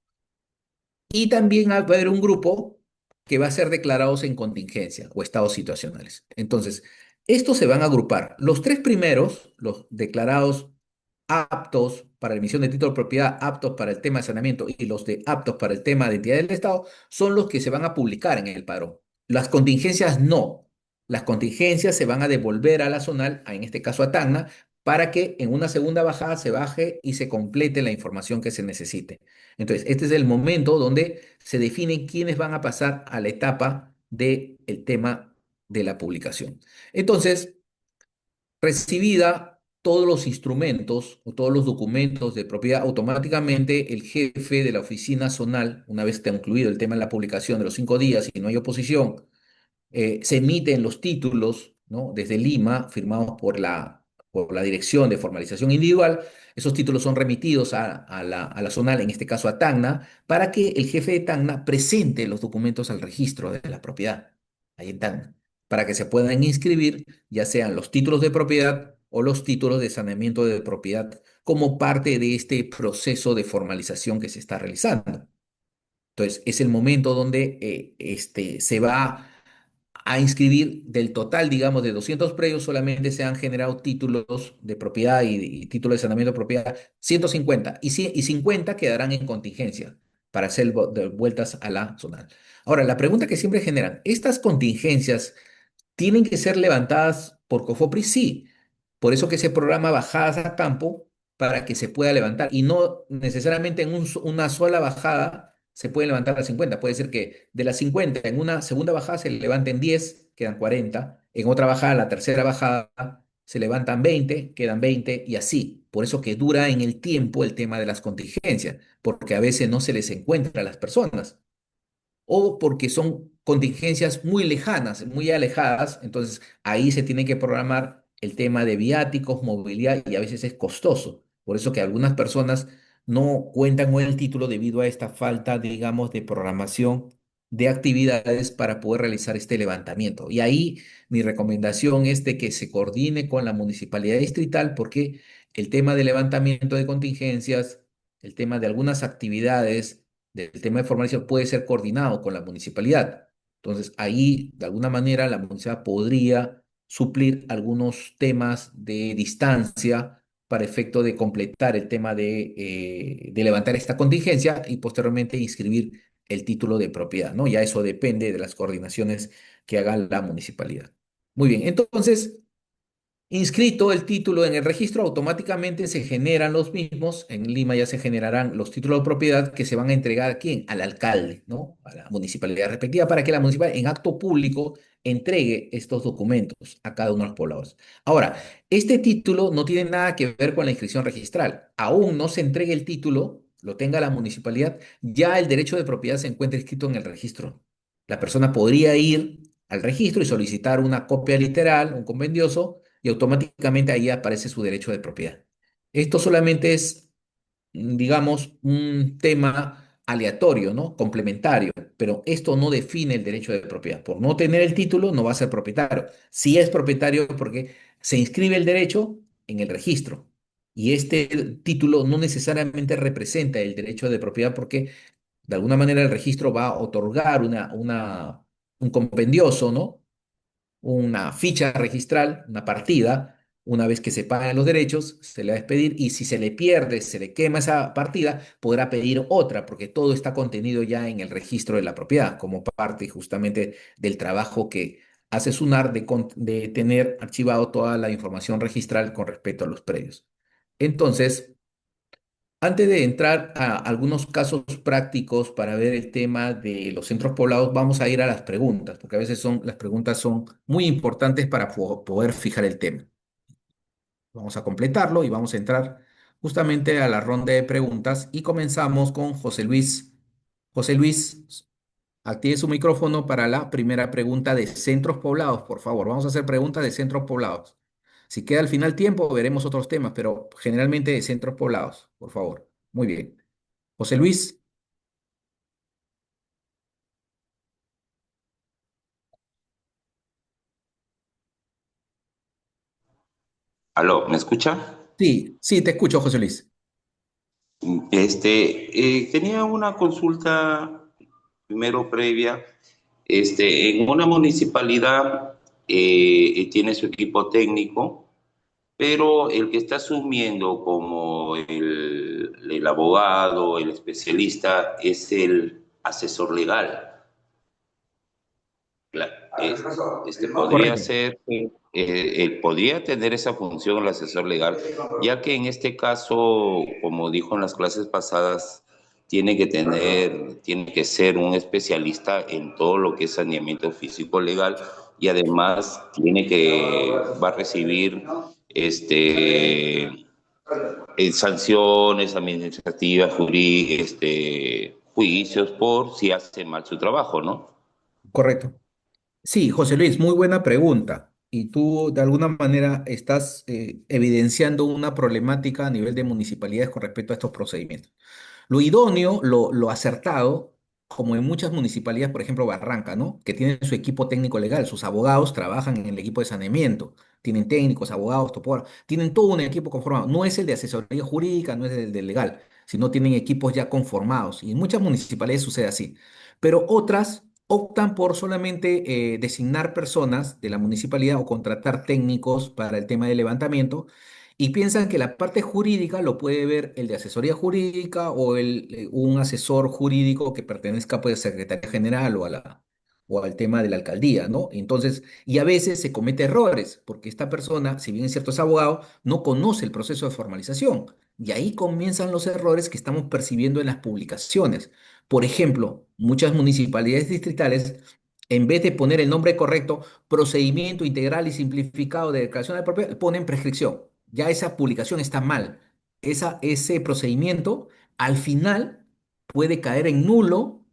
Y también va a haber un grupo que va a ser declarados en contingencia o estados situacionales. Entonces, estos se van a agrupar. Los tres primeros, los declarados aptos para la emisión de título de propiedad, aptos para el tema de saneamiento y los de aptos para el tema de entidad del Estado, son los que se van a publicar en el padrón. Las contingencias no. Las contingencias se van a devolver a la zonal, en este caso a Tacna, para que en una segunda bajada se baje y se complete la información que se necesite. Entonces, este es el momento donde se definen quiénes van a pasar a la etapa del tema de la publicación. Entonces, recibida todos los instrumentos o todos los documentos de propiedad, automáticamente el jefe de la oficina zonal, una vez concluido el tema de la publicación de los 5 días y no hay oposición, se emiten los títulos, ¿no? Desde Lima, firmados por la Dirección de Formalización Individual. Esos títulos son remitidos a la zonal, en este caso a Tacna, para que el jefe de Tacna presente los documentos al registro de la propiedad, ahí en Tacna, para que se puedan inscribir ya sean los títulos de propiedad o los títulos de saneamiento de propiedad como parte de este proceso de formalización que se está realizando. Entonces, es el momento donde se va a inscribir del total, digamos, de 200 predios, solamente se han generado títulos de propiedad y títulos de saneamiento de propiedad, 150, y 50 quedarán en contingencia para hacer vueltas a la zonal. Ahora, la pregunta que siempre generan, ¿estas contingencias tienen que ser levantadas por COFOPRI? Sí. Por eso que se programa bajadas a campo para que se pueda levantar. Y no necesariamente en una sola bajada se puede levantar a 50. Puede ser que de las 50 en una segunda bajada se levanten 10, quedan 40. En otra bajada, la tercera bajada, se levantan 20, quedan 20 y así. Por eso que dura en el tiempo el tema de las contingencias, porque a veces no se les encuentra a las personas o porque son contingencias muy lejanas, muy alejadas, entonces ahí se tiene que programar el tema de viáticos, movilidad y a veces es costoso. Por eso que algunas personas no cuentan con el título debido a esta falta, digamos, de programación de actividades para poder realizar este levantamiento. Y ahí mi recomendación es de que se coordine con la municipalidad distrital porque el tema de levantamiento de contingencias, el tema de algunas actividades del tema de formalización puede ser coordinado con la municipalidad. Entonces, ahí, de alguna manera, la municipalidad podría suplir algunos temas de distancia para efecto de completar el tema de levantar esta contingencia y posteriormente inscribir el título de propiedad, ¿no? Ya eso depende de las coordinaciones que haga la municipalidad. Muy bien, entonces, inscrito el título en el registro, automáticamente se generan los mismos. En Lima ya se generarán los títulos de propiedad que se van a entregar ¿a quién? Al alcalde, ¿no? A la municipalidad respectiva para que la municipalidad en acto público entregue estos documentos a cada uno de los pobladores. Ahora, este título no tiene nada que ver con la inscripción registral. Aún no se entregue el título, lo tenga la municipalidad, ya el derecho de propiedad se encuentra inscrito en el registro. La persona podría ir al registro y solicitar una copia literal, un convendioso y automáticamente ahí aparece su derecho de propiedad. Esto solamente es, digamos, un tema aleatorio, ¿no? Complementario, pero esto no define el derecho de propiedad. Por no tener el título, no va a ser propietario. Sí es propietario porque se inscribe el derecho en el registro. Y este título no necesariamente representa el derecho de propiedad porque de alguna manera el registro va a otorgar un compendioso, ¿no? Una ficha registral, una partida, Una vez que se pagan los derechos, se le va a despedir y si se le pierde, se le quema esa partida, podrá pedir otra, porque todo está contenido ya en el registro de la propiedad, como parte justamente del trabajo que hace SUNAR de tener archivado toda la información registral con respecto a los predios. Entonces, antes de entrar a algunos casos prácticos para ver el tema de los centros poblados, vamos a ir a las preguntas, porque a veces las preguntas son muy importantes para poder fijar el tema. Vamos a completarlo y vamos a entrar justamente a la ronda de preguntas y comenzamos con José Luis. José Luis, active su micrófono para la primera pregunta de centros poblados, por favor. Vamos a hacer preguntas de centros poblados. Si queda al final tiempo, veremos otros temas, pero generalmente de centros poblados, por favor. Muy bien. José Luis, Aló, ¿me escucha? sí, sí, te escucho, José Luis. Tenía una consulta primero previa. En una municipalidad tiene su equipo técnico, pero el que está asumiendo como el abogado, el especialista, es el asesor legal. Podría Correcto. ser, él podría tener esa función el asesor legal, ya que en este caso, como dijo en las clases pasadas, tiene que ser un especialista en todo lo que es saneamiento físico legal y además va a recibir este, sanciones administrativas, juicios por si hace mal su trabajo, ¿no? Correcto. Sí, José Luis, muy buena pregunta. Y tú de alguna manera estás evidenciando una problemática a nivel de municipalidades con respecto a estos procedimientos. Lo idóneo, lo acertado, como en muchas municipalidades, por ejemplo Barranca, ¿no? Que tienen su equipo técnico legal, sus abogados trabajan en el equipo de saneamiento, tienen técnicos, abogados, topógrafos, tienen todo un equipo conformado. No es el de asesoría jurídica, no es el de legal, sino tienen equipos ya conformados. Y en muchas municipalidades sucede así. Pero otras optan por solamente designar personas de la municipalidad o contratar técnicos para el tema de levantamiento y piensan que la parte jurídica lo puede ver el de asesoría jurídica o un asesor jurídico que pertenezca pues, a Secretaría General o al tema de la alcaldía, ¿no? Entonces, y a veces se comete errores, porque esta persona, si bien es cierto es abogado, no conoce el proceso de formalización. Y ahí comienzan los errores que estamos percibiendo en las publicaciones. Por ejemplo, muchas municipalidades distritales, en vez de poner el nombre correcto, procedimiento integral y simplificado de declaración de propiedad, ponen prescripción. Ya esa publicación está mal. Ese procedimiento al final puede caer en nulo,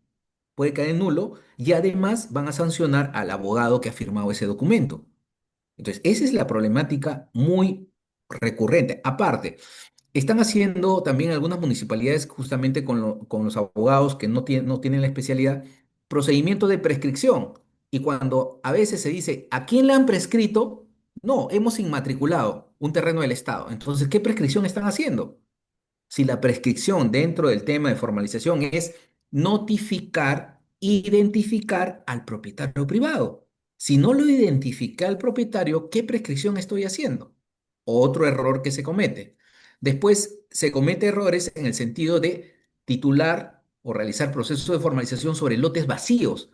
puede caer en nulo y además van a sancionar al abogado que ha firmado ese documento. Entonces, esa es la problemática muy recurrente. Aparte, están haciendo también algunas municipalidades justamente con los abogados que no tienen la especialidad, procedimiento de prescripción. Y cuando a veces se dice, ¿a quién le han prescrito? No, hemos inmatriculado un terreno del Estado. Entonces, ¿qué prescripción están haciendo? Si la prescripción dentro del tema de formalización es notificar, identificar al propietario privado. Si no lo identifica al propietario, ¿qué prescripción estoy haciendo? Otro error que se comete. Después se comete errores en el sentido de titular o realizar procesos de formalización sobre lotes vacíos.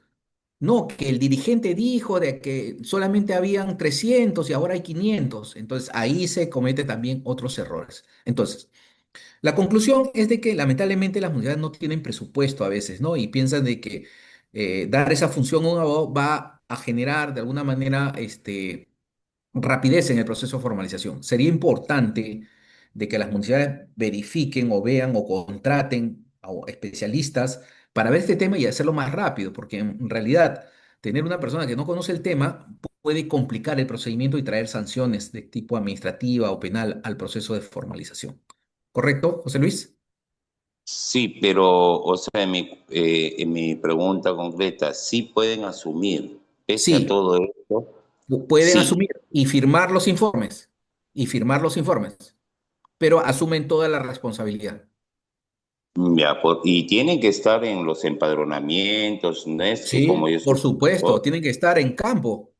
No, que el dirigente dijo de que solamente habían 300 y ahora hay 500. Entonces ahí se comete también otros errores. Entonces, la conclusión es de que lamentablemente las municipalidades no tienen presupuesto a veces, ¿no? Y piensan de que dar esa función a un abogado va a generar de alguna manera rapidez en el proceso de formalización. Sería importante de que las municipalidades verifiquen o vean o contraten a especialistas para ver este tema y hacerlo más rápido, porque en realidad tener una persona que no conoce el tema puede complicar el procedimiento y traer sanciones de tipo administrativa o penal al proceso de formalización. ¿Correcto, José Luis? Sí, pero, o sea, en mi pregunta concreta, sí pueden asumir, pese a Sí, todo esto, pueden sí, asumir y firmar los informes, y firmar los informes, pero asumen toda la responsabilidad. ya, y tienen que estar en los empadronamientos, no es que como Sí, yo por soy supuesto, profesor, tienen que estar en campo.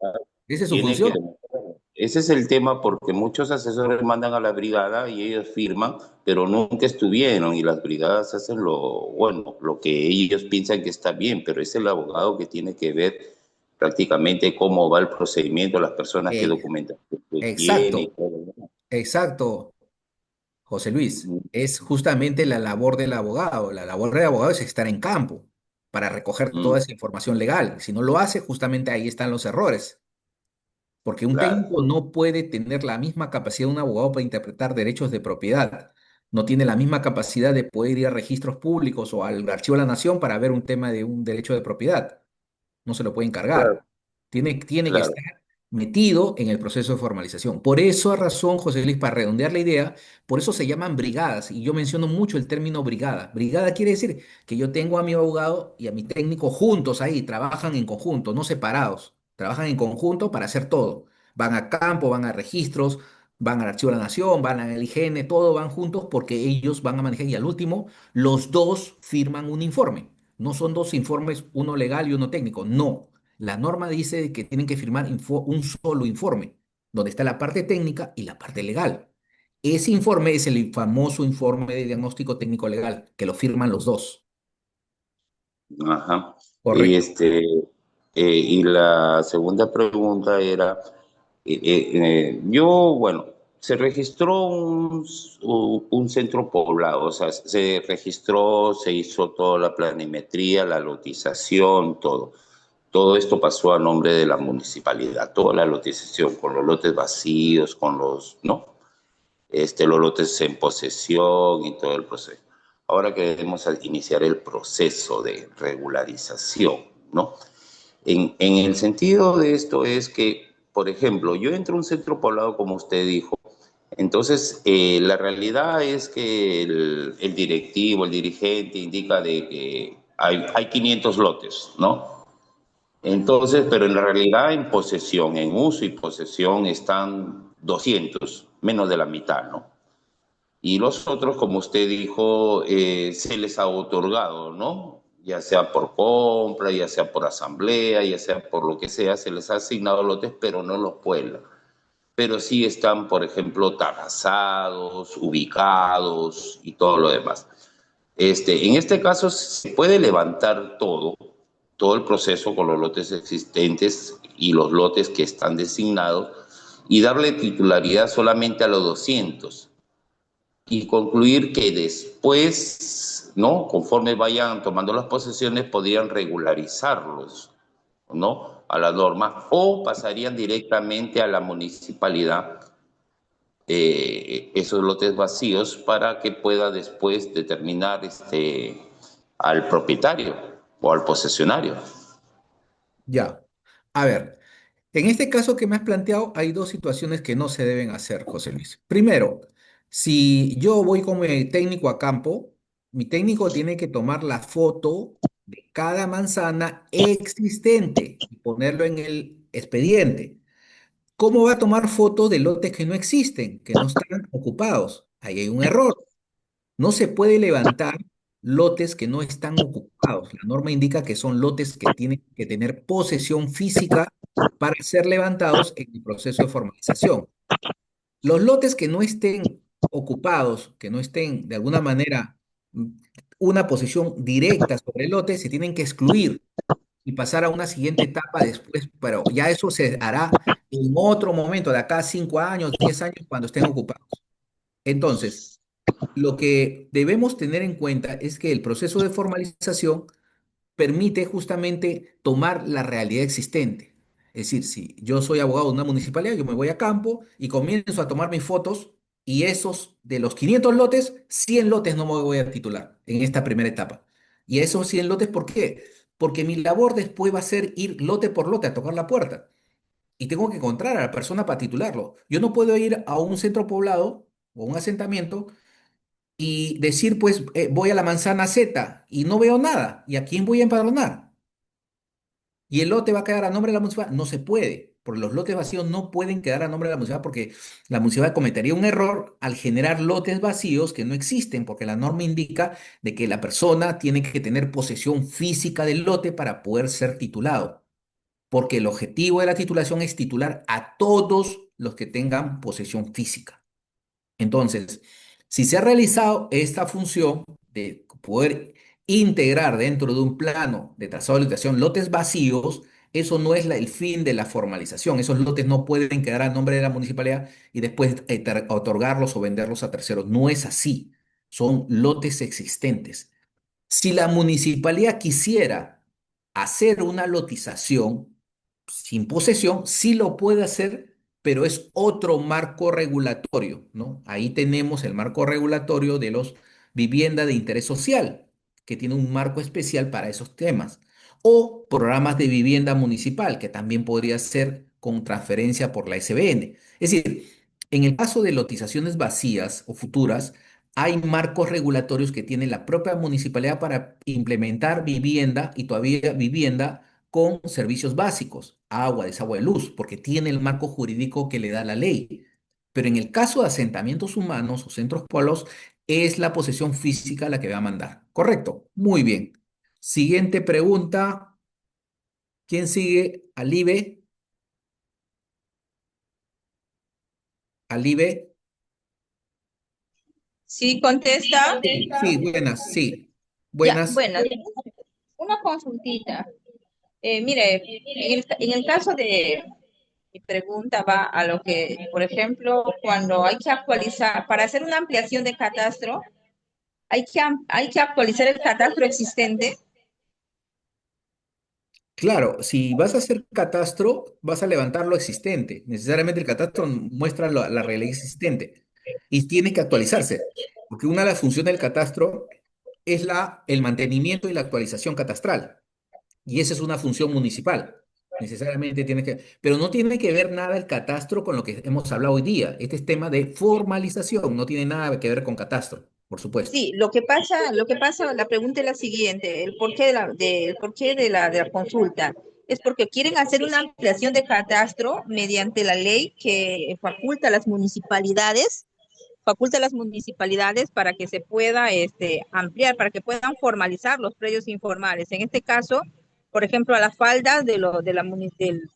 Esa es su tienen que función. demostrar. ese es el tema porque muchos asesores mandan a la brigada y ellos firman, pero nunca estuvieron y las brigadas hacen lo, bueno, lo que ellos piensan que está bien, pero es el abogado que tiene que ver prácticamente cómo va el procedimiento, las personas que Eh, documentan que tiene y exacto, todo. exacto, José Luis. Es justamente la labor del abogado. La labor del abogado es estar en campo para recoger toda Mm, esa información legal. Si no lo hace, justamente ahí están los errores. Porque un claro, técnico no puede tener la misma capacidad de un abogado para interpretar derechos de propiedad. No tiene la misma capacidad de poder ir a registros públicos o al Archivo de la Nación para ver un tema de un derecho de propiedad. No se lo puede claro, encargar. Tiene que claro. estar metido en el proceso de formalización. Por eso, a razón, José Luis, para redondear la idea, por eso se llaman brigadas. Y yo menciono mucho el término brigada. Brigada quiere decir que yo tengo a mi abogado y a mi técnico juntos ahí, trabajan en conjunto, no separados. Trabajan en conjunto para hacer todo. Van a campo, van a registros, van al Archivo de la Nación, van al IGN, todo van juntos porque ellos van a manejar y al último, los dos firman un informe. No son dos informes, uno legal y uno técnico. No. La norma dice que tienen que firmar un solo informe, donde está la parte técnica y la parte legal. Ese informe es el famoso informe de diagnóstico técnico legal, que lo firman los dos. Ajá. Y Correcto. y la segunda pregunta era, yo, bueno, se registró un centro poblado, o sea, se registró, se hizo toda la planimetría, la lotización, todo. Todo esto pasó a nombre de la municipalidad, toda la lotización, con los lotes vacíos, con los, ¿no? Los lotes en posesión y todo el proceso. Ahora queremos iniciar el proceso de regularización, ¿no? En el sentido de esto es que, por ejemplo, yo entro a un centro poblado, como usted dijo, entonces la realidad es que el directivo, el dirigente indica de que hay 500 lotes, ¿no? Entonces, pero en la realidad en posesión, en uso y posesión están 200, menos de la mitad, ¿no? Y los otros, como usted dijo, se les ha otorgado, ¿no? Ya sea por compra, ya sea por asamblea, ya sea por lo que sea, se les ha asignado lotes, pero no los pueblos. Pero sí están, por ejemplo, tasados, ubicados y todo lo demás. En este caso se puede levantar todo el proceso con los lotes existentes y los lotes que están designados y darle titularidad solamente a los 200 y concluir que después, ¿no? Conforme vayan tomando las posesiones, podrían regularizarlos, ¿no? A la norma o pasarían directamente a la municipalidad esos lotes vacíos para que pueda después determinar al propietario o al posesionario. Ya. A ver, en este caso que me has planteado, hay dos situaciones que no se deben hacer, José Luis. Primero, si yo voy como técnico a campo, mi técnico tiene que tomar la foto de cada manzana existente y ponerlo en el expediente. ¿Cómo va a tomar foto de lotes que no existen, que no están ocupados? Ahí hay un error. No se puede levantar lotes que no están ocupados. La norma indica que son lotes que tienen que tener posesión física para ser levantados en el proceso de formalización. Los lotes que no estén ocupados, que no estén de alguna manera mm, una posición directa sobre el lote, se tienen que excluir y pasar a una siguiente etapa después, pero ya eso se hará en otro momento, de acá a 5 años, 10 años, cuando estén ocupados. Entonces, lo que debemos tener en cuenta es que el proceso de formalización permite justamente tomar la realidad existente. Es decir, si yo soy abogado de una municipalidad, yo me voy a campo y comienzo a tomar mis fotos y esos de los 500 lotes, 100 lotes no me voy a titular en esta primera etapa. Y esos 100 lotes, ¿por qué? Porque mi labor después va a ser ir lote por lote a tocar la puerta y tengo que encontrar a la persona para titularlo. Yo no puedo ir a un centro poblado o un asentamiento y decir, pues, voy a la manzana Z y no veo nada. ¿Y a quién voy a empadronar? Y el lote va a quedar a nombre de la municipalidad. No se puede, porque los lotes vacíos no pueden quedar a nombre de la municipalidad porque la municipalidad cometería un error al generar lotes vacíos que no existen, porque la norma indica de que la persona tiene que tener posesión física del lote para poder ser titulado, porque el objetivo de la titulación es titular a todos los que tengan posesión física. Entonces, si se ha realizado esta función de poder integrar dentro de un plano de trazado de lotación lotes vacíos, eso no es el fin de la formalización. Esos lotes no pueden quedar a nombre de la municipalidad y después otorgarlos o venderlos a terceros. No es así. Son lotes existentes. Si la municipalidad quisiera hacer una lotización sin posesión, sí lo puede hacer, pero es otro marco regulatorio, ¿no? Ahí tenemos el marco regulatorio de los viviendas de interés social, que tiene un marco especial para esos temas, o programas de vivienda municipal, que también podría ser con transferencia por la SBN. Es decir, en el caso de lotizaciones vacías o futuras, hay marcos regulatorios que tiene la propia municipalidad para implementar vivienda y todavía vivienda con servicios básicos, agua, desagüe, luz, porque tiene el marco jurídico que le da la ley. Pero en el caso de asentamientos humanos o centros poblados, es la posesión física la que va a mandar. ¿Correcto? Muy bien. Siguiente pregunta. ¿Quién sigue? Alibe. Alibe. Sí, contesta. Sí, sí, buenas, sí. Ya, Buenas. bueno, una consultita. Mire, en el caso de mi pregunta va a lo que, por ejemplo, cuando hay que actualizar, para hacer una ampliación de catastro, hay que actualizar el catastro existente. Claro, si vas a hacer catastro, vas a levantar lo existente. Necesariamente el catastro muestra la realidad existente y tiene que actualizarse, porque una de las funciones del catastro es el mantenimiento y la actualización catastral, y esa es una función municipal. Necesariamente tiene que, pero no tiene que ver nada el catastro con lo que hemos hablado hoy día. Este es tema de formalización, no tiene nada que ver con catastro, por supuesto. Sí, lo que pasa, la pregunta es la siguiente, el porqué el porqué de la consulta. Es porque quieren hacer una ampliación de catastro mediante la ley que faculta a las municipalidades para que se pueda ampliar, para que puedan formalizar los predios informales. En este caso, por ejemplo, a las faldas del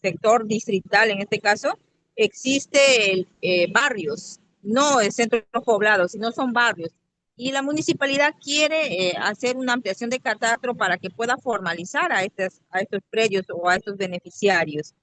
sector distrital, en este caso, existe barrios, no centros poblados, sino son barrios. Y la municipalidad quiere hacer una ampliación de catastro para que pueda formalizar a estos predios o a estos beneficiarios.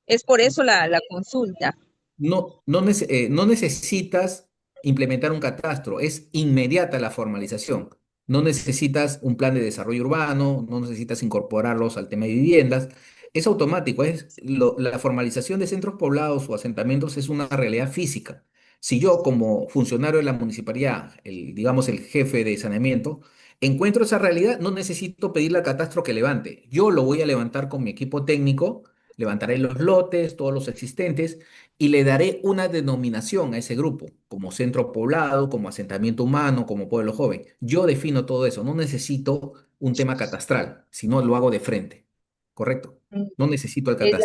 Es por eso la consulta. No necesitas implementar un catastro, es inmediata la formalización. No necesitas un plan de desarrollo urbano, no necesitas incorporarlos al tema de viviendas. Es automático, la formalización de centros poblados o asentamientos es una realidad física. Si yo, como funcionario de la municipalidad, digamos el jefe de saneamiento, encuentro esa realidad, no necesito pedirle al catastro que levante. Yo lo voy a levantar con mi equipo técnico, levantaré los lotes, todos los existentes y le daré una denominación a ese grupo, como centro poblado, como asentamiento humano, como pueblo joven. Yo defino todo eso, no necesito un tema catastral, sino lo hago de frente, ¿correcto? No necesito el catastro.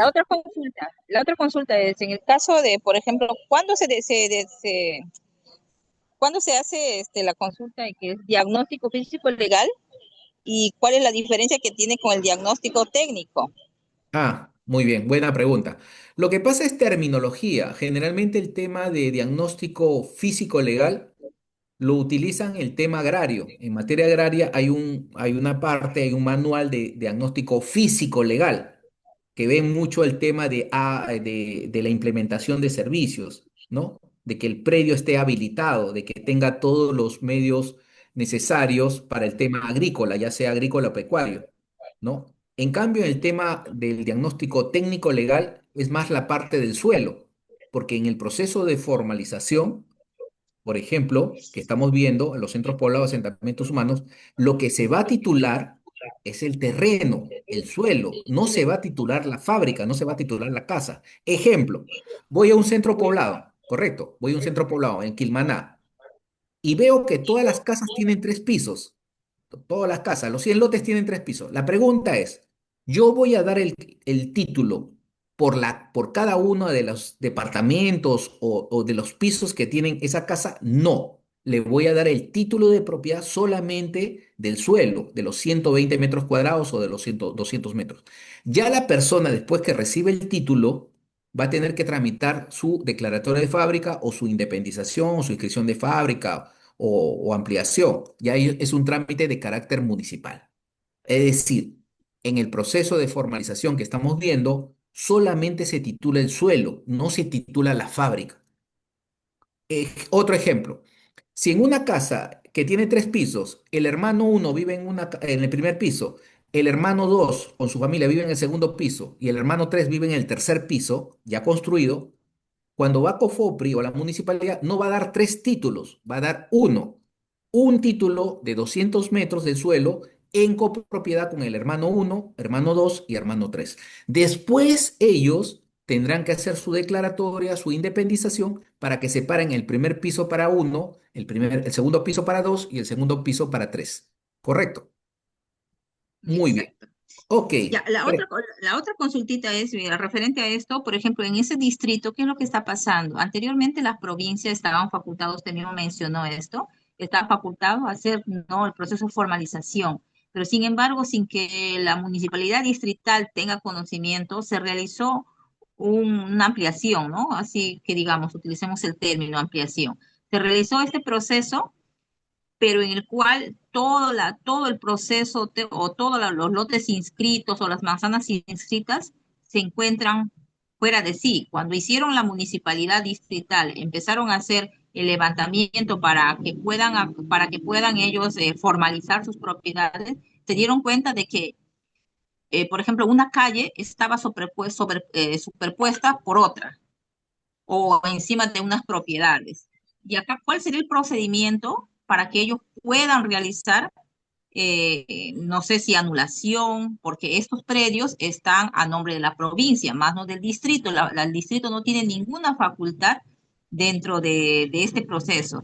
La otra consulta es, en el caso de, por ejemplo, ¿cuándo se hace la consulta de que es diagnóstico físico legal y cuál es la diferencia que tiene con el diagnóstico técnico? Ah, muy bien, buena pregunta. Lo que pasa es terminología. Generalmente el tema de diagnóstico físico legal lo utilizan el tema agrario. En materia agraria hay una parte, hay un manual de diagnóstico físico legal que ve mucho el tema de la implementación de servicios, ¿no? De que el predio esté habilitado, de que tenga todos los medios necesarios para el tema agrícola, ya sea agrícola o pecuario, ¿no? En cambio, el tema del diagnóstico técnico legal es más la parte del suelo, porque en el proceso de formalización, por ejemplo, que estamos viendo en los centros poblados de asentamientos humanos, lo que se va a titular es el terreno, el suelo, no se va a titular la fábrica, no se va a titular la casa. Ejemplo, voy a un centro poblado, correcto, voy a un centro poblado en Quilmaná y veo que todas las casas tienen tres pisos. Todas las casas, los 100 lotes tienen tres pisos. La pregunta es, ¿yo voy a dar el título por cada uno de los departamentos o de los pisos que tienen esa casa? No. Le voy a dar el título de propiedad solamente del suelo, de los 120 metros cuadrados o de los 100 200 metros. Ya la persona, después que recibe el título, va a tener que tramitar su declaratoria de fábrica o su independización o su inscripción de fábrica o ampliación. Ya ahí es un trámite de carácter municipal. Es decir, en el proceso de formalización que estamos viendo, solamente se titula el suelo, no se titula la fábrica. Otro ejemplo, si en una casa que tiene 3 pisos, el hermano uno vive en el primer piso, el hermano 2 con su familia vive en el segundo piso y el hermano 3 vive en el tercer piso, ya construido, cuando va COFOPRI o la municipalidad, no va a dar 3 títulos, va a dar uno. Un título de 200 metros de suelo en copropiedad con el hermano uno, hermano 2 y hermano 3. Después ellos tendrán que hacer su declaratoria, su independización, para que separen el primer piso para uno, el segundo piso para dos y el segundo piso para tres. ¿Correcto? Muy bien. Exacto. Ok. Ya, Pre- la otra consultita es, mira, referente a esto, por ejemplo, en ese distrito, ¿qué es lo que está pasando? Anteriormente las provincias estaban facultados, usted mismo mencionó esto, estaban facultados a hacer, ¿no?, el proceso de formalización, pero sin embargo, sin que la municipalidad distrital tenga conocimiento, se realizó una ampliación, ¿no? Así que digamos, utilicemos el término ampliación. Se realizó este proceso pero en el cual todo el proceso o todos los lotes inscritos o las manzanas inscritas se encuentran fuera de sí. Cuando hicieron la municipalidad distrital, empezaron a hacer el levantamiento para que puedan ellos formalizar sus propiedades, se dieron cuenta de que, por ejemplo, una calle estaba superpuesta por otra o encima de unas propiedades. Y acá, ¿cuál sería el procedimiento para que ellos puedan realizar, no sé si anulación, porque estos predios están a nombre de la provincia, más no del distrito? El distrito no tiene ninguna facultad dentro de este proceso.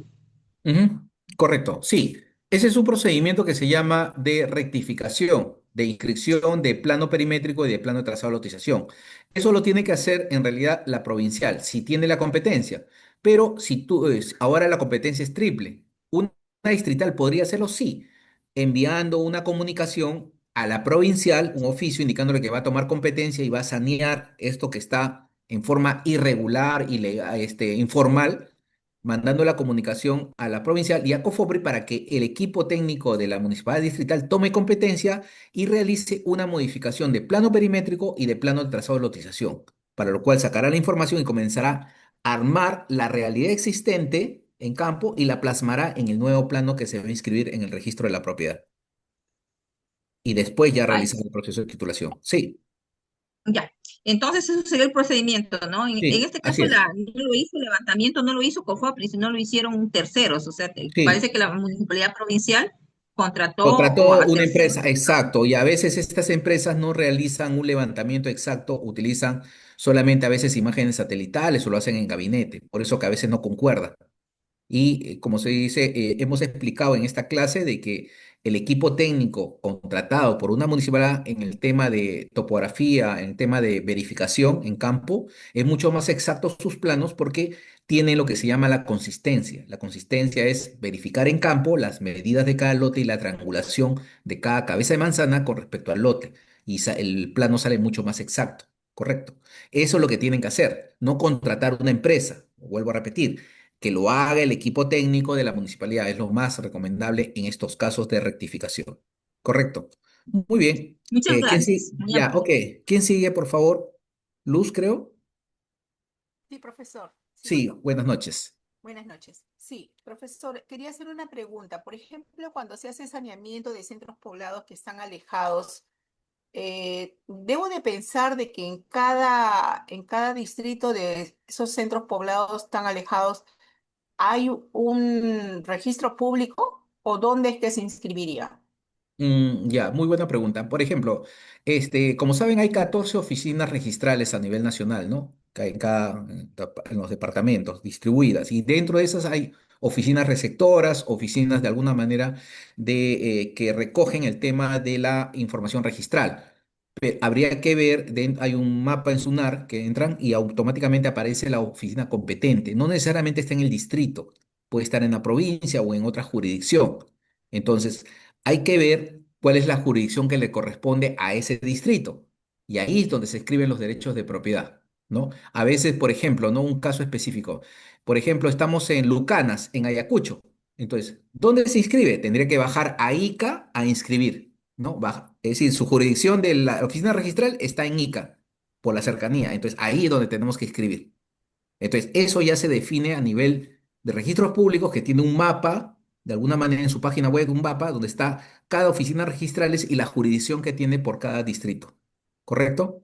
Ujú, correcto, sí. Ese es un procedimiento que se llama de rectificación, de inscripción de plano perimétrico y de plano de trazado de lotización. Eso lo tiene que hacer en realidad la provincial, si tiene la competencia. Pero si ahora la competencia es triple. Una distrital podría hacerlo, sí, enviando una comunicación a la provincial, un oficio indicándole que va a tomar competencia y va a sanear esto que está en forma irregular, ilegal, informal, mandando la comunicación a la provincial y a COFOPRI para que el equipo técnico de la municipalidad distrital tome competencia y realice una modificación de plano perimétrico y de plano de trazado de lotización, para lo cual sacará la información y comenzará a armar la realidad existente en campo y la plasmará en el nuevo plano que se va a inscribir en el registro de la propiedad. Y después ya Ay, realizar el proceso de titulación. Sí, ya. Entonces, eso sería el procedimiento, ¿no? En sí, este así caso, es. no lo hizo el levantamiento, no lo hizo COFOPRI, sino lo hicieron terceros. O sea, Sí. parece que la municipalidad provincial contrató Contrató a una terceros. empresa, exacto, y a veces estas empresas no realizan un levantamiento exacto, utilizan solamente a veces imágenes satelitales o lo hacen en gabinete, por eso que a veces no concuerda. Y como se dice, hemos explicado en esta clase de que el equipo técnico contratado por una municipalidad en el tema de topografía, en el tema de verificación en campo, es mucho más exacto sus planos porque tiene lo que se llama la consistencia. La consistencia es verificar en campo las medidas de cada lote y la triangulación de cada cabeza de manzana con respecto al lote. Y el plano sale mucho más exacto, ¿correcto? Eso es lo que tienen que hacer, no contratar una empresa, vuelvo a repetir, que lo haga el equipo técnico de la municipalidad. Es lo más recomendable en estos casos de rectificación. Correcto. Muy bien. Muchas ¿Quién sigue? gracias. Muy Ya, amable. ok. ¿Quién sigue, por favor? Luz, creo. Sí, profesor. Sí, Sí, buenas noches. buenas noches. Sí, profesor, quería hacer una pregunta. Por ejemplo, cuando se hace saneamiento de centros poblados que están alejados, debo de pensar de que en cada distrito de esos centros poblados tan alejados hay un registro público o dónde es que se inscribiría. Ya, muy buena pregunta. Por ejemplo, como saben, hay 14 oficinas registrales a nivel nacional, ¿no? En los departamentos, distribuidas. Y dentro de esas hay oficinas receptoras, oficinas de alguna manera que recogen el tema de la información registral. Habría que ver, hay un mapa en Sunar que entran y automáticamente aparece la oficina competente. No necesariamente está en el distrito, puede estar en la provincia o en otra jurisdicción. Entonces, hay que ver cuál es la jurisdicción que le corresponde a ese distrito. Y ahí es donde se escriben los derechos de propiedad. ¿no? A veces, por ejemplo, ¿no? Un caso específico. Por ejemplo, estamos en Lucanas, en Ayacucho. Entonces, ¿dónde se inscribe? Tendría que bajar a Ica a inscribir, ¿no? Baja. Es decir, su jurisdicción de la oficina registral está en Ica, por la cercanía. Entonces, ahí es donde tenemos que inscribir. Entonces, eso ya se define a nivel de registros públicos que tiene un mapa, de alguna manera en su página web, un mapa donde está cada oficina registrales y la jurisdicción que tiene por cada distrito. ¿Correcto?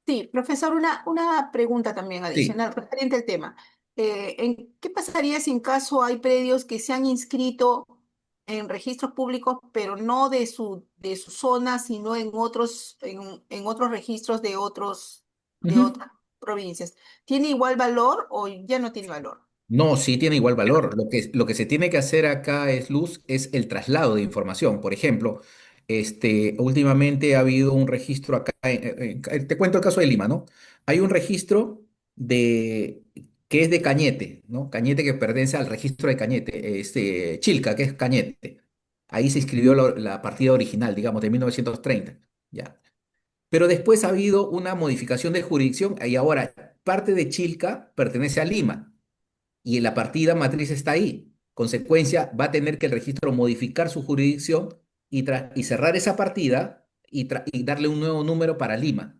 Sí, profesor, una pregunta también Sí. adicional referente al tema. ¿Qué pasaría si en caso hay predios que se han inscrito en registros públicos, pero no de su zona, sino en otros registros de Ujú. otras provincias? ¿Tiene igual valor o ya no tiene valor? No, sí tiene igual valor. Lo que se tiene que hacer acá es, Luz, es el traslado de información. Por ejemplo, últimamente ha habido un registro acá, te cuento el caso de Lima, ¿no? Hay un registro de, que es de Cañete, ¿no? Cañete que pertenece al registro de Cañete, Chilca, que es Cañete. Ahí se inscribió la partida original, digamos, de 1930, ya. Pero después ha habido una modificación de jurisdicción y ahora parte de Chilca pertenece a Lima y la partida matriz está ahí. Consecuencia, va a tener que el registro modificar su jurisdicción y cerrar esa partida y darle un nuevo número para Lima,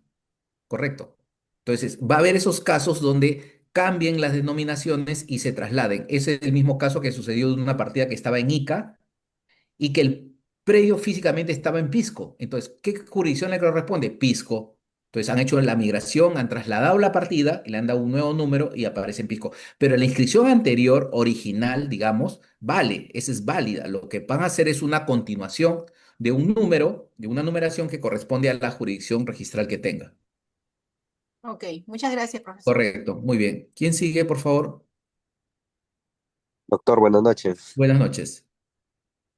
¿correcto? Entonces, va a haber esos casos donde cambien las denominaciones y se trasladen. Ese es el mismo caso que sucedió de una partida que estaba en Ica y que el predio físicamente estaba en Pisco. Entonces, ¿qué jurisdicción le corresponde? Pisco. Entonces han hecho la migración, han trasladado la partida y le han dado un nuevo número y aparece en Pisco. Pero la inscripción anterior, original, digamos, vale, esa es válida. Lo que van a hacer es una continuación de un número, de una numeración que corresponde a la jurisdicción registral que tenga. Ok, muchas gracias, profesor. Correcto, muy bien. ¿Quién sigue, por favor? Doctor, buenas noches. Buenas noches.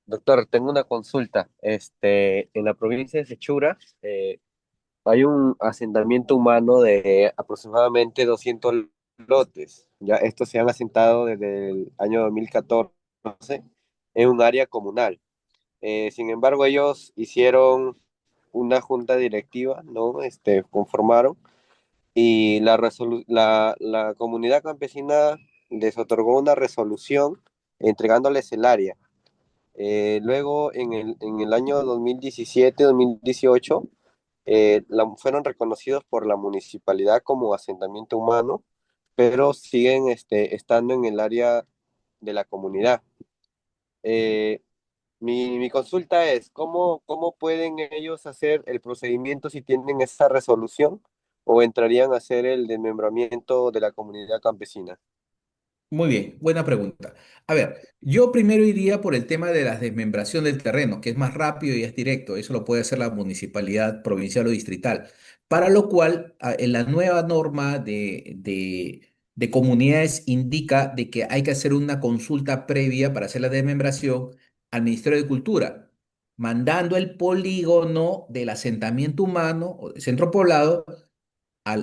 Doctor, tengo una consulta. En la provincia de Sechura hay un asentamiento humano de aproximadamente 200 lotes. Ya estos se han asentado desde el año 2014 en un área comunal. Sin embargo, ellos hicieron una junta directiva, ¿no? Conformaron y la comunidad campesina les otorgó una resolución entregándoles el área. Luego, en el año 2017-2018, fueron reconocidos por la municipalidad como asentamiento humano, pero siguen estando en el área de la comunidad. Eh, mi consulta es, ¿cómo pueden ellos hacer el procedimiento si tienen esa resolución o entrarían a hacer el desmembramiento de la comunidad campesina? Muy bien, buena pregunta. A ver, yo primero iría por el tema de la desmembración del terreno, que es más rápido y es directo. Eso lo puede hacer la municipalidad provincial o distrital. Para lo cual, en la nueva norma de comunidades indica de que hay que hacer una consulta previa para hacer la desmembración al Ministerio de Cultura, mandando el polígono del asentamiento humano o del centro poblado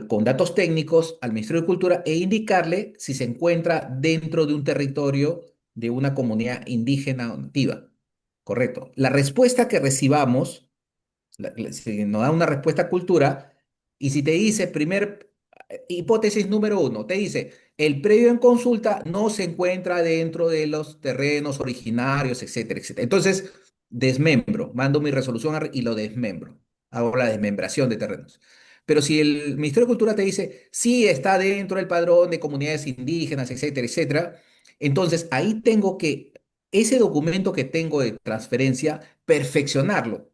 con datos técnicos al Ministerio de Cultura e indicarle si se encuentra dentro de un territorio de una comunidad indígena o nativa. Correcto. La respuesta que recibamos, si nos da una respuesta a cultura, y si te dice, hipótesis número uno, te dice, el predio en consulta no se encuentra dentro de los terrenos originarios, etcétera, etcétera. Entonces, desmembro, mando mi resolución y lo desmembro. Hago la desmembración de terrenos. Pero si el Ministerio de Cultura te dice, sí, está dentro del padrón de comunidades indígenas, etcétera, etcétera, entonces ahí tengo que, ese documento que tengo de transferencia, perfeccionarlo,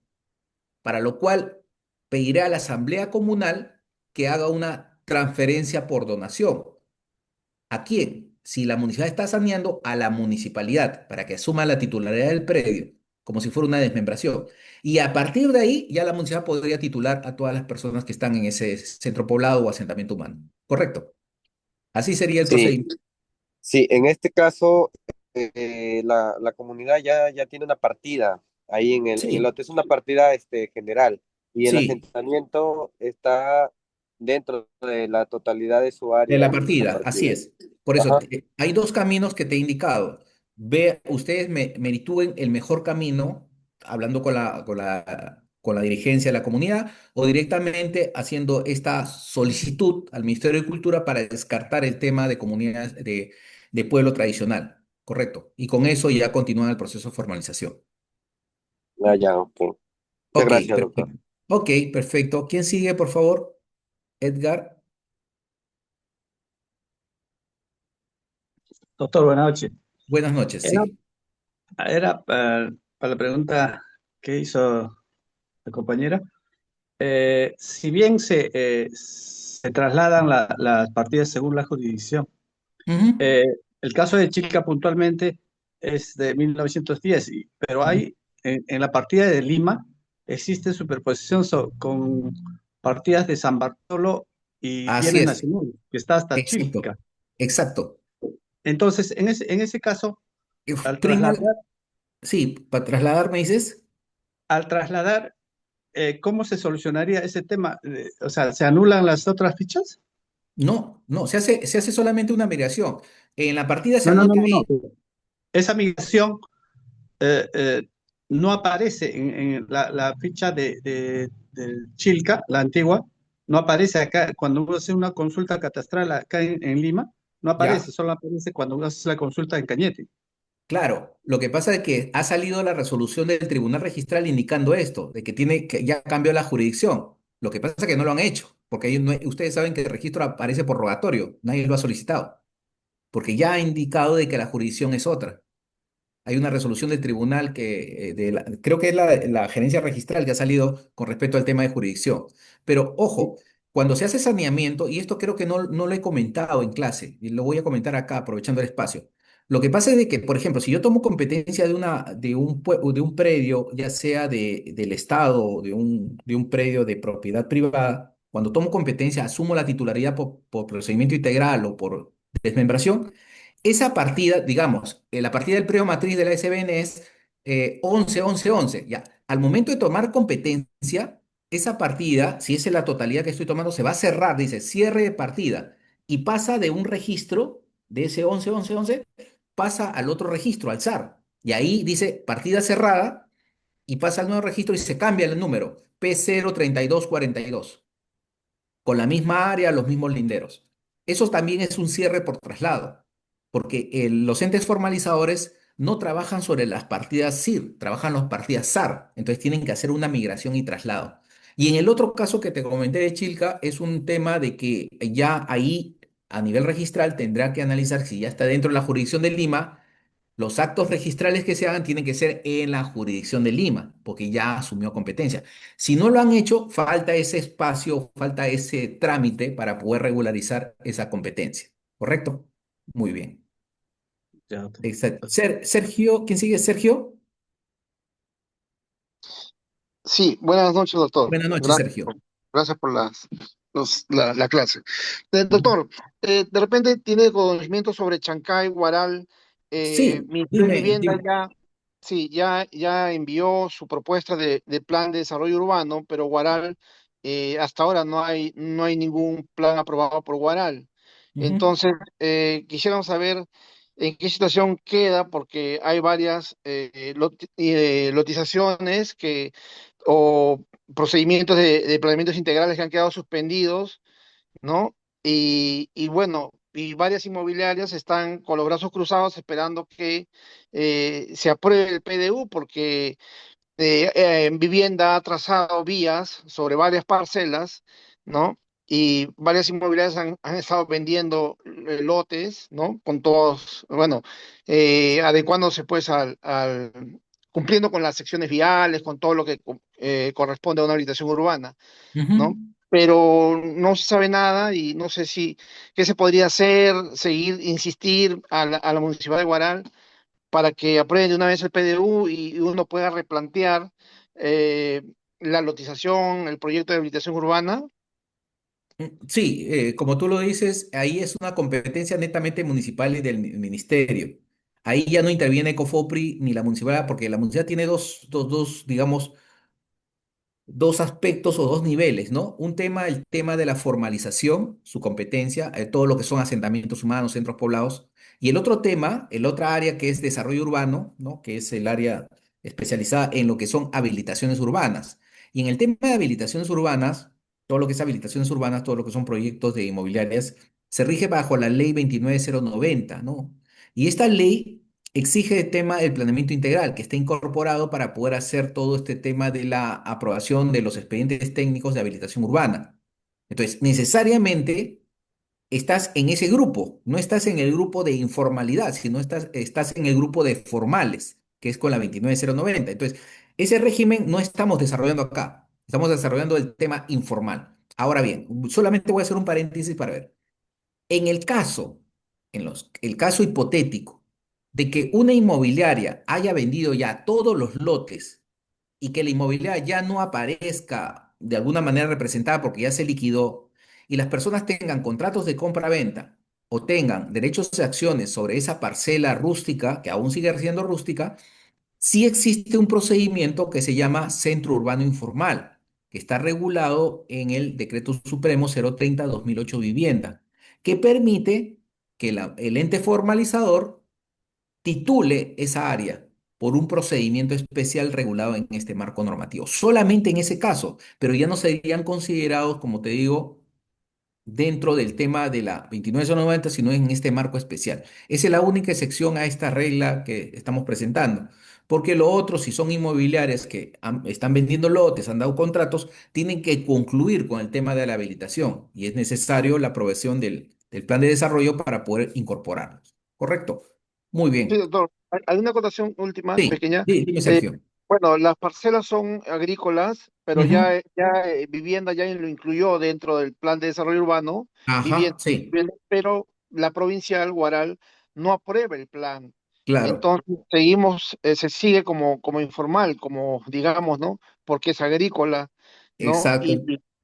para lo cual pediré a la Asamblea Comunal que haga una transferencia por donación. ¿A quién? Si la municipalidad está saneando, a la municipalidad, para que asuma la titularidad del predio, como si fuera una desmembración. Y a partir de ahí, ya la municipalidad podría titular a todas las personas que están en ese centro poblado o asentamiento humano. ¿Correcto? Así sería el Sí, procedimiento. sí, en este caso, la comunidad ya tiene una partida ahí en el Sí, lote, es una partida general y el sí, asentamiento está dentro de la totalidad de su de área la en esa partida, así partida. es. Por eso, Ajá. hay dos caminos que te he indicado. Ustedes meritúen el mejor camino, hablando con la con la dirigencia de la comunidad o directamente haciendo esta solicitud al Ministerio de Cultura para descartar el tema de comunidades de pueblo tradicional. Correcto. Y con eso ya continúa el proceso de formalización. Ah, ya, ok. Muchas Ok, gracias, doctor. perfecto. Ok, perfecto. ¿Quién sigue, por favor? Edgar. Doctor, buenas noches. Buenas noches, Era, sí. era para la pregunta que hizo la compañera. Si bien se trasladan las partidas según la jurisdicción, Ujú, eh, el caso de Chilca puntualmente es de 1910, pero ujú. hay en la partida de Lima existe superposición con partidas de San Bartolo y Así bienes es. nacionales, que está hasta Exacto. Chilca. Exacto. Entonces, en ese caso, al Prima, trasladar, sí, para trasladar, me dices. al trasladar ¿cómo se solucionaría ese tema? O sea, ¿se anulan las otras fichas? No, no, se hace solamente una migración. En la partida se No, no, no, anota no, ahí. no. Esa migración eh, eh, no aparece en la ficha del Chilca, la antigua, no aparece acá. Cuando uno hace una consulta catastral acá en Lima, no Ya, aparece, solo aparece cuando uno hace la consulta en Cañete. claro. Lo que pasa es que ha salido la resolución del Tribunal Registral indicando esto, de que ya cambió la jurisdicción. Lo que pasa es que no lo han hecho, porque ustedes saben que el registro aparece por rogatorio, nadie lo ha solicitado, porque ya ha indicado de que la jurisdicción es otra. Hay una resolución del tribunal creo que es la gerencia registral que ha salido con respecto al tema de jurisdicción. Pero ojo, cuando se hace saneamiento, y esto creo que no lo he comentado en clase, y lo voy a comentar acá aprovechando el espacio. Lo que pasa es de que, por ejemplo, si yo tomo competencia de un predio, ya sea del Estado o de un predio de propiedad privada, cuando tomo competencia, asumo la titularidad por procedimiento integral o por desmembración. Esa partida, digamos, la partida del predio matriz de la SBN es 11, 11, 11. Ya, al momento de tomar competencia, esa partida, si es la totalidad que estoy tomando, se va a cerrar, dice cierre de partida, y pasa de un registro de ese 11, 11, 11, pasa al otro registro, al SAR. Y ahí dice partida cerrada, y pasa al nuevo registro y se cambia el número, P03242 con la misma área, los mismos linderos. Eso también es un cierre por traslado, porque los entes formalizadores no trabajan sobre las partidas SIR, trabajan las partidas SAR, entonces tienen que hacer una migración y traslado. Y en el otro caso que te comenté de Chilca, es un tema de que ya ahí a nivel registral tendrá que analizar si ya está dentro de la jurisdicción de Lima. Los actos registrales que se hagan tienen que ser en la jurisdicción de Lima, porque ya asumió competencia. Si no lo han hecho, falta ese espacio, falta ese trámite para poder regularizar esa competencia. ¿Correcto? Muy bien. Ya, ok. Exacto. Sergio, ¿quién sigue? Sergio. Sí, buenas noches, doctor. Buenas noches, Gracias, Sergio. gracias por la clase. Ujú. Doctor, de repente tiene conocimiento sobre Chancay, Guaral. Sí, Ministerio de dime, Vivienda dime. ya, sí, ya envió su propuesta de plan de desarrollo urbano, pero Guaral, hasta ahora no hay ningún plan aprobado por Guaral. Ujú. Entonces, quisiéramos saber en qué situación queda, porque hay varias lotizaciones o procedimientos de planeamientos integrales que han quedado suspendidos, ¿no? Y bueno, y varias inmobiliarias están con los brazos cruzados esperando que se apruebe el PDU, porque en vivienda ha trazado vías sobre varias parcelas, ¿no? Y varias inmobiliarias han estado vendiendo lotes, ¿no? Con todos, bueno, adecuándose pues cumpliendo con las secciones viales, con todo lo que corresponde a una habitación urbana, ¿no? Ujú. Pero no se sabe nada y no sé qué se podría hacer, seguir, insistir a la Municipalidad de Guaral para que aprueben de una vez el PDU y uno pueda replantear eh, la lotización, el proyecto de habilitación urbana. Sí, como tú lo dices, ahí es una competencia netamente municipal y del ministerio. Ahí ya no interviene Cofopri ni la municipalidad, porque la municipalidad tiene digamos, dos aspectos o dos niveles, ¿no? El tema de la formalización, su competencia, todo lo que son asentamientos humanos, centros poblados, y el otro tema, el otra área que es desarrollo urbano, ¿no? Que es el área especializada en lo que son habilitaciones urbanas. Y en el tema de habilitaciones urbanas, todo lo que es habilitaciones urbanas, todo lo que son proyectos de inmobiliarias, se rige bajo la ley 29090, ¿no? Y esta ley exige el tema del planeamiento integral, que está incorporado para poder hacer todo este tema de la aprobación de los expedientes técnicos de habilitación urbana. Entonces, necesariamente estás en ese grupo, no estás en el grupo de informalidad, sino estás en el grupo de formales, que es con la 29090. Entonces, ese régimen no estamos desarrollando acá, estamos desarrollando el tema informal. Ahora bien, solamente voy a hacer un paréntesis para ver. En el caso, el caso hipotético de que una inmobiliaria haya vendido ya todos los lotes y que la inmobiliaria ya no aparezca de alguna manera representada porque ya se liquidó y las personas tengan contratos de compra-venta o tengan derechos de acciones sobre esa parcela rústica, que aún sigue siendo rústica, sí existe un procedimiento que se llama Centro Urbano Informal, que está regulado en el Decreto Supremo 030-2008 Vivienda, que permite que el ente formalizador titule esa área por un procedimiento especial regulado en este marco normativo. Solamente en ese caso, pero ya no serían considerados, como te digo, dentro del tema de la 2990, sino en este marco especial. Esa es la única excepción a esta regla que estamos presentando. Porque lo otro, si son inmobiliarias que están vendiendo lotes, han dado contratos, tienen que concluir con el tema de la habilitación y es necesario la aprobación del plan de desarrollo para poder incorporarlos. ¿Correcto? Muy Sí, bien. doctor. Hay una acotación última, Sí, pequeña. dime, Eh, Sergio. bueno, las parcelas son agrícolas, pero Ujú. vivienda ya lo incluyó dentro del plan de desarrollo urbano, Ajá, vivienda, sí, pero la provincial, Guaral, no aprueba el plan. claro, Entonces, se sigue como informal, como digamos, ¿no? Porque es agrícola, ¿no? exacto.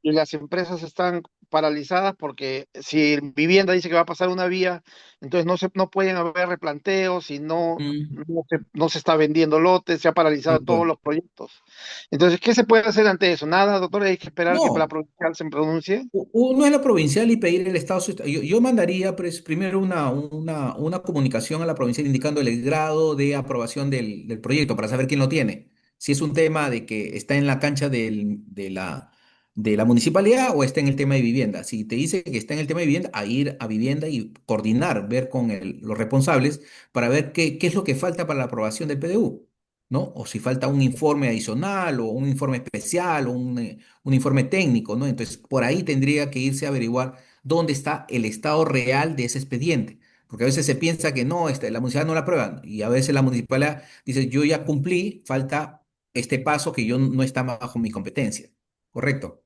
Y las empresas están paralizadas porque si vivienda dice que va a pasar una vía, entonces no pueden haber replanteos y Mm, no se está vendiendo lotes, se ha paralizado tal todos cual. los proyectos. Entonces, ¿qué se puede hacer ante eso? Nada, doctor, hay que esperar que la No, provincial se pronuncie. uno es la provincial y pedir el estado. Yo mandaría pues, primero una comunicación a la provincial indicando el grado de aprobación del proyecto para saber quién lo tiene. Si es un tema de que está en la cancha de la municipalidad o está en el tema de vivienda. Si te dice que está en el tema de vivienda, a ir a vivienda y coordinar, ver con los responsables para ver qué es lo que falta para la aprobación del PDU, ¿no? O si falta un informe adicional o un informe especial o un informe técnico, ¿no? Entonces, por ahí tendría que irse a averiguar dónde está el estado real de ese expediente. Porque a veces se piensa que no, la municipalidad no la aprueba. Y a veces la municipalidad dice, yo ya cumplí, falta este paso que yo no está bajo mi competencia. ¿Correcto?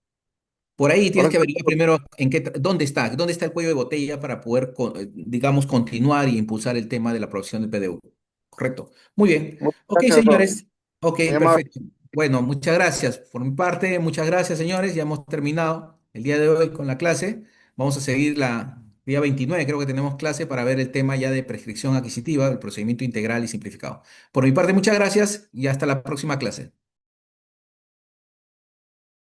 Por ahí tienes que Correcto. averiguar primero dónde está el cuello de botella para poder, digamos, continuar y impulsar el tema de la aprobación del PDU. Correcto. Muy bien. Muchas Ok, gracias, doctor. señores. Ok, Muy amable. perfecto. Bueno, muchas gracias. Por mi parte, muchas gracias, señores. Ya hemos terminado el día de hoy con la clase. Vamos a seguir día 29, creo que tenemos clase para ver el tema ya de prescripción adquisitiva, el procedimiento integral y simplificado. Por mi parte, muchas gracias y hasta la próxima clase.